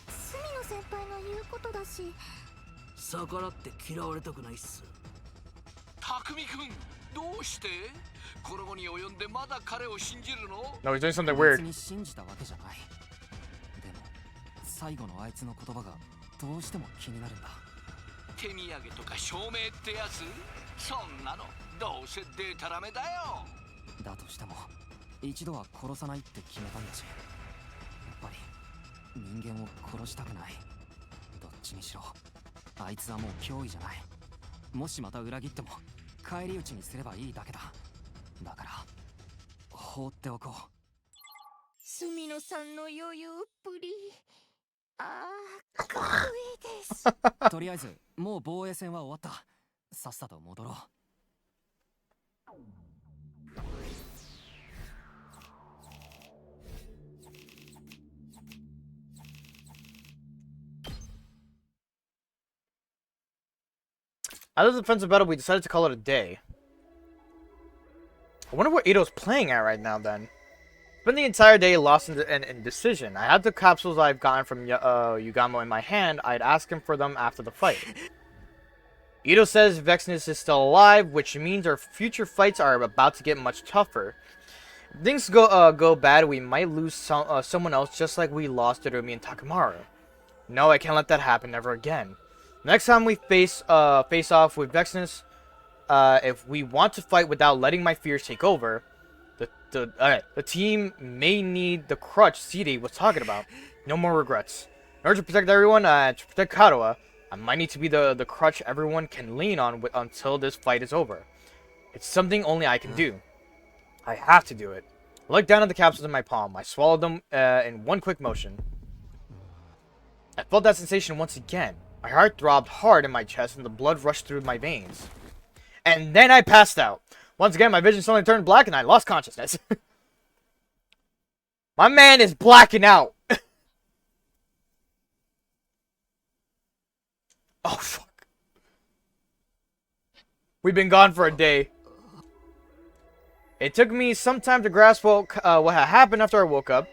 隅野先輩の言うことだし。逆らって嫌われたくないっす。匠君、どうして？この後に及んでまだ彼を信じるの？ No, he's doing something 別 weird. に信じたわけじゃない。でも最後のあいつの言葉がどうしても気になるんだ。手土産とか証明ってやつ？そんなのどうせデータラメだよ。だとしても一度は殺さないって決めたんだし、やっぱり人間を殺したくない。どっちにしろあいつはもう脅威じゃない。もしまた裏切っても返り討ちにすればいいだけだ。だから放っておこう。隅野さんの余裕っぷり、あー、かっこいいです。とりあえずもう防衛戦は終わった。さっさと戻ろう。After the defensive battle, we decided to call it a day. I wonder what Ito's playing at right now, then. Spent the entire day lost in indecision. I had the capsules I've gotten from Yugamo in my hand. I'd ask him for them after the fight. Ito says Vexnus is still alive, which means our future fights are about to get much tougher. If things go bad, we might lose someone else just like we lost Hirumi and Takamaru. No, I can't let that happen ever again. Next time we face off with Vexnus, if we want to fight without letting my fears take over, the team may need the crutch CD was talking about. No more regrets. In order to protect everyone, to protect Kadoa, I might need to be the crutch everyone can lean on until this fight is over. It's something only I can do. I have to do it. I looked down at the capsules in my palm. I swallowed them in one quick motion. I felt that sensation once again. My heart throbbed hard in my chest and the blood rushed through my veins. And then I passed out. Once again, my vision suddenly turned black and I lost consciousness. My man is blacking out. Oh, fuck. We've been gone for a day. It took me some time to grasp what had happened after I woke up.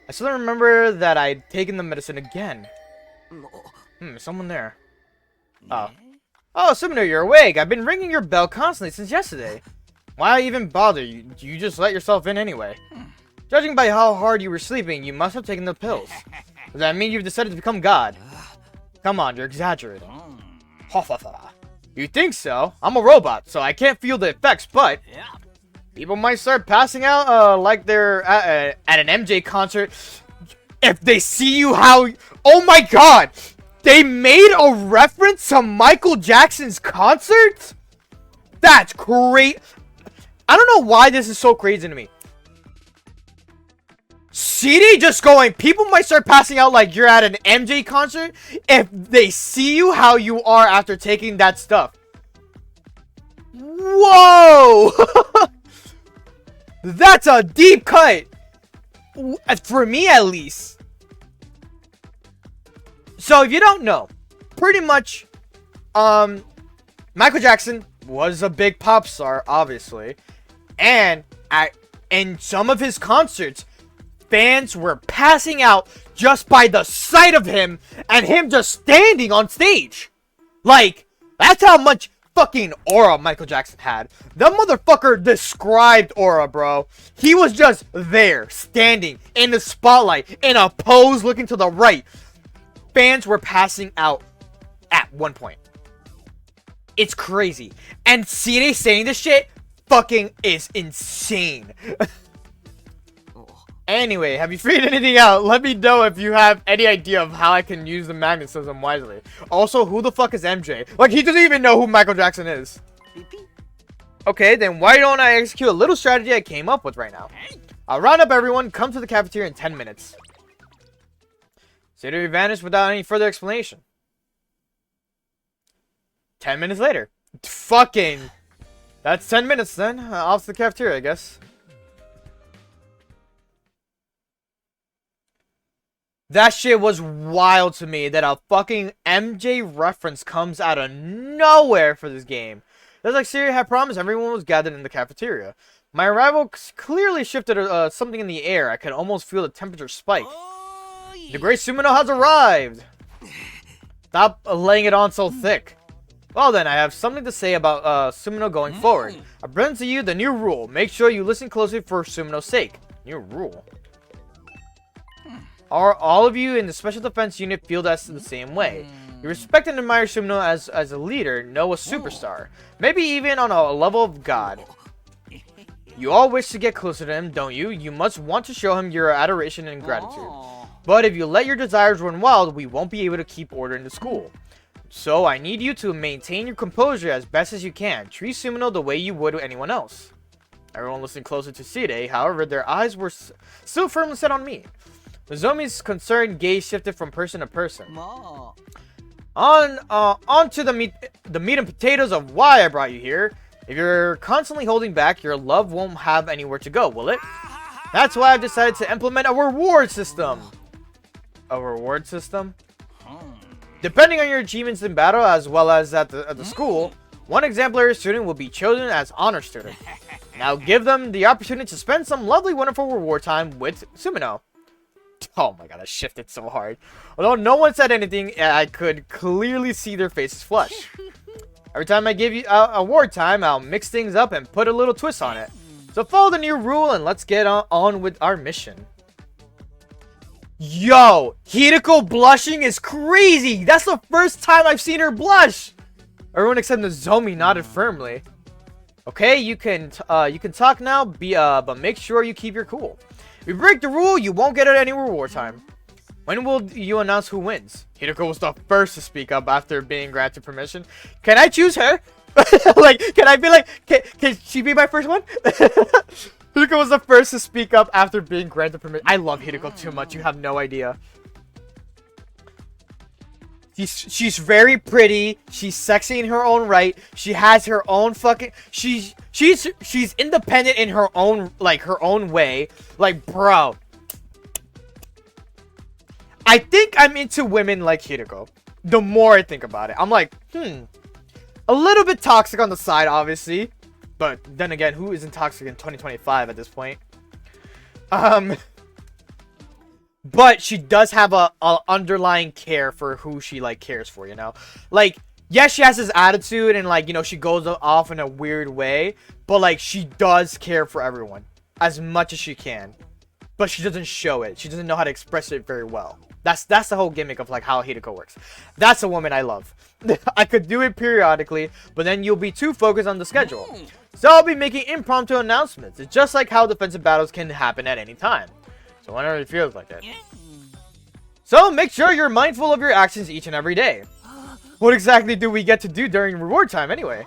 I still remember that I'd taken the medicine again. Someone there. Oh. Oh, Sumino, you're awake. I've been ringing your bell constantly since yesterday. Why even bother? You just let yourself in anyway. Judging by how hard you were sleeping, you must have taken the pills. Does that mean you've decided to become God? Come on, you're exaggerating. You think so? I'm a robot, so I can't feel the effects, but people might start passing out like they're at an MJ concert. If they see you how... Oh my god! They made a reference to Michael Jackson's concert? That's great. I don't know why this is so crazy to me. CD just going, people might start passing out like you're at an MJ concert if they see you how you are after taking that stuff. Whoa! That's a deep cut. For me, at least. So, if you don't know, pretty much, Michael Jackson was a big pop star, obviously. And in some of his concerts, fans were passing out just by the sight of him and him just standing on stage. Like, that's how much fucking aura Michael Jackson had. The motherfucker described aura, bro. He was just there, standing in the spotlight, in a pose looking to the right. Fans were passing out at one point. It's crazy. And CD saying this shit fucking is insane. Anyway, have you figured anything out? Let me know if you have any idea of how I can use the magnetism wisely. Also, who the fuck is MJ? Like, he doesn't even know who Michael Jackson is. Okay, then why don't I execute a little strategy I came up with right now? I'll round up everyone, come to the cafeteria in 10 minutes. City vanished without any further explanation. 10 minutes later. Fucking... That's 10 minutes then. Off to the cafeteria, I guess. That shit was wild to me that a fucking MJ reference comes out of nowhere for this game. That's like Siri had promised everyone was gathered in the cafeteria. My arrival clearly shifted something in the air. I could almost feel the temperature spike. The great Sumino has arrived! Stop laying it on so thick. Well then, I have something to say about Sumino going forward. I bring to you the new rule. Make sure you listen closely for Sumino's sake. New rule. Are all of you in the Special Defense Unit feel that's the same way? You respect and admire Sumino as a leader, know a superstar. Maybe even on a level of God. You all wish to get closer to him, don't you? You must want to show him your adoration and gratitude. But if you let your desires run wild, we won't be able to keep order in the school. So I need you to maintain your composure as best as you can. Treat Sumino the way you would anyone else. Everyone listened closer to Sire, however, their eyes were still firmly set on me. Nozomi's concerned gaze shifted from person to person. On to the meat and potatoes of why I brought you here. If you're constantly holding back, your love won't have anywhere to go, will it? That's why I've decided to implement a reward system. A reward system? Depending on your achievements in battle as well as at the school, one exemplary student will be chosen as honor student. Now give them the opportunity to spend some lovely, wonderful reward time with Sumino. Oh my god, I shifted so hard. Although no one said anything, I could clearly see their faces flush. Every time I give you award time, I'll mix things up and put a little twist on it. So follow the new rule and let's get on with our mission. Yo, Hideko blushing is crazy. That's the first time I've seen her blush. Everyone except Nozomi nodded firmly. Okay, you can talk now, but make sure you keep your cool. If you break the rule, you won't get any reward time. When will you announce who wins? Hideko was the first to speak up after being granted permission. Can I choose her? Like, can I be like, can she be my first one? Hideko was the first to speak up after being granted permission. I love Hideko too much, you have no idea. She's very pretty. She's sexy in her own right. She has her own fucking. She's independent in her own way. Like, bro. I think I'm into women like Hideko. The more I think about it, I'm like, a little bit toxic on the side, obviously. But then again, who isn't toxic in 2025 at this point? But she does have a underlying care for who she, like, cares for, you know? Like, yes, she has this attitude and, like, you know, she goes off in a weird way. But, like, she does care for everyone as much as she can. But she doesn't show it. She doesn't know how to express it very well. That's the whole gimmick of, like, how Hideko works. That's a woman I love. I could do it periodically, but then you'll be too focused on the schedule. So I'll be making impromptu announcements. It's just like how defensive battles can happen at any time. So whenever it feels like it. So make sure you're mindful of your actions each and every day. What exactly do we get to do during reward time anyway?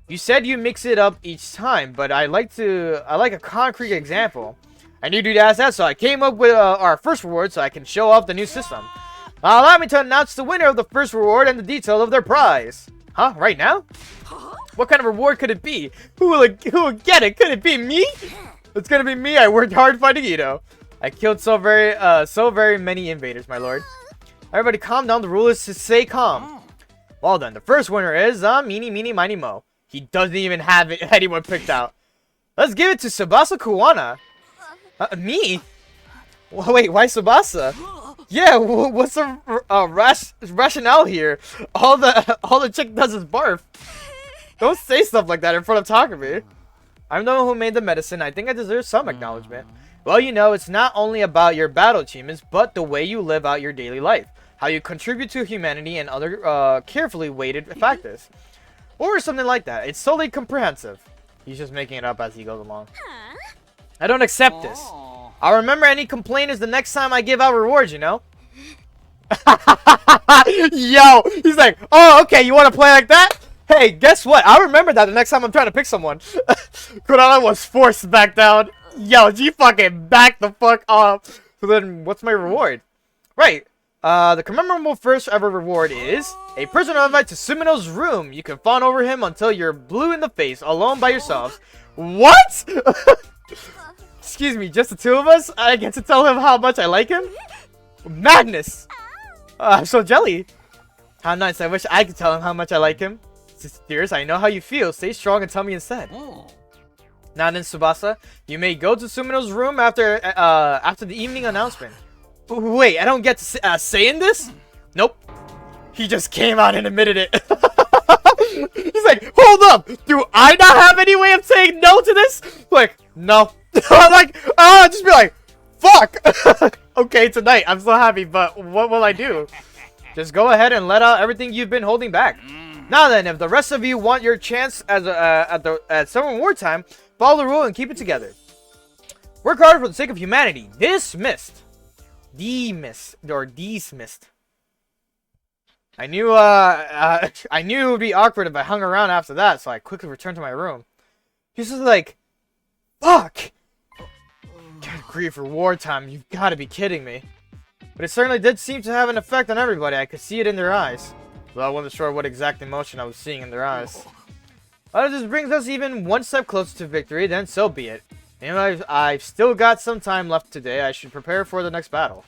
You said you mix it up each time, but I like a concrete example. I need you to ask that, so I came up with our first reward so I can show off the new system. Allow me to announce the winner of the first reward and the detail of their prize. Huh? Right now? What kind of reward could it be? Who will get it? Could it be me? It's gonna be me. I worked hard fighting Ito. I killed so very many invaders, my lord. Everybody calm down. The rule is to stay calm. Well then, the first winner is Meeny Meeny Miny Mo. He doesn't even have anyone picked out. Let's give it to Tsubasa Kuwana. Me? Wait, why Tsubasa? Yeah, what's the rationale here? All the chick does is barf. Don't say stuff like that in front of Takumi. I'm the one who made the medicine. I think I deserve some acknowledgement. Well, you know, it's not only about your battle achievements, but the way you live out your daily life. How you contribute to humanity and other carefully weighted factors. Or something like that. It's solely comprehensive. He's just making it up as he goes along. I don't accept this. I'll remember any complainers the next time I give out rewards, you know? Yo! He's like, oh, okay, you want to play like that? Hey, guess what? I'll remember that the next time I'm trying to pick someone. Kurana was forced back down. Yo, she fucking backed the fuck off. So then, what's my reward? Right. The commemorable first ever reward is a personal invite to Sumino's room. You can fawn over him until you're blue in the face, alone by yourselves. What? Excuse me, just the two of us? I get to tell him how much I like him? Madness! I'm so jelly. How nice. I wish I could tell him how much I like him. Dearest, I know how you feel. Stay strong and tell me instead. Oh. Now then, Tsubasa, you may go to Sumino's room after the evening announcement. Wait, I don't get to say in this? Nope. He just came out and admitted it. He's like, hold up! Do I not have any way of saying no to this? Like, no. I'm like, just be like, fuck! Okay, tonight, I'm so happy, but what will I do? Just go ahead and let out everything you've been holding back. Now then, if the rest of you want your chance as at Summer Wartime, follow the rule and keep it together. Work hard for the sake of humanity. Dismissed. Dismissed. I knew it would be awkward if I hung around after that, so I quickly returned to my room. He's just like, fuck! Can't grieve for wartime, you've got to be kidding me. But it certainly did seem to have an effect on everybody. I could see it in their eyes. Though I wasn't sure what exact emotion I was seeing in their eyes. But if this brings us even one step closer to victory, then so be it. And I've still got some time left today. I should prepare for the next battle.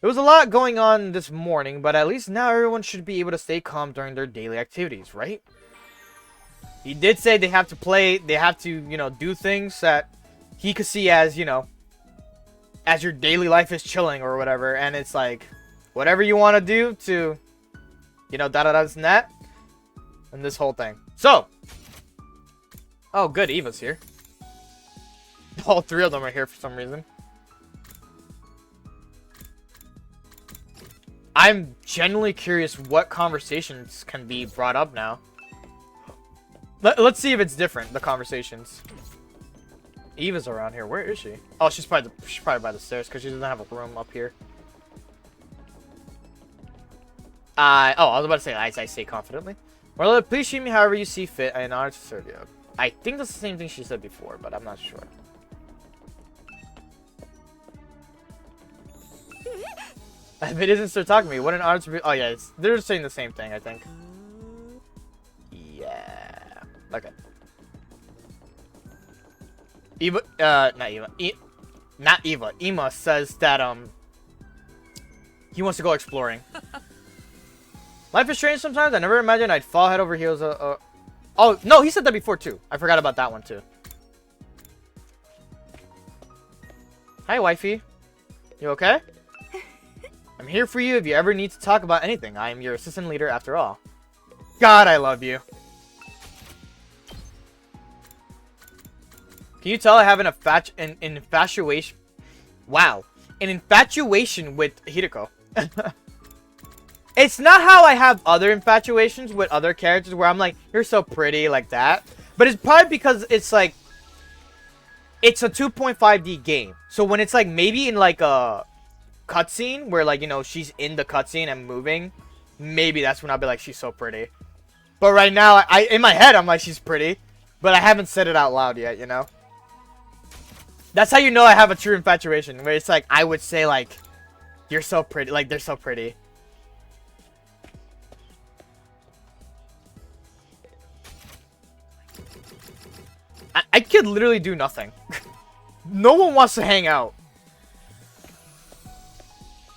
There was a lot going on this morning, but at least now everyone should be able to stay calm during their daily activities, right? He did say they have to, you know, do things that he could see as, you know, as your daily life is chilling or whatever, and it's like, whatever you want to do to, you know, this and that, and this whole thing. So, oh good, Eva's here. All three of them are here for some reason. I'm genuinely curious what conversations can be brought up now. Let's see if it's different, the conversations. Eva's around here. Where is she? Oh, she's probably by the stairs because she doesn't have a room up here. Oh, I was about to say, I say confidently. Well, please treat me however you see fit. I honor to serve you. I think that's the same thing she said before, but I'm not sure. If it isn't Sir Takumi, what an honor to be. Oh yeah, they're saying the same thing, I think. Yeah. Okay. Eva, not Eva. Ima says that he wants to go exploring. Life is strange sometimes. I never imagined I'd fall head over heels. Oh no, he said that before too. I forgot about that one too. Hi, wifey. You okay? I'm here for you if you ever need to talk about anything. I am your assistant leader after all. God, I love you. Can you tell I have an infatuation? Wow. An infatuation with Hideko. It's not how I have other infatuations with other characters where I'm like, you're so pretty, like that. But it's probably because it's like, it's a 2.5D game. So when it's like, maybe in like a cutscene where like, you know, she's in the cutscene and moving, maybe that's when I'll be like, she's so pretty. But right now, in my head, I'm like, she's pretty. But I haven't said it out loud yet, you know? That's how you know I have a true infatuation. Where it's like, I would say like, you're so pretty. Like, they're so pretty. I could literally do nothing. No one wants to hang out.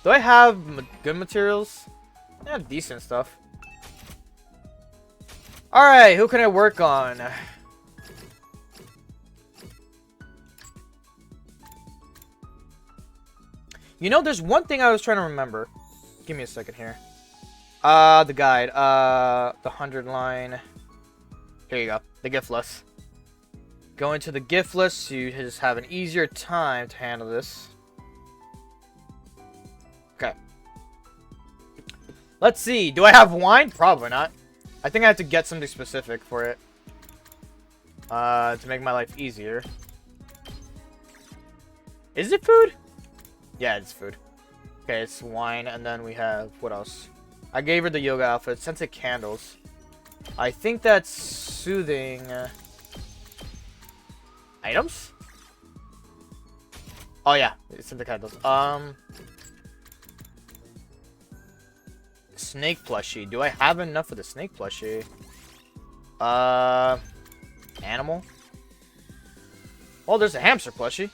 Do I have good materials? I have decent stuff. Alright, who can I work on? You know, there's one thing I was trying to remember. Give me a second here. The guide. The 100 line. Here you go. The gift list. Go into the gift list so you just have an easier time to handle this. Okay. Let's see. Do I have wine? Probably not. I think I have to get something specific for it. To make my life easier. Is it food? Yeah, it's food. Okay, it's wine, and then we have... What else? I gave her the yoga outfit. Scented candles. I think that's soothing... items? Oh yeah, scented candles. Snake plushie. Do I have enough for the snake plushie? Animal? Well, there's a hamster plushie.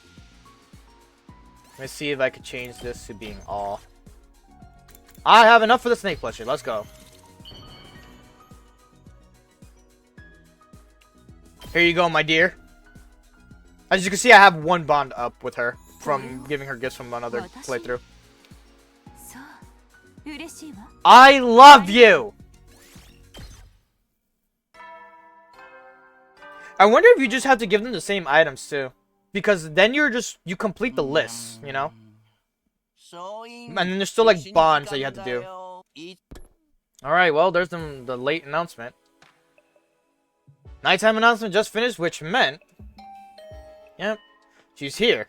Let me see if I could change this to being all. I have enough for the snake plushie. Let's go. Here you go, my dear. As you can see, I have one bond up with her from giving her gifts from another playthrough. I love you! I wonder if you just have to give them the same items too. Because then you complete the list, you know? And then there's still like bonds that you have to do. Alright, well, there's the late announcement. Nighttime announcement just finished, which meant... Yep, she's here.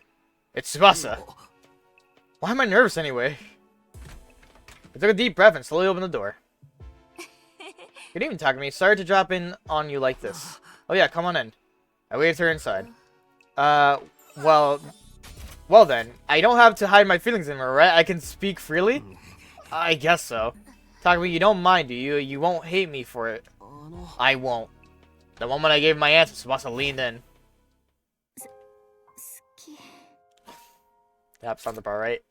It's Tsubasa. Why am I nervous anyway? I took a deep breath and slowly opened the door. Good evening, Takumi. Sorry to drop in on you like this. Oh yeah, come on in. I waved her inside. Well then. I don't have to hide my feelings anymore, right? I can speak freely? I guess so. Takumi, you don't mind, do you? You won't hate me for it. I won't. The moment I gave my answer, Tsubasa leaned in. That sounds about right. Eh?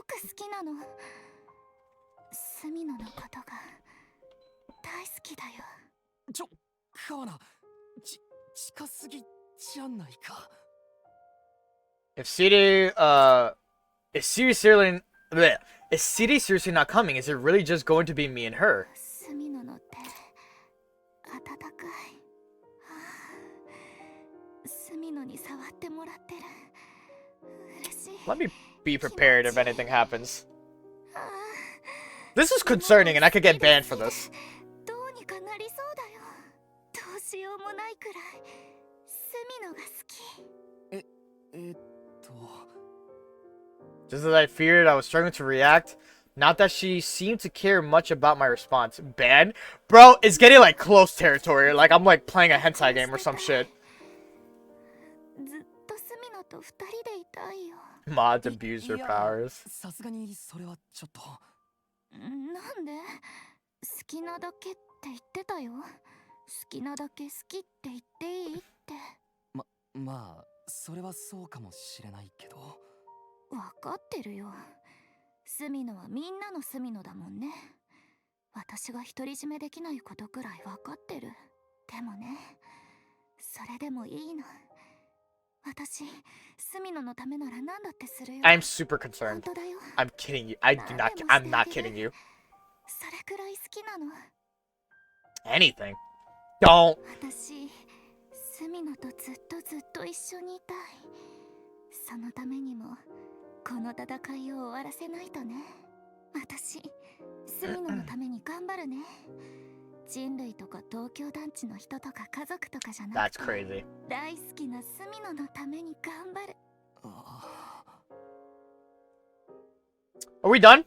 好きなのスミノのことが大好きだよ川名近すぎじゃないか If City seriously not coming, is it really just going to be me and her? スミノの手温かいスミノに触ってもらってる嬉しい Let me be prepared if anything happens. This is concerning and I could get banned for this. どうにかなりそうだよどうしようもないくらいスミノが好きJust as I feared, I was struggling to react. Not that she seemed to care much about my response. Banned? Bro, it's getting like close territory. Like I'm like playing a hentai game or some shit. ずっとスミノと二人でいたいよ Mods abuse their powers. さすがにそれはちょっとなんで好きなだけって言ってたよ好きなだけ好きって言っていいってまあそれはそうかもしれないけど分かってるよスミノはみんなのスミノだもんね私が独り占めできないことくらい分かってるでもねそれでもいいの私スミノのためなら何だってするよ I'm super concerned. 本当だよ I'm kidding you. I'm not kidding you. それくらい好きなの Anything. Don't. 私スミノとずっと一緒にいたいそのためにもこの戦いを終わらせないとね私スミノのために頑張るね人類とか東京団地の人とか家族とかじゃなくて That's crazy. 大好きなスミノのために頑張る Are we done?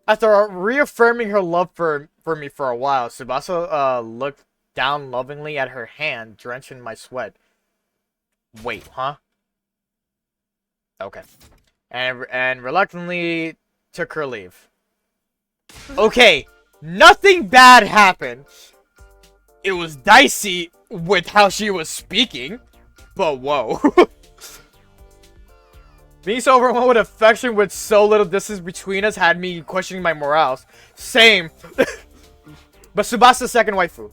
After reaffirming her love for me for a while, Tsubasa looked down lovingly at her hand, drenched in my sweat. Wait, huh? Okay. And reluctantly took her leave. Okay, nothing bad happened. It was dicey with how she was speaking, but whoa. Being so overwhelmed with affection with so little distance between us had me questioning my morals. Same. But Tsubasa's second waifu.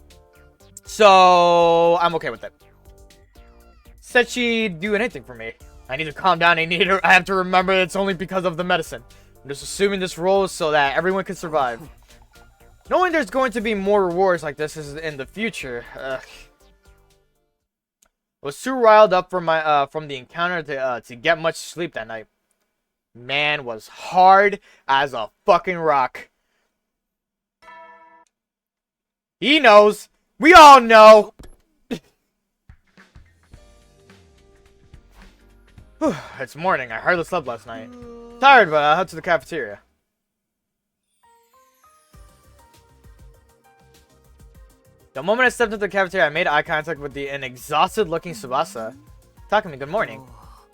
So, I'm okay with it. Said she'd do anything for me. I need to calm down. I have to remember it's only because of the medicine. I'm just assuming this role is so that everyone can survive. Knowing there's going to be more rewards like this in the future. I was too riled up from the encounter to get much sleep that night. Man was hard as a fucking rock. He knows. We all know. It's morning. I hardly slept last night. Tired, but I'll head to the cafeteria. The moment I stepped into the cafeteria, I made eye contact with an exhausted-looking Tsubasa. Takumi, good morning.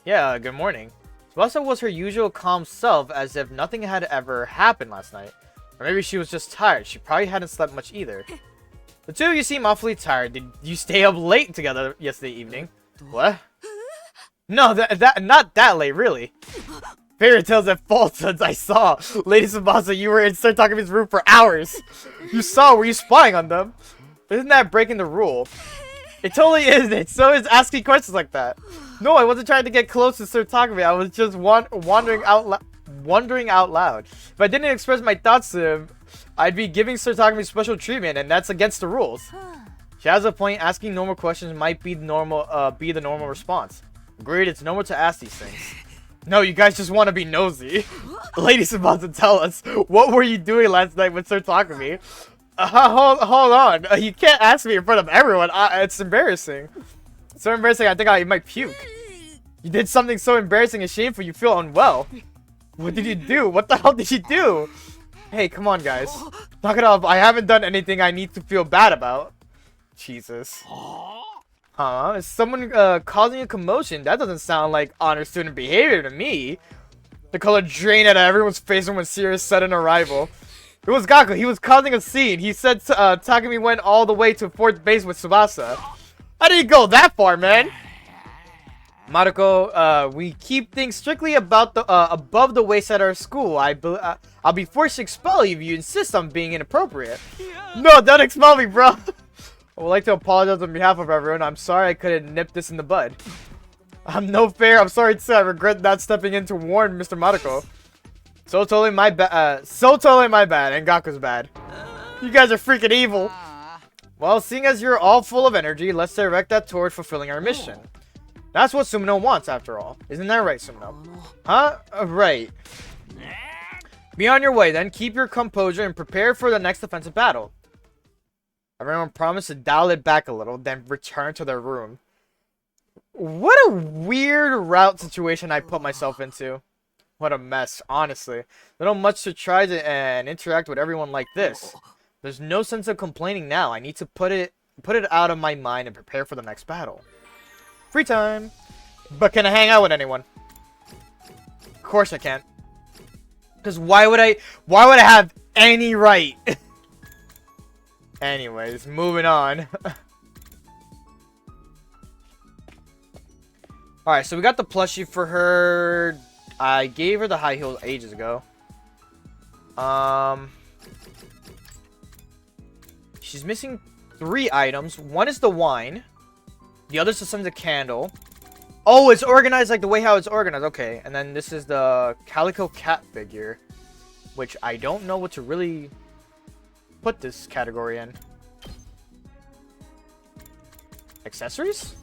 Yeah, good morning. Tsubasa was her usual calm self, as if nothing had ever happened last night. Or maybe she was just tired. She probably hadn't slept much either. The two of you seem awfully tired. Did you stay up late together yesterday evening? What? No, not that late, really. Fairy tales and falsehoods, I saw. Lady Tsubasa, you were in Sir Takami's room for hours. You saw, were you spying on them? Isn't that breaking the rule? It totally isn't. So is asking questions like that. No, I wasn't trying to get close to Sir Takami. I was just wondering out loud. If I didn't express my thoughts to him, I'd be giving Sir Takami special treatment, and that's against the rules. She has a point. Asking normal questions might be the normal response. Agreed, it's normal to ask these things. No, you guys just want to be nosy. Lady's about to tell us. What were you doing last night with Sir Takami? Hold on. You can't ask me in front of everyone. It's embarrassing. So embarrassing, I think I might puke. You did something so embarrassing and shameful you feel unwell. What did you do? What the hell did you do? Hey, come on, guys. Knock it off. I haven't done anything I need to feel bad about. Jesus. Huh? Is someone causing a commotion? That doesn't sound like honor student behavior to me. The color drained out of everyone's face when Sirius said an arrival. It was Gaku. He was causing a scene. He said Takami went all the way to 4th base with Tsubasa. How did he go that far, man? Maruko, we keep things strictly about the above the waist at our school. I'll be forced to expel you if you insist on being inappropriate. No, don't expel me, bro. I would like to apologize on behalf of everyone. I'm sorry I couldn't nip this in the bud. I'm no fair. I'm sorry to say I regret not stepping in to warn Mr. Maruko. So totally my bad. So totally my bad. And Gaku's bad. You guys are freaking evil. Well, seeing as you're all full of energy, let's direct that toward fulfilling our mission. That's what Sumino wants, after all. Isn't that right, Sumino? Huh? Right. Be on your way, then. Keep your composure and prepare for the next offensive battle. Everyone promised to dial it back a little, then return to their room. What a weird route situation I put myself into. What a mess, honestly. Little much to try to and interact with everyone like this. There's no sense of complaining now. I need to put it out of my mind and prepare for the next battle. Free time. But can I hang out with anyone? Of course I can't. Because why would I have any right? Anyways, moving on. Alright, so we got the plushie for her. I gave her the high heels ages ago. She's missing 3 items. One is the wine. The other is the candle. Oh, it's organized like the way how it's organized. Okay, and then this is the Calico Cat figure, which I don't know what to really put this category in. Accessories?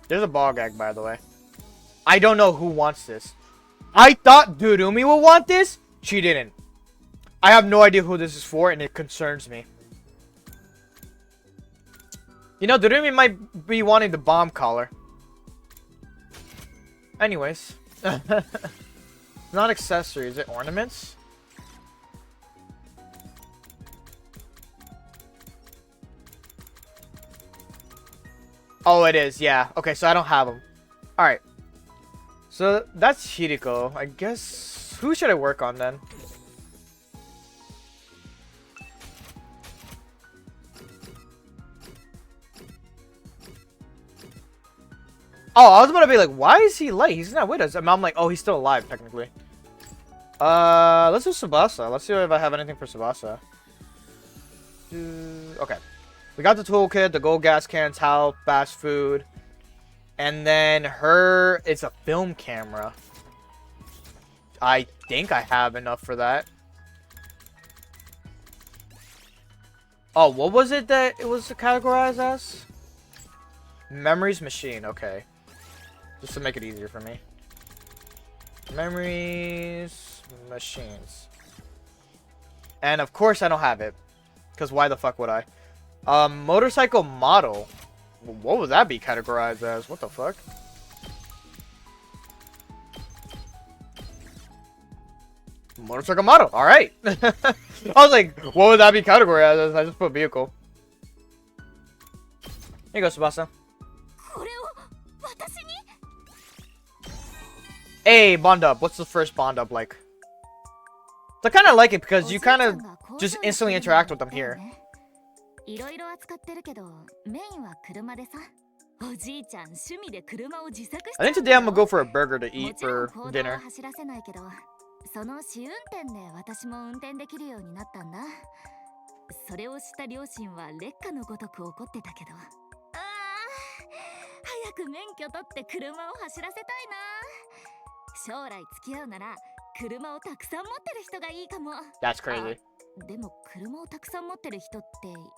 There's a ball gag, by the way. I don't know who wants this. I thought Durumi would want this. She didn't. I have no idea who this is for, and it concerns me. You know, Durumi might be wanting the bomb collar. Anyways. Not accessories, is it ornaments? Oh, it is, yeah. Okay, so I don't have them. Alright. So, that's Hiriko. I guess... Who should I work on, then? Oh, I was about to be like, why is he late? He's not with us. And I'm like, oh, he's still alive, technically. Let's do Tsubasa. Let's see if I have anything for Tsubasa. Okay. We got the toolkit, the gold gas can, towel, fast food. And then her, it's a film camera. I think I have enough for that. Oh, what was it that it was categorized as? Memories machine, okay. Just to make it easier for me. Memories machines. And of course I don't have it. Because why the fuck would I? Motorcycle model. What would that be categorized as? What the fuck? Motorcycle model. Alright. I was like, what would that be categorized as? I just put vehicle. Here you go, Tsubasa. Hey, bond up. What's the first bond up like? I kind of like it because you kind of just instantly interact with them here. いろいろ扱ってるけど、メインは車でさ。おじいちゃん趣味で車を自作して。I think today I'm gonna go for a burger to eat for dinner. 走らせないけど、その試運転で私も運転できるようになったんだ。それをした両親は劣化のごとく怒ってたけど。早く免許取って車を走らせたいな。将来付き合うなら車をたくさん持ってる人がいいかも。That's crazy. でも車をたくさん持ってる人って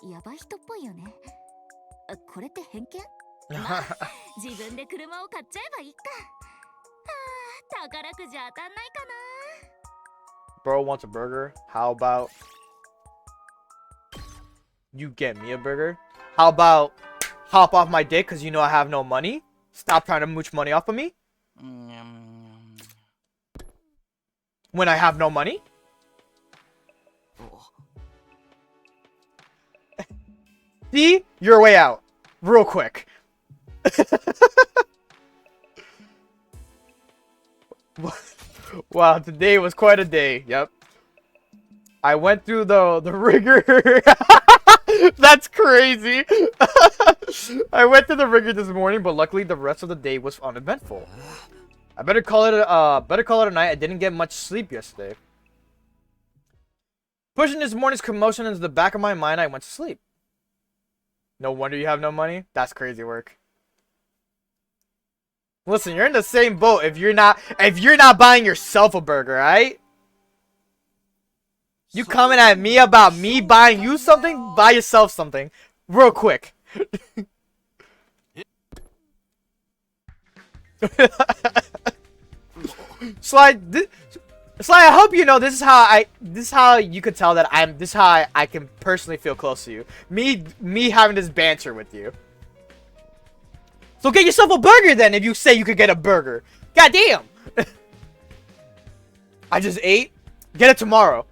ヤバい人っぽいよね。これって偏見？まあ、自分で車を買っちゃえばいいか。宝くじ当たんないかな。 Bro wants a burger. How about you get me a burger? How about hop off my dick because you know I have no money? Stop trying to mooch money off of me. When I have no money? See? Your way out. Real quick. Wow, today was quite a day. Yep. I went through the rigor. That's crazy. I went through the rigor this morning, but luckily the rest of the day was uneventful. I better call it a night. I didn't get much sleep yesterday. Pushing this morning's commotion into the back of my mind, I went to sleep. No wonder you have no money. That's crazy work. Listen, you're in the same boat if you're not buying yourself a burger, right? You coming at me about me buying you something? Buy yourself something. Real quick. Slide, I hope you know this is how you could tell that this is how I can personally feel close to you. Me having this banter with you. So get yourself a burger then if you say you could get a burger. God damn. I just ate. Get it tomorrow.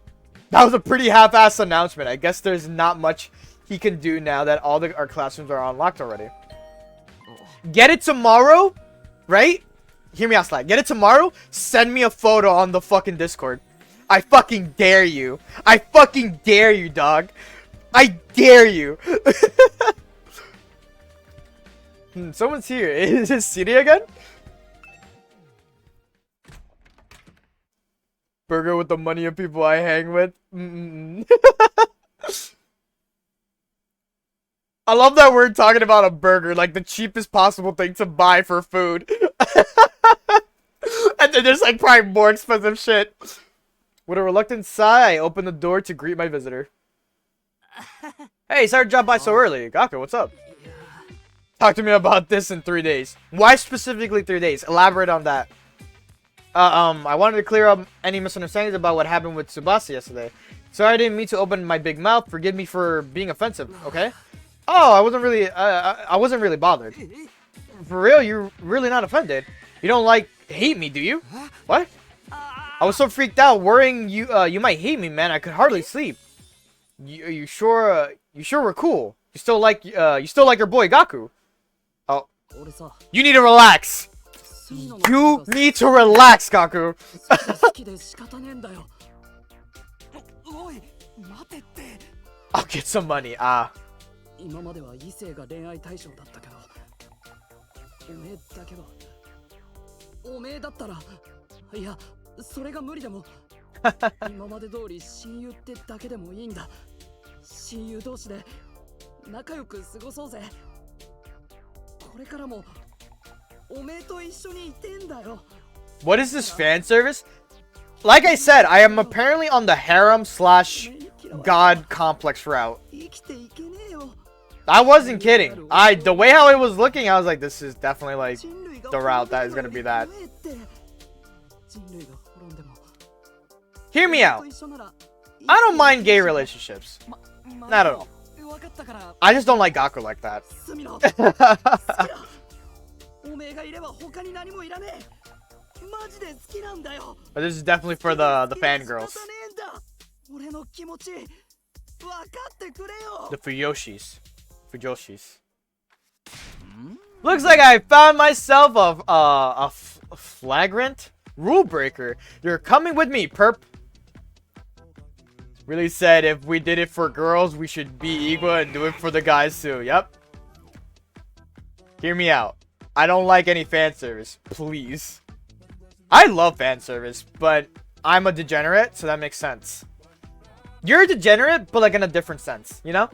That was a pretty half-assed announcement. I guess there's not much he can do now that all our classrooms are unlocked already. Get it tomorrow, right? Hear me out, Slide. Get it tomorrow. Send me a photo on the fucking Discord. I fucking dare you. I fucking dare you, dog. I dare you. Someone's here. Is it City again? Burger with the money of people I hang with. I love that we're talking about a burger, like the cheapest possible thing to buy for food. And then there's like probably more expensive shit. With a reluctant sigh, I opened the door to greet my visitor. Hey, sorry to drop by so early. Gaku, what's up? Talk to me about this in 3 days. Why specifically 3 days? Elaborate on that. I wanted to clear up any misunderstandings about what happened with Tsubasa yesterday. Sorry I didn't mean to open my big mouth. Forgive me for being offensive, okay? Oh, I wasn't really bothered. For real, you're really not offended. You don't hate me, do you? What? I was so freaked out, worrying you might hate me, man. I could hardly sleep. You sure we're cool? You still like your boy Gaku? Oh, you need to relax. You need to relax, Gaku. I'll get some money. 今までは異性が恋愛対象だったけど、おめえだけは、おめえだったら、いや、それが無理でも、今まで通り親友ってだけでもいいんだ。親友同士で仲良く過ごそうぜ。これからもおめえと一緒にいてんだよ。What is this fan service? Like I said, I am apparently on the harem/god complex route. I wasn't kidding. The way how it was looking, I was like, this is definitely like the route that is gonna be that. Hear me out. I don't mind gay relationships. Not at all. I just don't like Gaku like that. But this is definitely for the fangirls. The Fuyoshis. Looks like I found myself a flagrant Rule breaker. You're coming with me, perp. Really said if we did it for girls, we should be equal and do it for the guys too. Yep. Hear me out. I don't like any fan service. Please. I love fan service, but I'm a degenerate, so that makes sense. You're a degenerate, but like in a different sense, you know?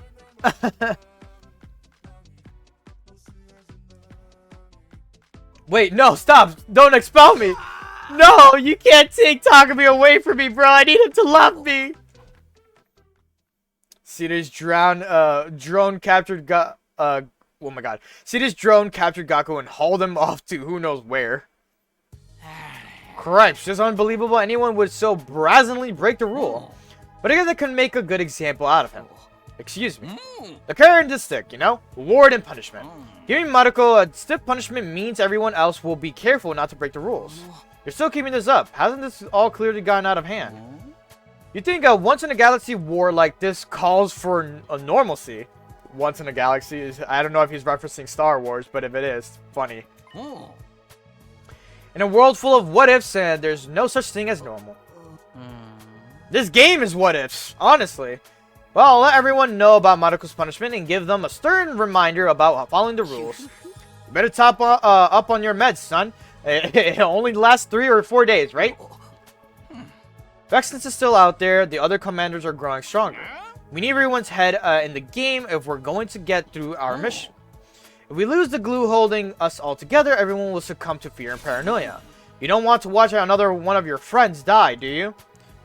Wait, no, stop. Don't expel me. No, you can't take Takumi away from me, bro. I need him to love me. See this drone captured oh my god. See this drone captured Gaku and hauled him off to who knows where. Cripes, just unbelievable anyone would so brazenly break the rule. But I guess I can make a good example out of him. Excuse me. The carrot and the stick, you know? Reward and punishment. Giving Maruko a stiff punishment means everyone else will be careful not to break the rules. You're still keeping this up. Hasn't this all clearly gotten out of hand? You think a once-in-a-galaxy war like this calls for a normalcy? Once in a galaxy is... I don't know if he's referencing Star Wars, but if it is, funny. In a world full of what-ifs, there's no such thing as normal. This game is what-ifs, honestly. Well, I'll let everyone know about Maruko's punishment and give them a stern reminder about following the rules. You better top up on your meds, son. It only lasts 3 or 4 days, right? Vexness is still out there. The other commanders are growing stronger. We need everyone's head in the game if we're going to get through our mission. If we lose the glue holding us all together, everyone will succumb to fear and paranoia. You don't want to watch another one of your friends die, do you?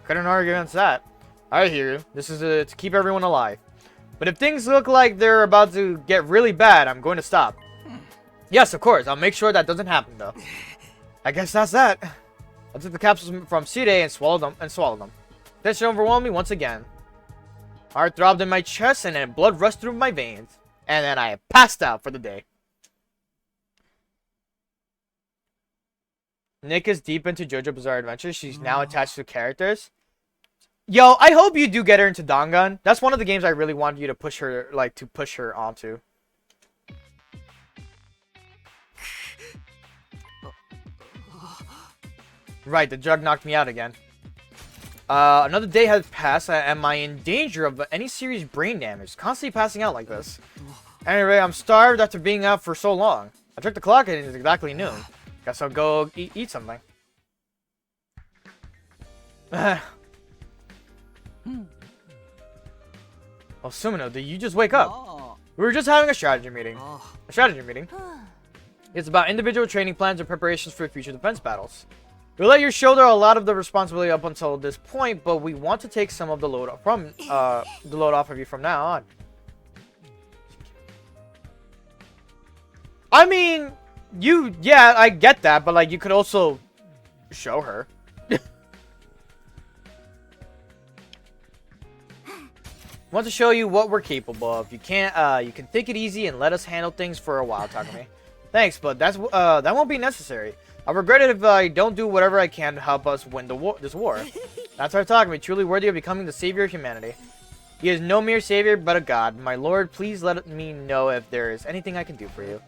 Couldn't argue against that. I hear you. This is to keep everyone alive. But if things look like they're about to get really bad, I'm going to stop. Yes, of course. I'll make sure that doesn't happen, though. I guess that's that. I took the capsules from Sire and swallowed them. Tension overwhelmed me once again. Heart throbbed in my chest and then blood rushed through my veins. And then I passed out for the day. Nick is deep into JoJo Bizarre Adventure. She's now attached to characters. Yo, I hope you do get her into Dangan. That's one of the games I really wanted you to push her, onto. Right, the drug knocked me out again. Another day has passed. Am I in danger of any serious brain damage? Constantly passing out like this. Anyway, I'm starved after being out for so long. I checked the clock and it's exactly noon. Guess I'll go eat something. Oh, Sumino, did you just wake up? We were just having a strategy meeting. It's about individual training plans and preparations for future defense battles. We'll let you shoulder a lot of the responsibility up until this point, but we want to take some of the load off of you from now on. I mean, yeah, I get that, but like you could also show her. Want to show you what we're capable of. You can take it easy and let us handle things for a while, Takumi. Thanks, but that won't be necessary. I'll regret it if I don't do whatever I can to help us win this war. That's our Takumi, truly worthy of becoming the savior of humanity. He is no mere savior, but a god. My lord, please let me know if there is anything I can do for you.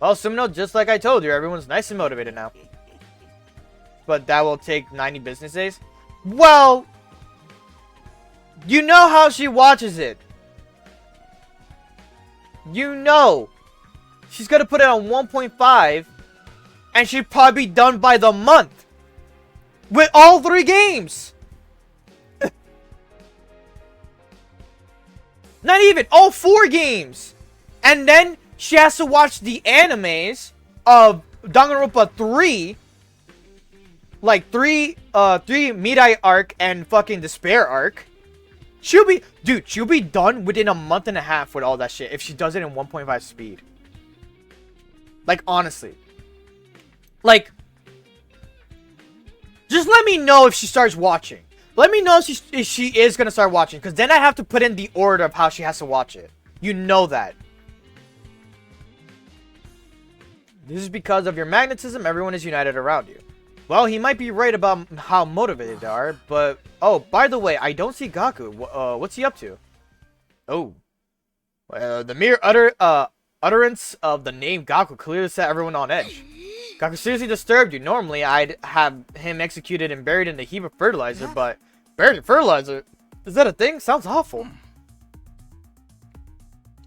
Well, Sumino, just like I told you, everyone's nice and motivated now. But that will take 90 business days? Well, you know how she watches it. You know. She's going to put it on 1.5. And she'd probably be done by the month. With all 3 games. Not even. All 4 games. And then she has to watch the animes of Danganronpa 3. Like 3 Mirai arc and fucking Despair arc. She'll be done within a month and a half with all that shit if she does it in 1.5 speed. Like, honestly. Like, just let me know if she starts watching. Let me know if she is going to start watching. Because then I have to put in the order of how she has to watch it. You know that. This is because of your magnetism, everyone is united around you. Well, he might be right about how motivated they are, but... Oh, by the way, I don't see Gaku. What's he up to? Oh. The mere utterance of the name Gaku clearly set everyone on edge. Gaku seriously disturbed you. Normally, I'd have him executed and buried in a heap of fertilizer, but buried in fertilizer? Is that a thing? Sounds awful.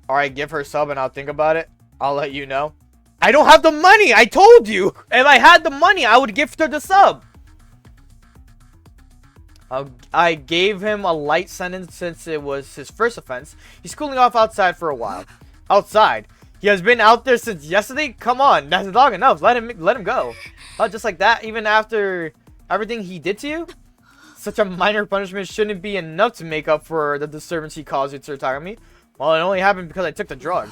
Alright, give her a sub and I'll think about it. I'll let you know. I don't have the money! I told you! If I had the money, I would gift her the sub. I gave him a light sentence since it was his first offense. He's cooling off outside for a while. Outside? He has been out there since yesterday? Come on, that's long enough. Let him go. Just like that, even after everything he did to you? Such a minor punishment shouldn't be enough to make up for the disturbance he caused you, Sir Takumi. Well, it only happened because I took the drug.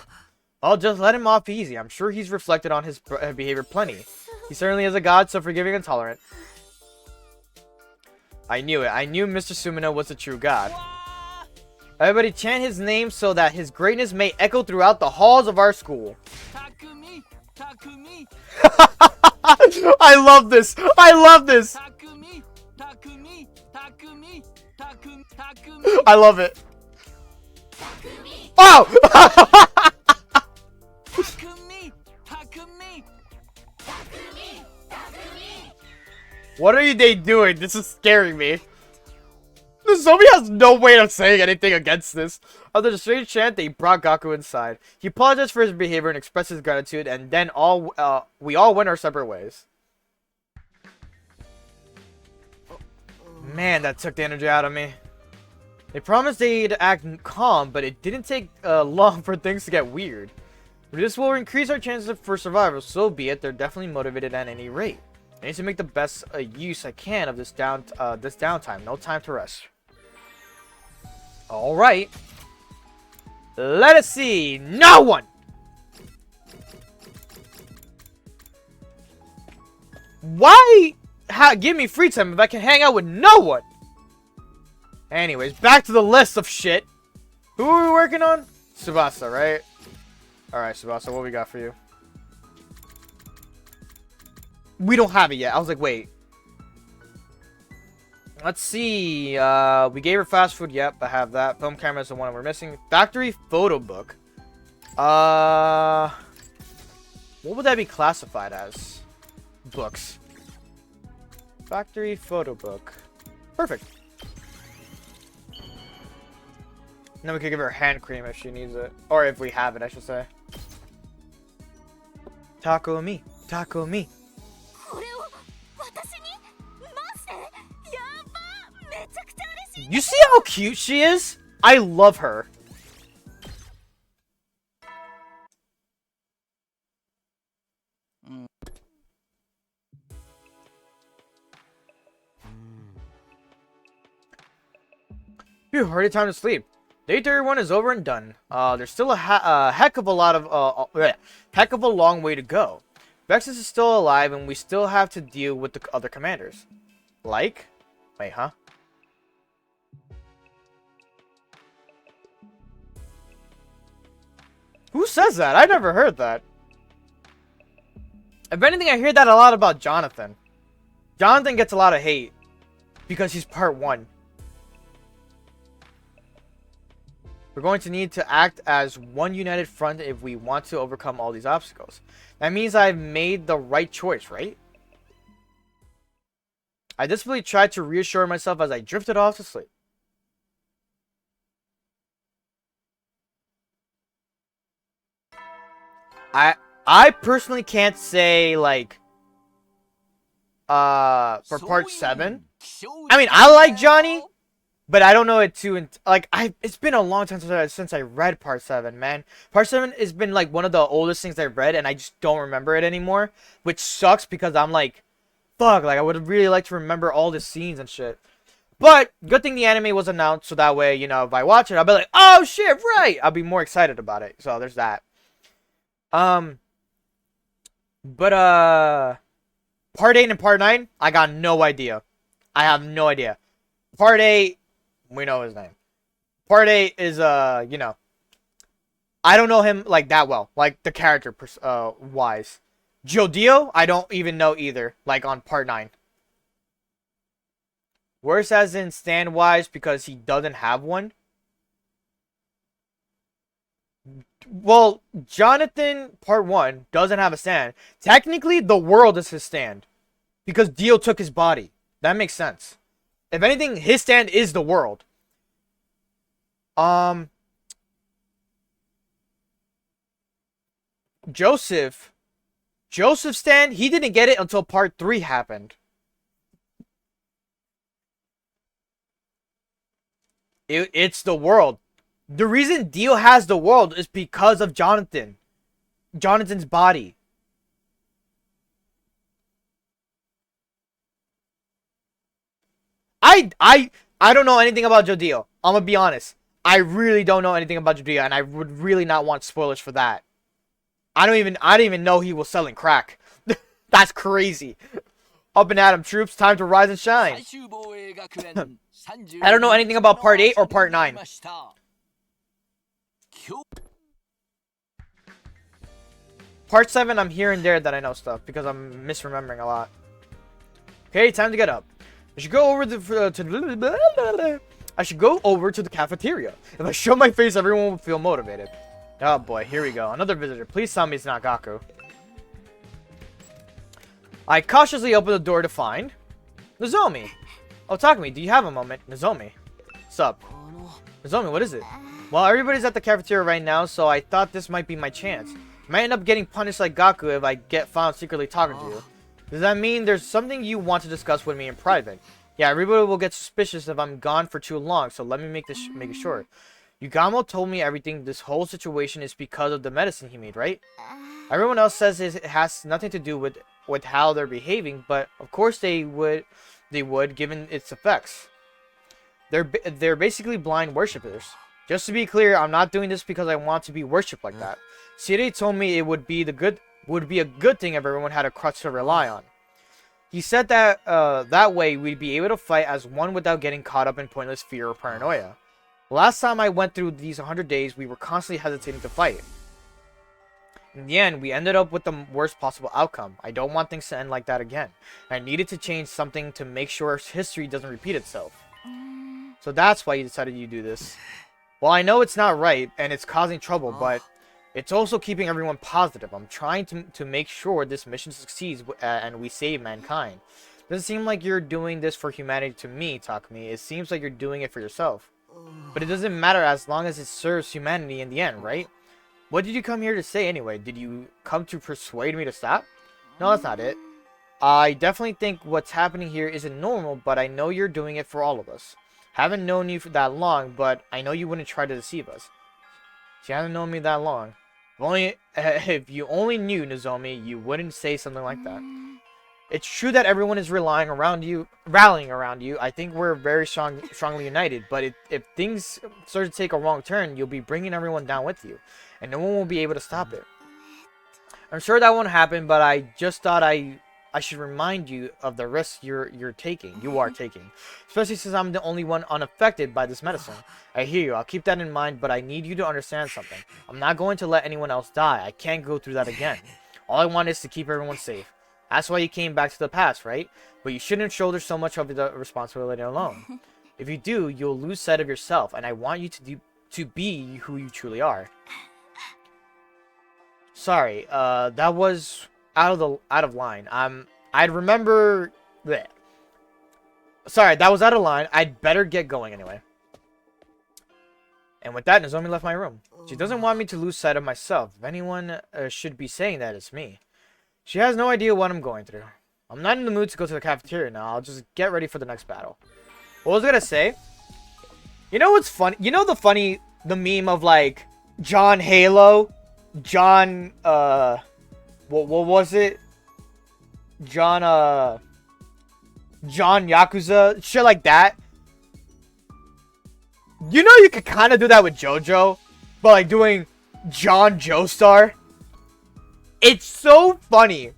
I'll just let him off easy. I'm sure he's reflected on his behavior plenty. He certainly is a god, so forgiving and tolerant. I knew it. I knew Mr. Sumino was a true god. Everybody chant his name so that his greatness may echo throughout the halls of our school. Takumi, Takumi, I love this. I love this. Takumi, Takumi, Takumi, Takumi, Takumi. I love it. Oh! Takumi, Takumi. What are they doing? This is scaring me. Zombie has no way of saying anything against this. After the strange chant, they brought Gaku inside. He apologized for his behavior and expressed his gratitude, and then we all went our separate ways. Man, that took the energy out of me. They promised they'd act calm, but it didn't take long for things to get weird. This will increase our chances for survival, so be it. They're definitely motivated at any rate. I need to make the best use I can of this downtime. No time to rest. All right. Let us see. No one. Why give me free time if I can hang out with no one? Anyways, back to the list of shit. Who are we working on? Tsubasa, right? Alright, Tsubasa, what we got for you? We don't have it yet. I was like, wait. Let's see. We gave her fast food. Yep, I have that. Film camera is the one we're missing. Factory photo book. What would that be classified as? Books. Factory photo book. Perfect. Then we could give her hand cream if she needs it. Or if we have it, I should say. Takumi. Takumi. You see how cute she is? I love her. Phew, already time to sleep. Day 31 is over and done. There's still a heck of a long way to go. Vexus is still alive, and we still have to deal with the other commanders. Like? Wait, huh? Who says that? I never heard that. If anything, I hear that a lot about Jonathan. Jonathan gets a lot of hate because he's part 1. We're going to need to act as one united front if we want to overcome all these obstacles. That means I've made the right choice, right? I desperately tried to reassure myself as I drifted off to sleep. I personally can't say, like, for part 7. I mean, I like Johnny, but I don't know it too. Like, it's been a long time since I read part 7, man. Part 7 has been, like, one of the oldest things I've read, and I just don't remember it anymore, which sucks because I'm like, fuck, like, I would really like to remember all the scenes and shit. But, good thing the anime was announced, so that way, you know, if I watch it, I'll be like, oh, shit, right! I'll be more excited about it, so there's that. But, part 8 and part 9, I got no idea. I have no idea. Part 8, we know his name. Part 8 is, you know, I don't know him, like, that well. Like, the character, wise. Jodio, I don't even know either, like, on part 9. Worse as in stand-wise because he doesn't have one. Well, Jonathan part 1 doesn't have a stand. Technically, the world is his stand because Dio took his body. That makes sense. If anything, his stand is the world. Joseph's stand, he didn't get it until part 3 happened. It's the world. The reason Dio has the world is because of Jonathan. Jonathan's body. I don't know anything about Jodio. I'm gonna be honest. I really don't know anything about Jodio, and I would really not want spoilers for that. I didn't even know he was selling crack. That's crazy. Up and Adam troops, time to rise and shine. I don't know anything about part 8 or part 9. Part 7, I'm here and there that I know stuff because I'm misremembering a lot. Okay, time to get up. I should go over to the cafeteria. If I show my face, everyone will feel motivated. Oh boy, here we go. Another visitor. Please tell me it's not Gaku. I cautiously open the door to find Nozomi. Oh, Takumi, do you have a moment? Nozomi. Sup? Nozomi, what is it? Well, everybody's at the cafeteria right now, so I thought this might be my chance. I might end up getting punished like Gaku if I get found secretly talking to you. Does that mean there's something you want to discuss with me in private? Yeah, everybody will get suspicious if I'm gone for too long, so let me make it short. Yugamo told me everything. This whole situation is because of the medicine he made, right? Everyone else says it has nothing to do with how they're behaving, but of course they would given its effects. They're basically blind worshippers. Just to be clear, I'm not doing this because I want to be worshipped like that. Siri told me it would be a good thing if everyone had a crutch to rely on. He said that that way we'd be able to fight as one without getting caught up in pointless fear or paranoia. Last time I went through these 100 days, we were constantly hesitating to fight. In the end, we ended up with the worst possible outcome. I don't want things to end like that again. I needed to change something to make sure history doesn't repeat itself. So that's why you decided you do this. Well, I know it's not right, and it's causing trouble, but it's also keeping everyone positive. I'm trying to make sure this mission succeeds and we save mankind. Doesn't seem like you're doing this for humanity to me, Takumi. It seems like you're doing it for yourself. But it doesn't matter as long as it serves humanity in the end, right? What did you come here to say anyway? Did you come to persuade me to stop? No, that's not it. I definitely think what's happening here isn't normal, but I know you're doing it for all of us. Haven't known you for that long, but I know you wouldn't try to deceive us. She hasn't known me that long. If you only knew, Nozomi, you wouldn't say something like that. It's true that everyone is rallying around you. I think we're very strongly united, but if things start to take a wrong turn, you'll be bringing everyone down with you, and no one will be able to stop it. I'm sure that won't happen, but I just thought I should remind you of the risks you're taking. You are taking, especially since I'm the only one unaffected by this medicine. I hear you. I'll keep that in mind, but I need you to understand something. I'm not going to let anyone else die. I can't go through that again. All I want is to keep everyone safe. That's why you came back to the past, right? But you shouldn't shoulder so much of the responsibility alone. If you do, you'll lose sight of yourself, and I want you to be who you truly are. Sorry, that was out of line. I'd remember that. Sorry, that was out of line. I'd better get going anyway. And with that, Nozomi left my room. She doesn't want me to lose sight of myself. If anyone should be saying that, it's me. She has no idea what I'm going through. I'm not in the mood to go to the cafeteria now. I'll just get ready for the next battle. What was I gonna say? You know what's funny? You know the meme of like John Halo, John what was it? John Yakuza, shit like that. You know you could kind of do that with JoJo, but like doing John Joestar. It's so funny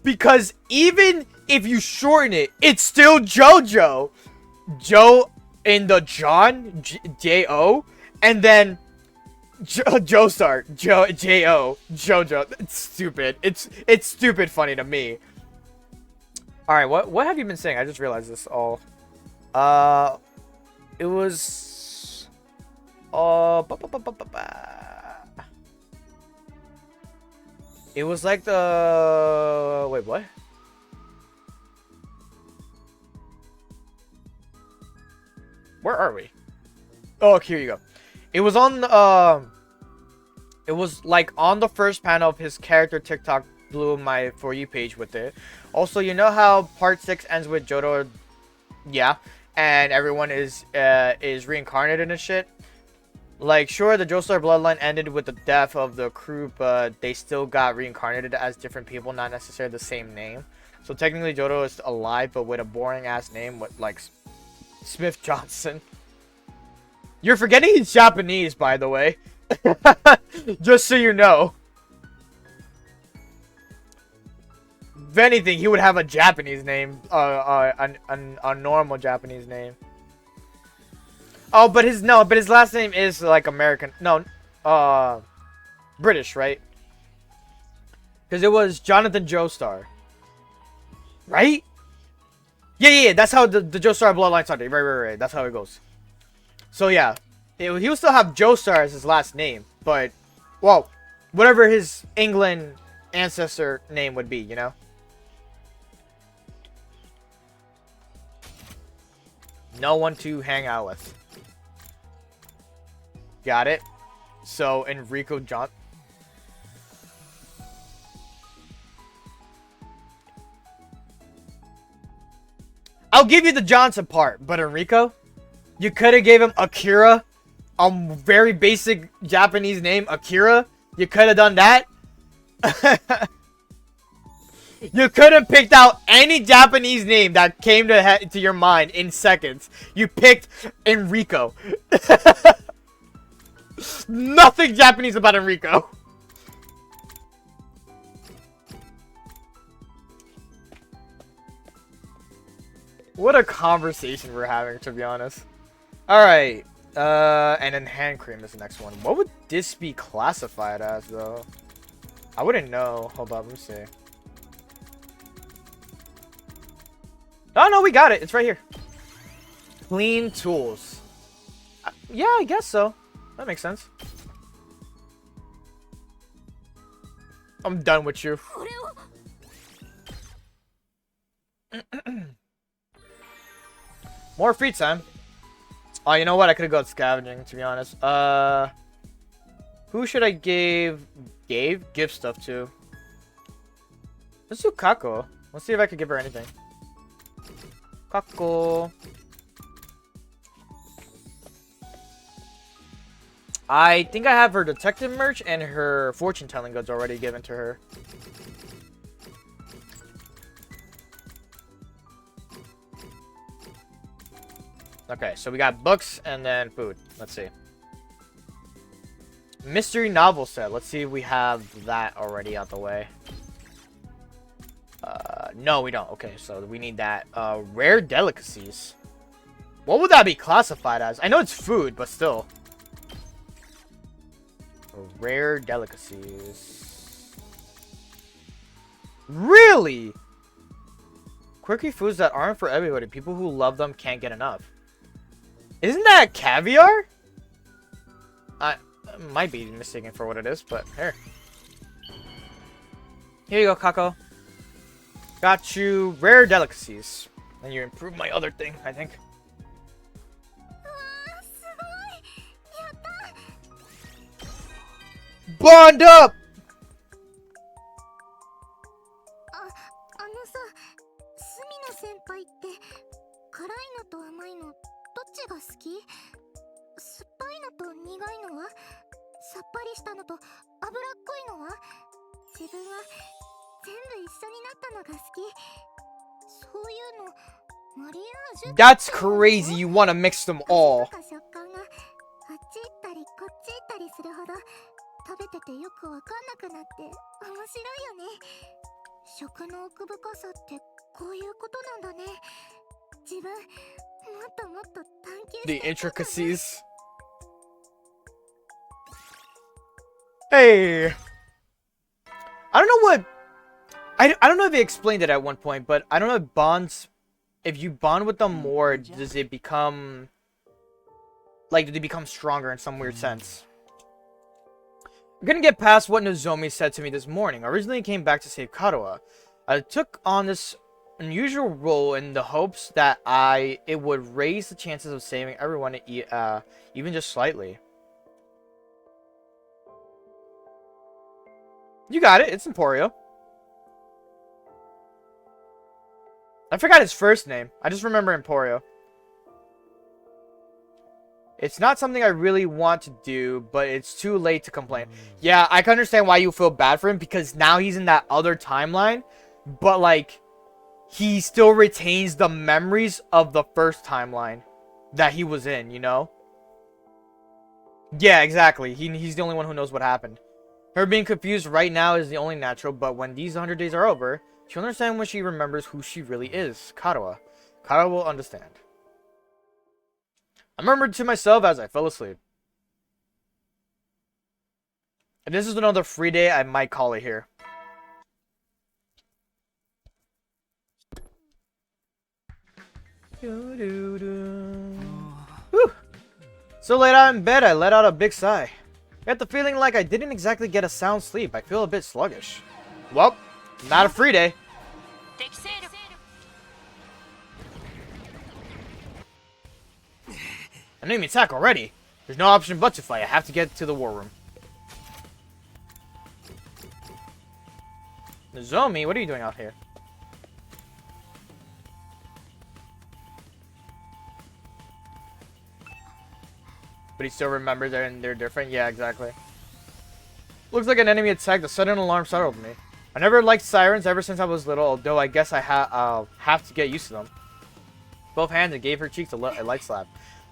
because even if you shorten it, it's still JoJo. Joe in the John, J-O, and then Joestar, J-O, JoJo. It's stupid. It's stupid funny to me. Alright, what have you been saying? I just realized this all. It was... It was like the... Wait, what? Where are we? Oh, here you go. It was on, it was like on the first panel of his character TikTok blew my For You page with it. Also, you know how part 6 ends with Johto, yeah, and everyone is reincarnated and shit? Like, sure, the Joestar bloodline ended with the death of the crew, but they still got reincarnated as different people, not necessarily the same name. So technically Johto is alive, but with a boring-ass name with, like, Smith Johnson. You're forgetting he's Japanese, by the way. Just so you know. If anything, he would have a Japanese name. A normal Japanese name. Oh, but his last name is like American. No, British, right? Because it was Jonathan Joestar. Right? Yeah, that's how the Joestar bloodline started. Right. That's how it goes. So yeah, he will still have Joestar as his last name, but, well, whatever his England ancestor name would be, you know? No one to hang out with. Got it? So, Enrico John... I'll give you the Johnson part, but Enrico? You could have gave him Akira? A very basic Japanese name, Akira? You could have done that? You could have picked out any Japanese name that came to your mind in seconds. You picked Enrico. Nothing Japanese about Enrico. What a conversation we're having, to be honest. Alright. And then hand cream is the next one. What would this be classified as, though? I wouldn't know. Hold up, let me see. Oh, no, we got it. It's right here. Clean tools. Yeah, I guess so. That makes sense. I'm done with you. More free time. Oh, you know what? I could have gone scavenging, to be honest. Who should I give stuff to? Let's do Kako. Let's see if I can give her anything. Kako. I think I have her detective merch and her fortune telling goods already given to her. Okay, so we got books and then food. Let's see. Mystery novel set. Let's see if we have that already out the way. No, we don't. Okay, so we need that. Rare delicacies. What would that be classified as? I know it's food, but still. Rare delicacies. Really? Quirky foods that aren't for everybody. People who love them can't get enough. Isn't that caviar? I might be mistaken for what it is, but here. Here you go, Kako. Got you rare delicacies. And you improved my other thing, I think. Bond up! 先輩って辛いのと甘いのどっちが好き？酸っぱいのと苦いのは？さっぱりしたのと脂っこいのは？自分は全部一緒になったのが好き。そういうのマリアージュ。 That's crazy. You want to mix them all. 食感があっち行ったりこっち行ったりするほど食べててよくわかんなくなって面白いよね。食の奥深さってこういうことなんだね。自分もっともっと探求して The intricacies. Hey. I don't know what I don't know if he explained it at one point, but I don't know if bonds, if you bond with them more, does it become like, do they become stronger in some weird sense? I couldn't get past what Nozomi said to me this morning. I originally came back to save Kadoa. I took on this unusual role in the hopes that it would raise the chances of saving everyone, even just slightly. You got it. It's Emporio. I forgot his first name. I just remember Emporio. It's not something I really want to do, but it's too late to complain. Yeah, I can understand why you feel bad for him, because now he's in that other timeline, but like, he still retains the memories of the first timeline that he was in, you know? Yeah, exactly. He's the only one who knows what happened. Her being confused right now is the only natural, but when these 100 days are over, she'll understand when she remembers who she really is, Kadoa. Kadoa will understand. I murmured to myself as I fell asleep. If this is another free day, I might call it here. Whew. So late out in bed, I let out a big sigh. I got the feeling like I didn't exactly get a sound sleep. I feel a bit sluggish. Well, not a free day. Enemy attack already. There's no option but to fight. I have to get to the war room. Nozomi, what are you doing out here? But he still remembers they're different? Yeah, exactly. Looks like an enemy attack. The sudden alarm startled me. I never liked sirens ever since I was little, although I guess I'll have to get used to them. Both hands and gave her cheeks a light slap.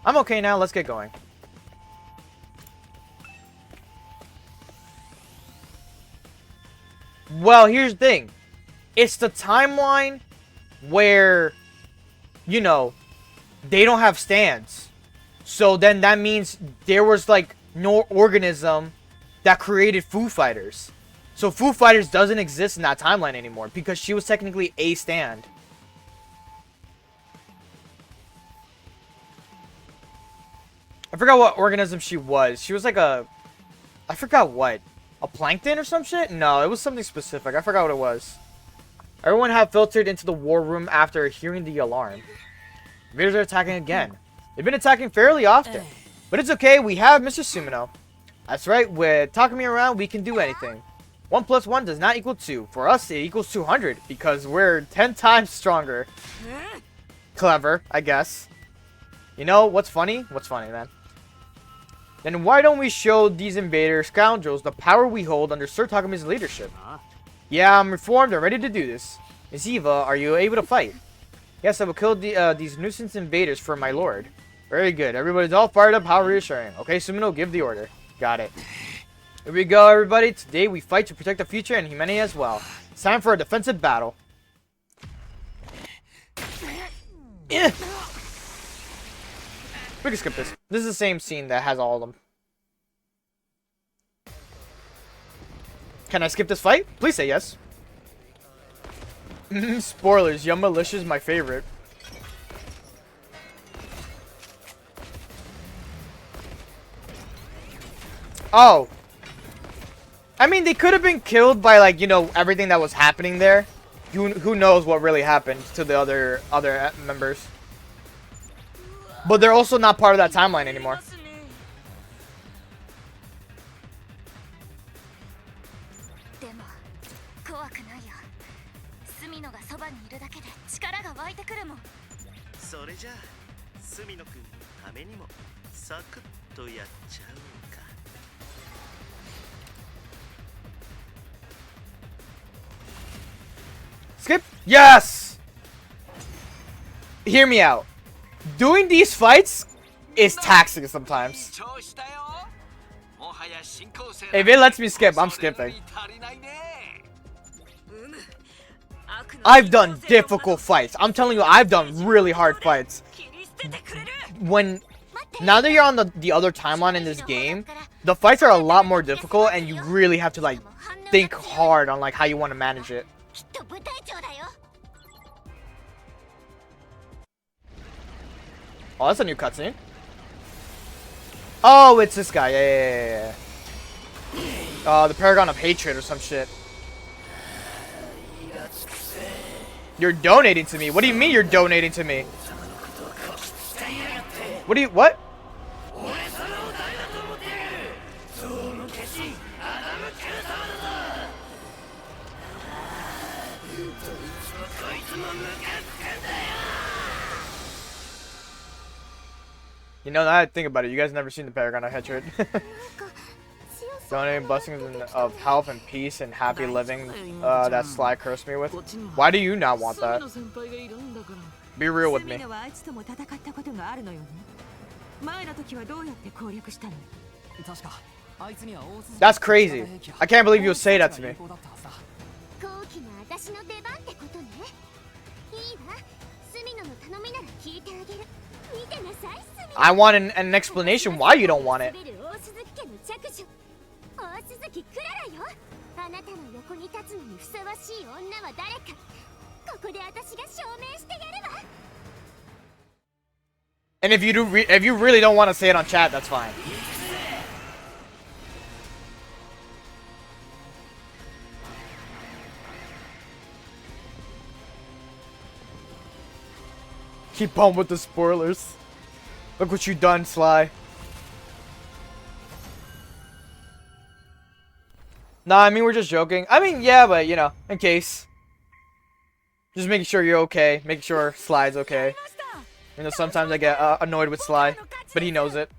I'm okay now, let's get going. Well, here's the thing. It's the timeline where, you know, they don't have stands. So then that means there was like no organism that created Foo Fighters. So Foo Fighters doesn't exist in that timeline anymore because she was technically a stand. I forgot what organism she was. She was like a... I forgot what. A plankton or some shit? No, it was something specific. I forgot what it was. Everyone had filtered into the war room after hearing the alarm. Invaders are attacking again. They've been attacking fairly often. But it's okay, we have Mr. Sumino. That's right, with Takumi around, we can do anything. 1 + 1 does not equal 2. For us, it equals 200, because we're 10 times stronger. Clever, I guess. You know, what's funny? What's funny, man? Then why don't we show these invader scoundrels the power we hold under Sir Takumi's leadership? Yeah, I'm reformed and ready to do this. Miss Eva, are you able to fight? Yes, I will kill these nuisance invaders for my lord. Very good. Everybody's all fired up. How reassuring. Okay, Sumino, give the order. Got it. Here we go, everybody. Today we fight to protect the future and humanity as well. It's time for a defensive battle. We can skip this. This is the same scene that has all of them. Can I skip this fight? Please say yes. Spoilers. Young Militia is my favorite. Oh. I mean, they could have been killed by, like, you know, everything that was happening there. Who knows what really happened to the other members. But they're also not part of that timeline anymore. Skip? Yes! Hear me out. Doing these fights is taxing sometimes. If it lets me skip, I'm skipping. I've done difficult fights. I'm telling you, I've done really hard fights. Now that you're on the other timeline in this game, the fights are a lot more difficult and you really have to, like, think hard on, like, how you want to manage it. Oh, that's a new cutscene. Oh, it's this guy. Yeah. The Paragon of Hatred or some shit. You're donating to me? What do you mean you're donating to me? What? You know, now that I think about it, you guys never seen the Paragon of Hatred. Donating blessings of health and peace and happy living that Sly cursed me with. Why do you not want that? Be real with me. That's crazy. I can't believe you'll say that to me. I want an explanation why you don't want it. And if you really don't want to say it on chat, that's fine. Keep on with the spoilers. Look what you done, Sly. Nah, I mean, we're just joking. I mean, yeah, but, you know, in case. Just making sure you're okay. Making sure Sly's okay. You know, sometimes I get annoyed with Sly, but he knows it.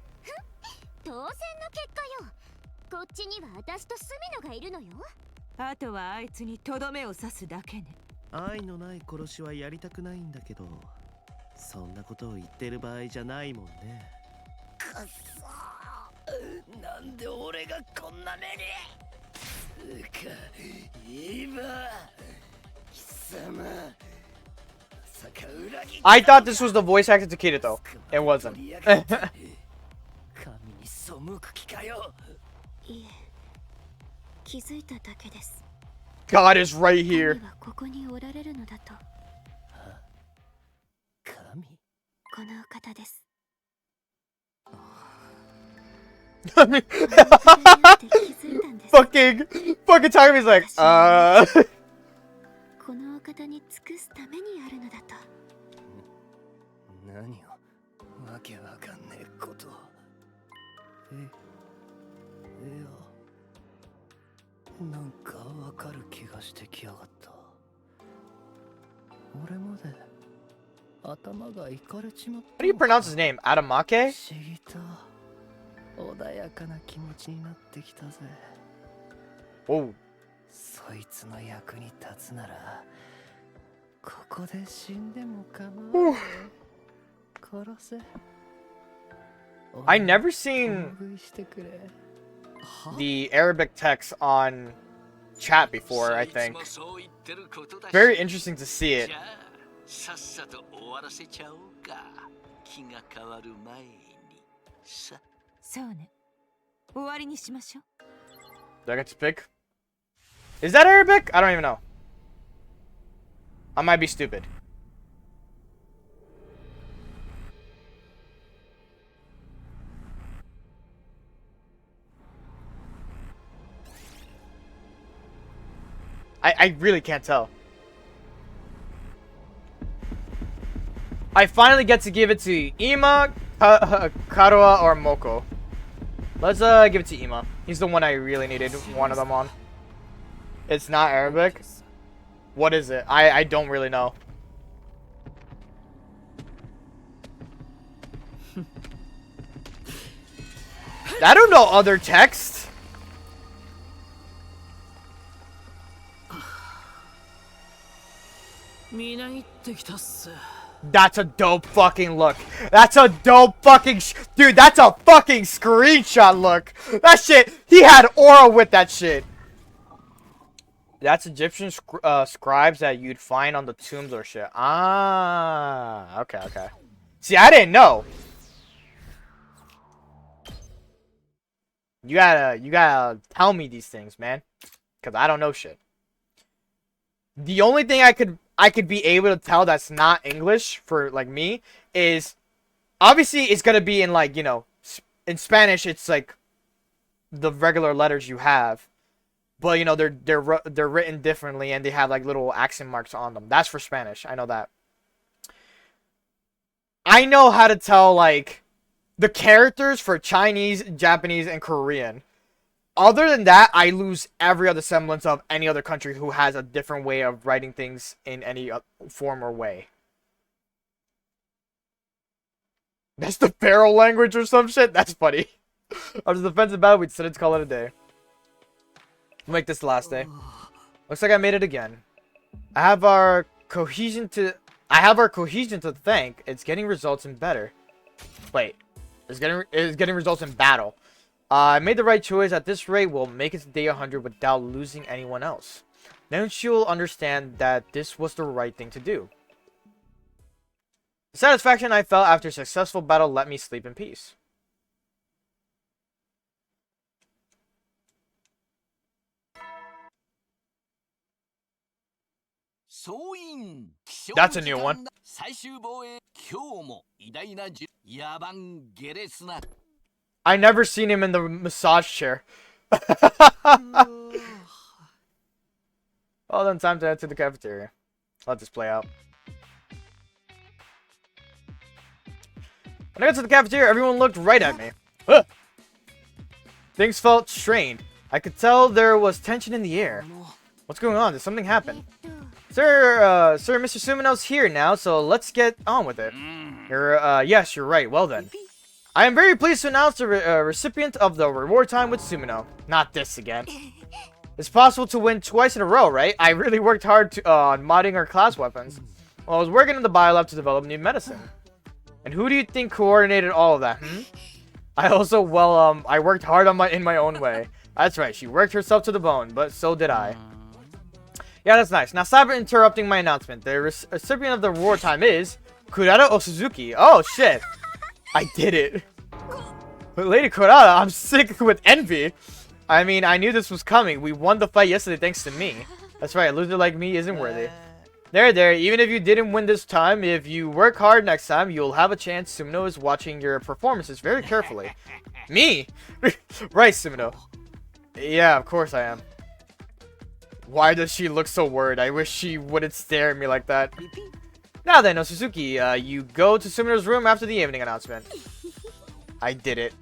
I thought this was the voice actor to Kirito. It wasn't. God is right here. fucking Takami's like, このお方に尽くすためにあるのだと。何をわけわかんねえこと。いや、なんかわかる気がしてきやがった。俺まで頭がいかれちまった。How do you pronounce his name? Adamake? 不思議と穏やかな気持ちになってきたぜ。Oh. そいつの役に立つならここで死んでも構わない。殺せ。I never seen the Arabic text on chat before, I think. Very interesting to see it. さっさと終わらせちゃおうか。気が変わる前にさ。そうね。終わりにしましょう。 Do I get to pick? Is that Arabic? I don't even know. I might be stupid. I really can't tell. I finally get to give it to Ima, Karuha, or Moko. Let's give it to Ima. He's the one I really needed one of them on. It's not Arabic? What is it? I don't really know. I don't know other text. That's a dope fucking look. That's a dope fucking dude, that's a fucking screenshot look. That shit, he had aura with that shit. That's Egyptian scribes that you'd find on the tombs or shit. Ah, okay, okay. See, I didn't know. You gotta tell me these things, man. Cause I don't know shit. The only thing I could be able to tell that's not English for like me is obviously it's gonna be in like, you know, in Spanish it's like the regular letters you have. but you know they're written differently and they have like little accent marks on them. That's for Spanish. I know that. I know how to tell like the characters for Chinese, Japanese, and Korean. Other than that, I lose every other semblance of any other country who has a different way of writing things in any form or way. That's the Pharaoh language or some shit? That's funny. After the defensive battle, we decided to call it a day. We'll make this the last day. Looks like I made it again. I have our cohesion to thank. It's getting results in better. Wait. It's getting results in battle. I made the right choice. At this rate, we'll make it to day 100 without losing anyone else. Then she'll understand that this was the right thing to do. The satisfaction I felt after a successful battle let me sleep in peace. That's a new one. I never seen him in the massage chair. Well then, time to head to the cafeteria. Let this play out. When I got to the cafeteria, everyone looked right at me. Ugh. Things felt strained. I could tell there was tension in the air. What's going on? Did something happen? Sir, Mr. Sumino's here now, so let's get on with it. Yes, you're right. Well then. I am very pleased to announce the recipient of the reward time with Sumino. Not this again. It's possible to win twice in a row, right? I really worked hard on modding our class weapons. Well, I was working in the biolab to develop new medicine. And who do you think coordinated all of that, I also, I worked hard on in my own way. That's right, she worked herself to the bone, but so did I. Yeah, that's nice. Now stop interrupting my announcement. The recipient of the reward time is Kurata Osuzuki. Oh, shit. I did it. But Lady Kurata, I'm sick with envy. I mean, I knew this was coming. We won the fight yesterday thanks to me. That's right, a loser like me isn't worthy. There. Even if you didn't win this time, if you work hard next time, you'll have a chance. Sumino is watching your performances very carefully. Me? Right, Sumino. Yeah, of course I am. Why does she look so worried? I wish she wouldn't stare at me like that. Now then, Osuzuki, you go to Sumino's room after the evening announcement. I did it.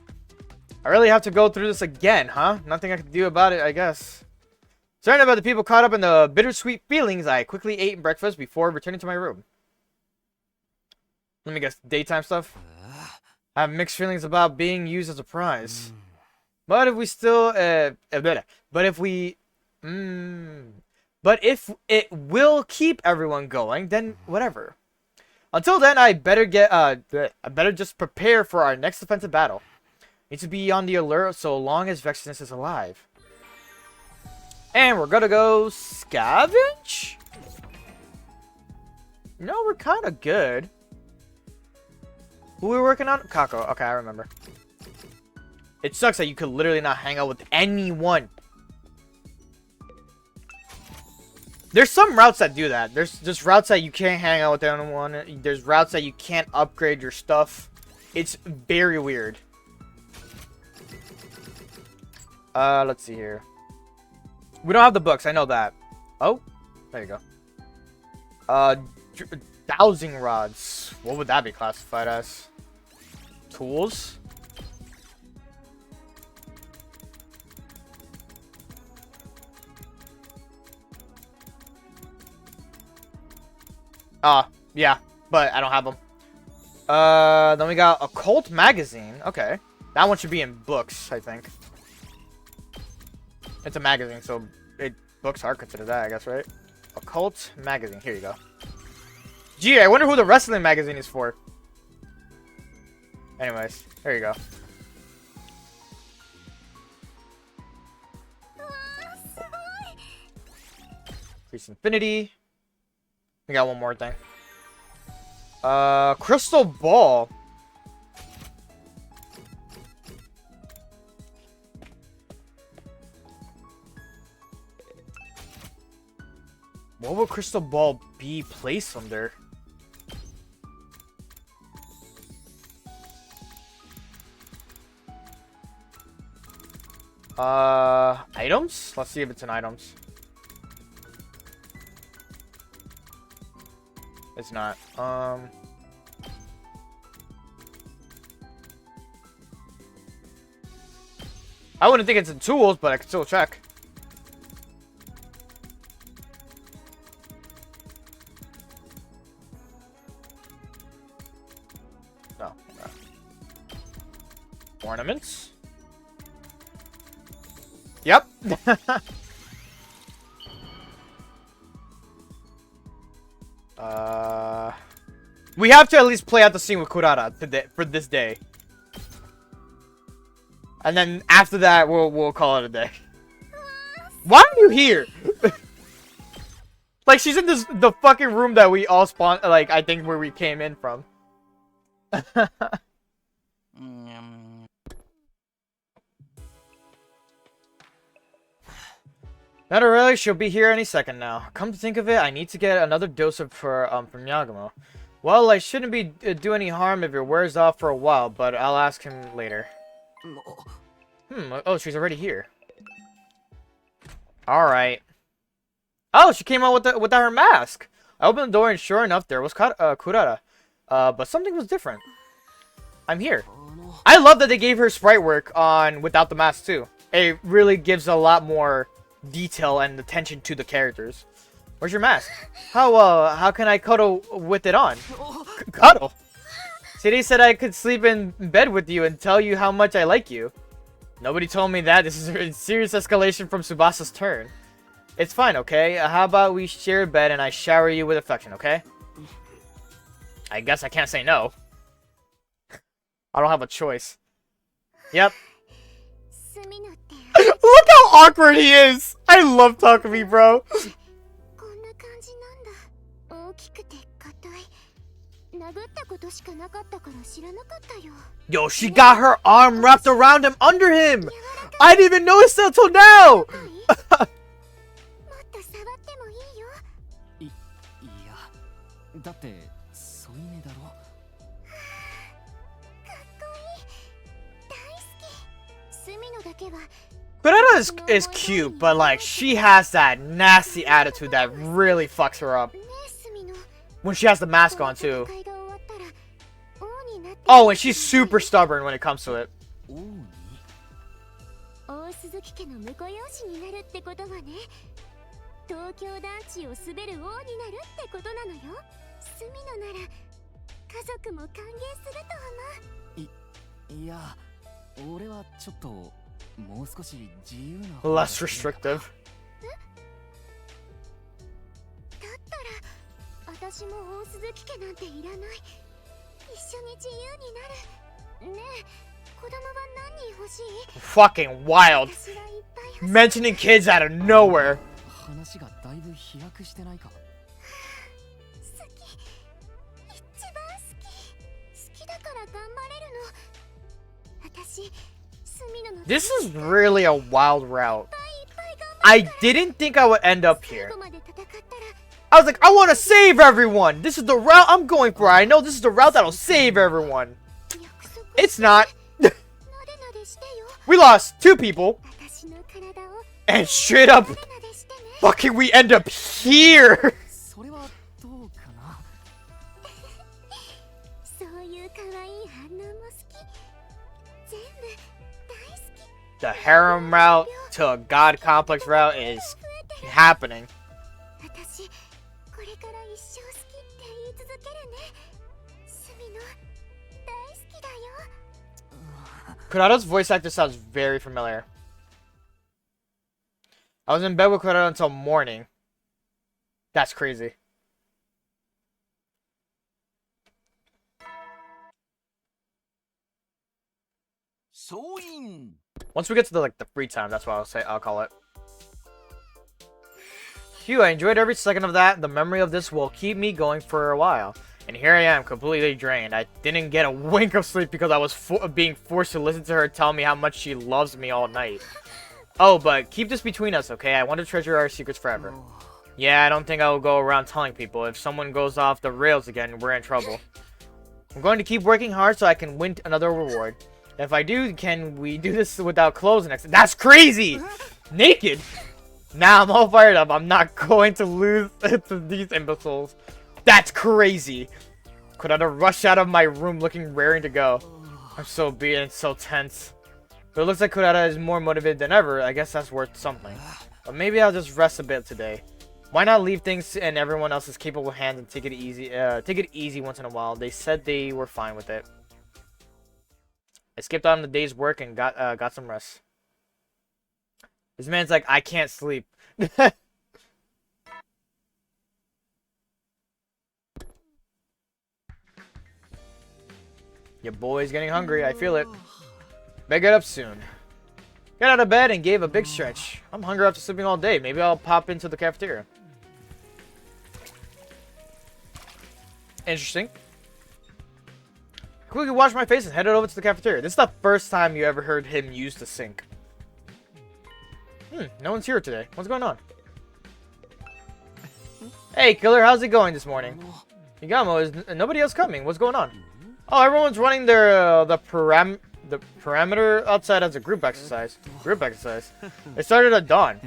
I really have to go through this again, huh? Nothing I can do about it, I guess. Certain about the people caught up in the bittersweet feelings, I quickly ate breakfast before returning to my room. Let me guess, daytime stuff? I have mixed feelings about being used as a prize. But if we still, but if it will keep everyone going, then whatever. Until then, I better just prepare for our next defensive battle. Need to be on the alert so long as Vexenus is alive. And we're gonna go scavenge? No, we're kind of good. Who are we working on? Kako. Okay, I remember. It sucks that you could literally not hang out with anyone. There's some routes that do that. There's just routes that you can't hang out with anyone. There's routes that you can't upgrade your stuff. It's very weird. Let's see here. We don't have the books, I know that. Oh, there you go. Dowsing rods. What would that be classified as? Tools? Yeah, but I don't have them. Then we got Occult Magazine. Okay. That one should be in books, I think. It's a magazine, so books are considered that, I guess, right? Occult Magazine. Here you go. Gee, I wonder who the wrestling magazine is for. Anyways, there you go. Increase Infinity. We got one more thing. Crystal Ball. What would Crystal Ball be placed under? Items? Let's see if it's in items. It's not. I wouldn't think it's in tools, but I could still check. No. Ornaments? Yep. We have to at least play out the scene with Kurara today, for this day. And then after that, we'll call it a day. Why are you here? Like, she's in the fucking room that we all spawned, like, I think where we came in from. Not really, she'll be here any second now. Come to think of it, I need to get another dose of from Yagumo. Well, I shouldn't be do any harm if it wears off for a while, but I'll ask him later. Oh, she's already here. Alright. Oh, she came out without her mask. I opened the door and sure enough, there was Kurara. But something was different. I'm here. I love that they gave her sprite work on without the mask too. It really gives a lot more detail and attention to the characters. Where's your mask? How can I cuddle with it on? Cuddle? City said I could sleep in bed with you and tell you how much I like you. Nobody told me that. This is a serious escalation from Tsubasa's turn. It's fine, okay? How about we share a bed and I shower you with affection, okay? I guess I can't say no. I don't have a choice. Yep. Look how awkward he is! I love Takumi, bro. Yo, she got her arm wrapped around him under him! I didn't even notice that until now! Kurara is cute, but like, she has that nasty attitude that really fucks her up. When she has the mask on, too. Oh, and she's super stubborn when it comes to it. Less restrictive. Fucking wild. Mentioning kids out of nowhere. This is really a wild route. I didn't think I would end up here. I was like, I want to save everyone. This is the route I'm going for. I know this is the route that'll save everyone. It's not. We lost 2 people. And straight up, fucking we end up here. The harem route to a god complex route is happening. Kurara's voice actor sounds very familiar. I was in bed with Kurara until morning. That's crazy. Once we get to the free time, that's what I'll call it. Phew, I enjoyed every second of that. The memory of this will keep me going for a while. And here I am, completely drained. I didn't get a wink of sleep because I was being forced to listen to her tell me how much she loves me all night. Oh, but keep this between us, okay? I want to treasure our secrets forever. Yeah, I don't think I will go around telling people. If someone goes off the rails again, we're in trouble. I'm going to keep working hard so I can win another reward. If I do, can we do this without clothes next? That's crazy! Naked? Nah, I'm all fired up. I'm not going to lose to these imbeciles. That's crazy. Could I have rushed out of my room looking raring to go? I'm so beaten and so tense. But it looks like Kurata is more motivated than ever. I guess that's worth something. But maybe I'll just rest a bit today. Why not leave things in everyone else's capable hands and take it easy once in a while? They said they were fine with it. I skipped on the day's work and got some rest. This man's like, I can't sleep. Your boy's getting hungry. I feel it. Better get up soon. Got out of bed and gave a big stretch. I'm hungry after sleeping all day. Maybe I'll pop into the cafeteria. Interesting. Quickly washed my face and headed over to the cafeteria. This is the first time you ever heard him use the sink. No one's here today. What's going on? Hey, killer, how's it going this morning? Higamo, is nobody else coming? What's going on? Oh, everyone's running their the parameter outside as a group exercise. It started at dawn.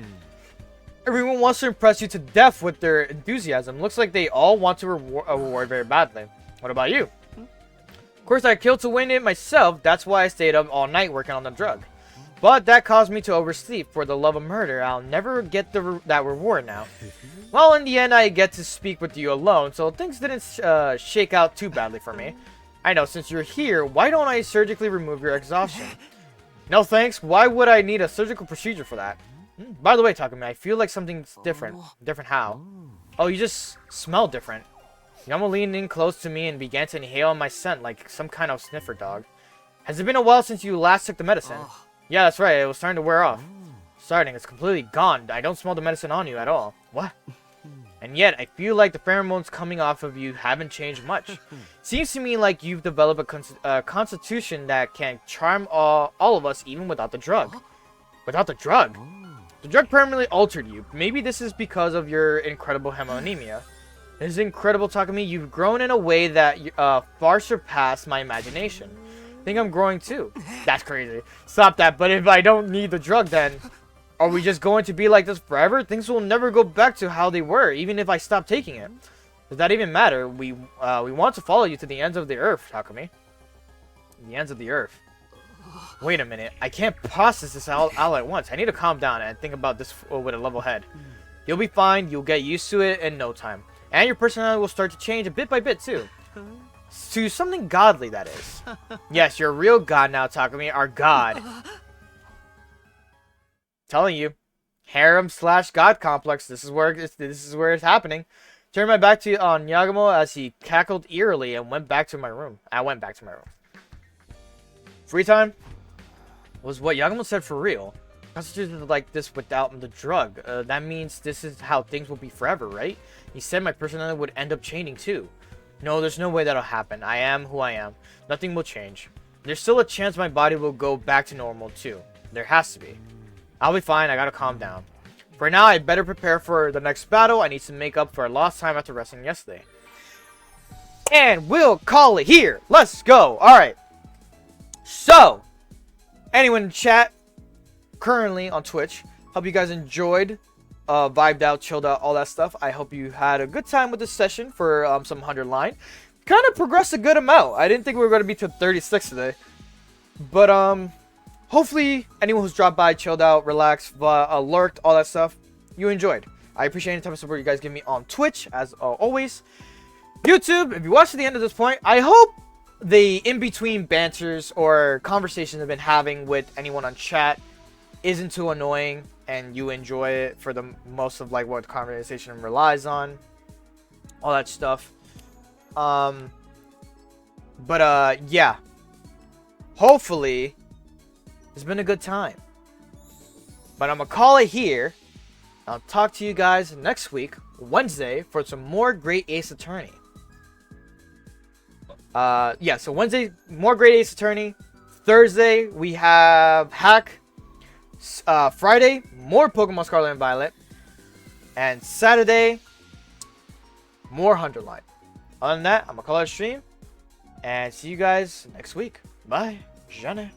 Everyone wants to impress you to death with their enthusiasm. Looks like they all want to award very badly. What about you? Of course, I killed to win it myself. That's why I stayed up all night working on the drug. But that caused me to oversleep. For the love of murder, I'll never get that reward now. Well, in the end, I get to speak with you alone, so things didn't shake out too badly for me. I know, since you're here, why don't I surgically remove your exhaustion? No thanks. Why would I need a surgical procedure for that? By the way, Takumi, I feel like something's different. Different how? Oh, you just smell different. Yama leaned in close to me and began to inhale my scent like some kind of sniffer dog. Has it been a while since you last took the medicine? Yeah, that's right. It was starting to wear off. Starting. It's completely gone. I don't smell the medicine on you at all. What? And yet, I feel like the pheromones coming off of you haven't changed much. Seems to me like you've developed a constitution that can charm all of us even without the drug. Without the drug? The drug permanently altered you. Maybe this is because of your incredible hemonemia. It is incredible, Takumi. You've grown in a way that far surpassed my imagination. I think I'm growing too. That's crazy. Stop that. But if I don't need the drug, then are we just going to be like this forever? Things will never go back to how they were, even if I stop taking it. Does that even matter? We want to follow you to the ends of the earth, Takumi. The ends of the earth. Wait a minute. I can't process this all at once. I need to calm down and think about this with a level head. You'll be fine. You'll get used to it in no time. And your personality will start to change a bit by bit, too. To something godly, that is. Yes, you're a real god now, Takumi. Our god. Telling you. Harem/god complex. This is where it's happening. Turned my back on Yagamo as he cackled eerily and went back to my room. I went back to my room. Free time? Was what Yagamo said for real. Constituted like this without the drug. That means this is how things will be forever, right? He said my personality would end up changing too. No, there's no way that'll happen. I am who I am. Nothing will change. There's still a chance my body will go back to normal too. There has to be. I'll be fine. I gotta calm down. For now, I better prepare for the next battle. I need to make up for lost time after resting yesterday. And we'll call it here. Let's go. Alright. So, anyone in chat currently on Twitch, hope you guys enjoyed, vibed out, chilled out, all that stuff. I hope you had a good time with this session for some 100 line. Kind of progressed a good amount. I didn't think we were going to be to 36 today. But, hopefully, anyone who's dropped by, chilled out, relaxed, lurked, all that stuff, you enjoyed. I appreciate any type of support you guys give me on Twitch, as always. YouTube, if you watched to the end of this point, I hope the in-between banters or conversations I've been having with anyone on chat isn't too annoying and you enjoy it for the most of like what the conversation relies on. All that stuff. Yeah. Hopefully, it's been a good time. But I'm gonna call it here. I'll talk to you guys next week, Wednesday, for some more Great Ace Attorney. Yeah, so Wednesday, more Great Ace Attorney. Thursday, we have Hack. Friday, more Pokemon Scarlet and Violet. And Saturday, more 100 line. Other than that, I'm gonna call it a stream. And see you guys next week. Bye. Jane.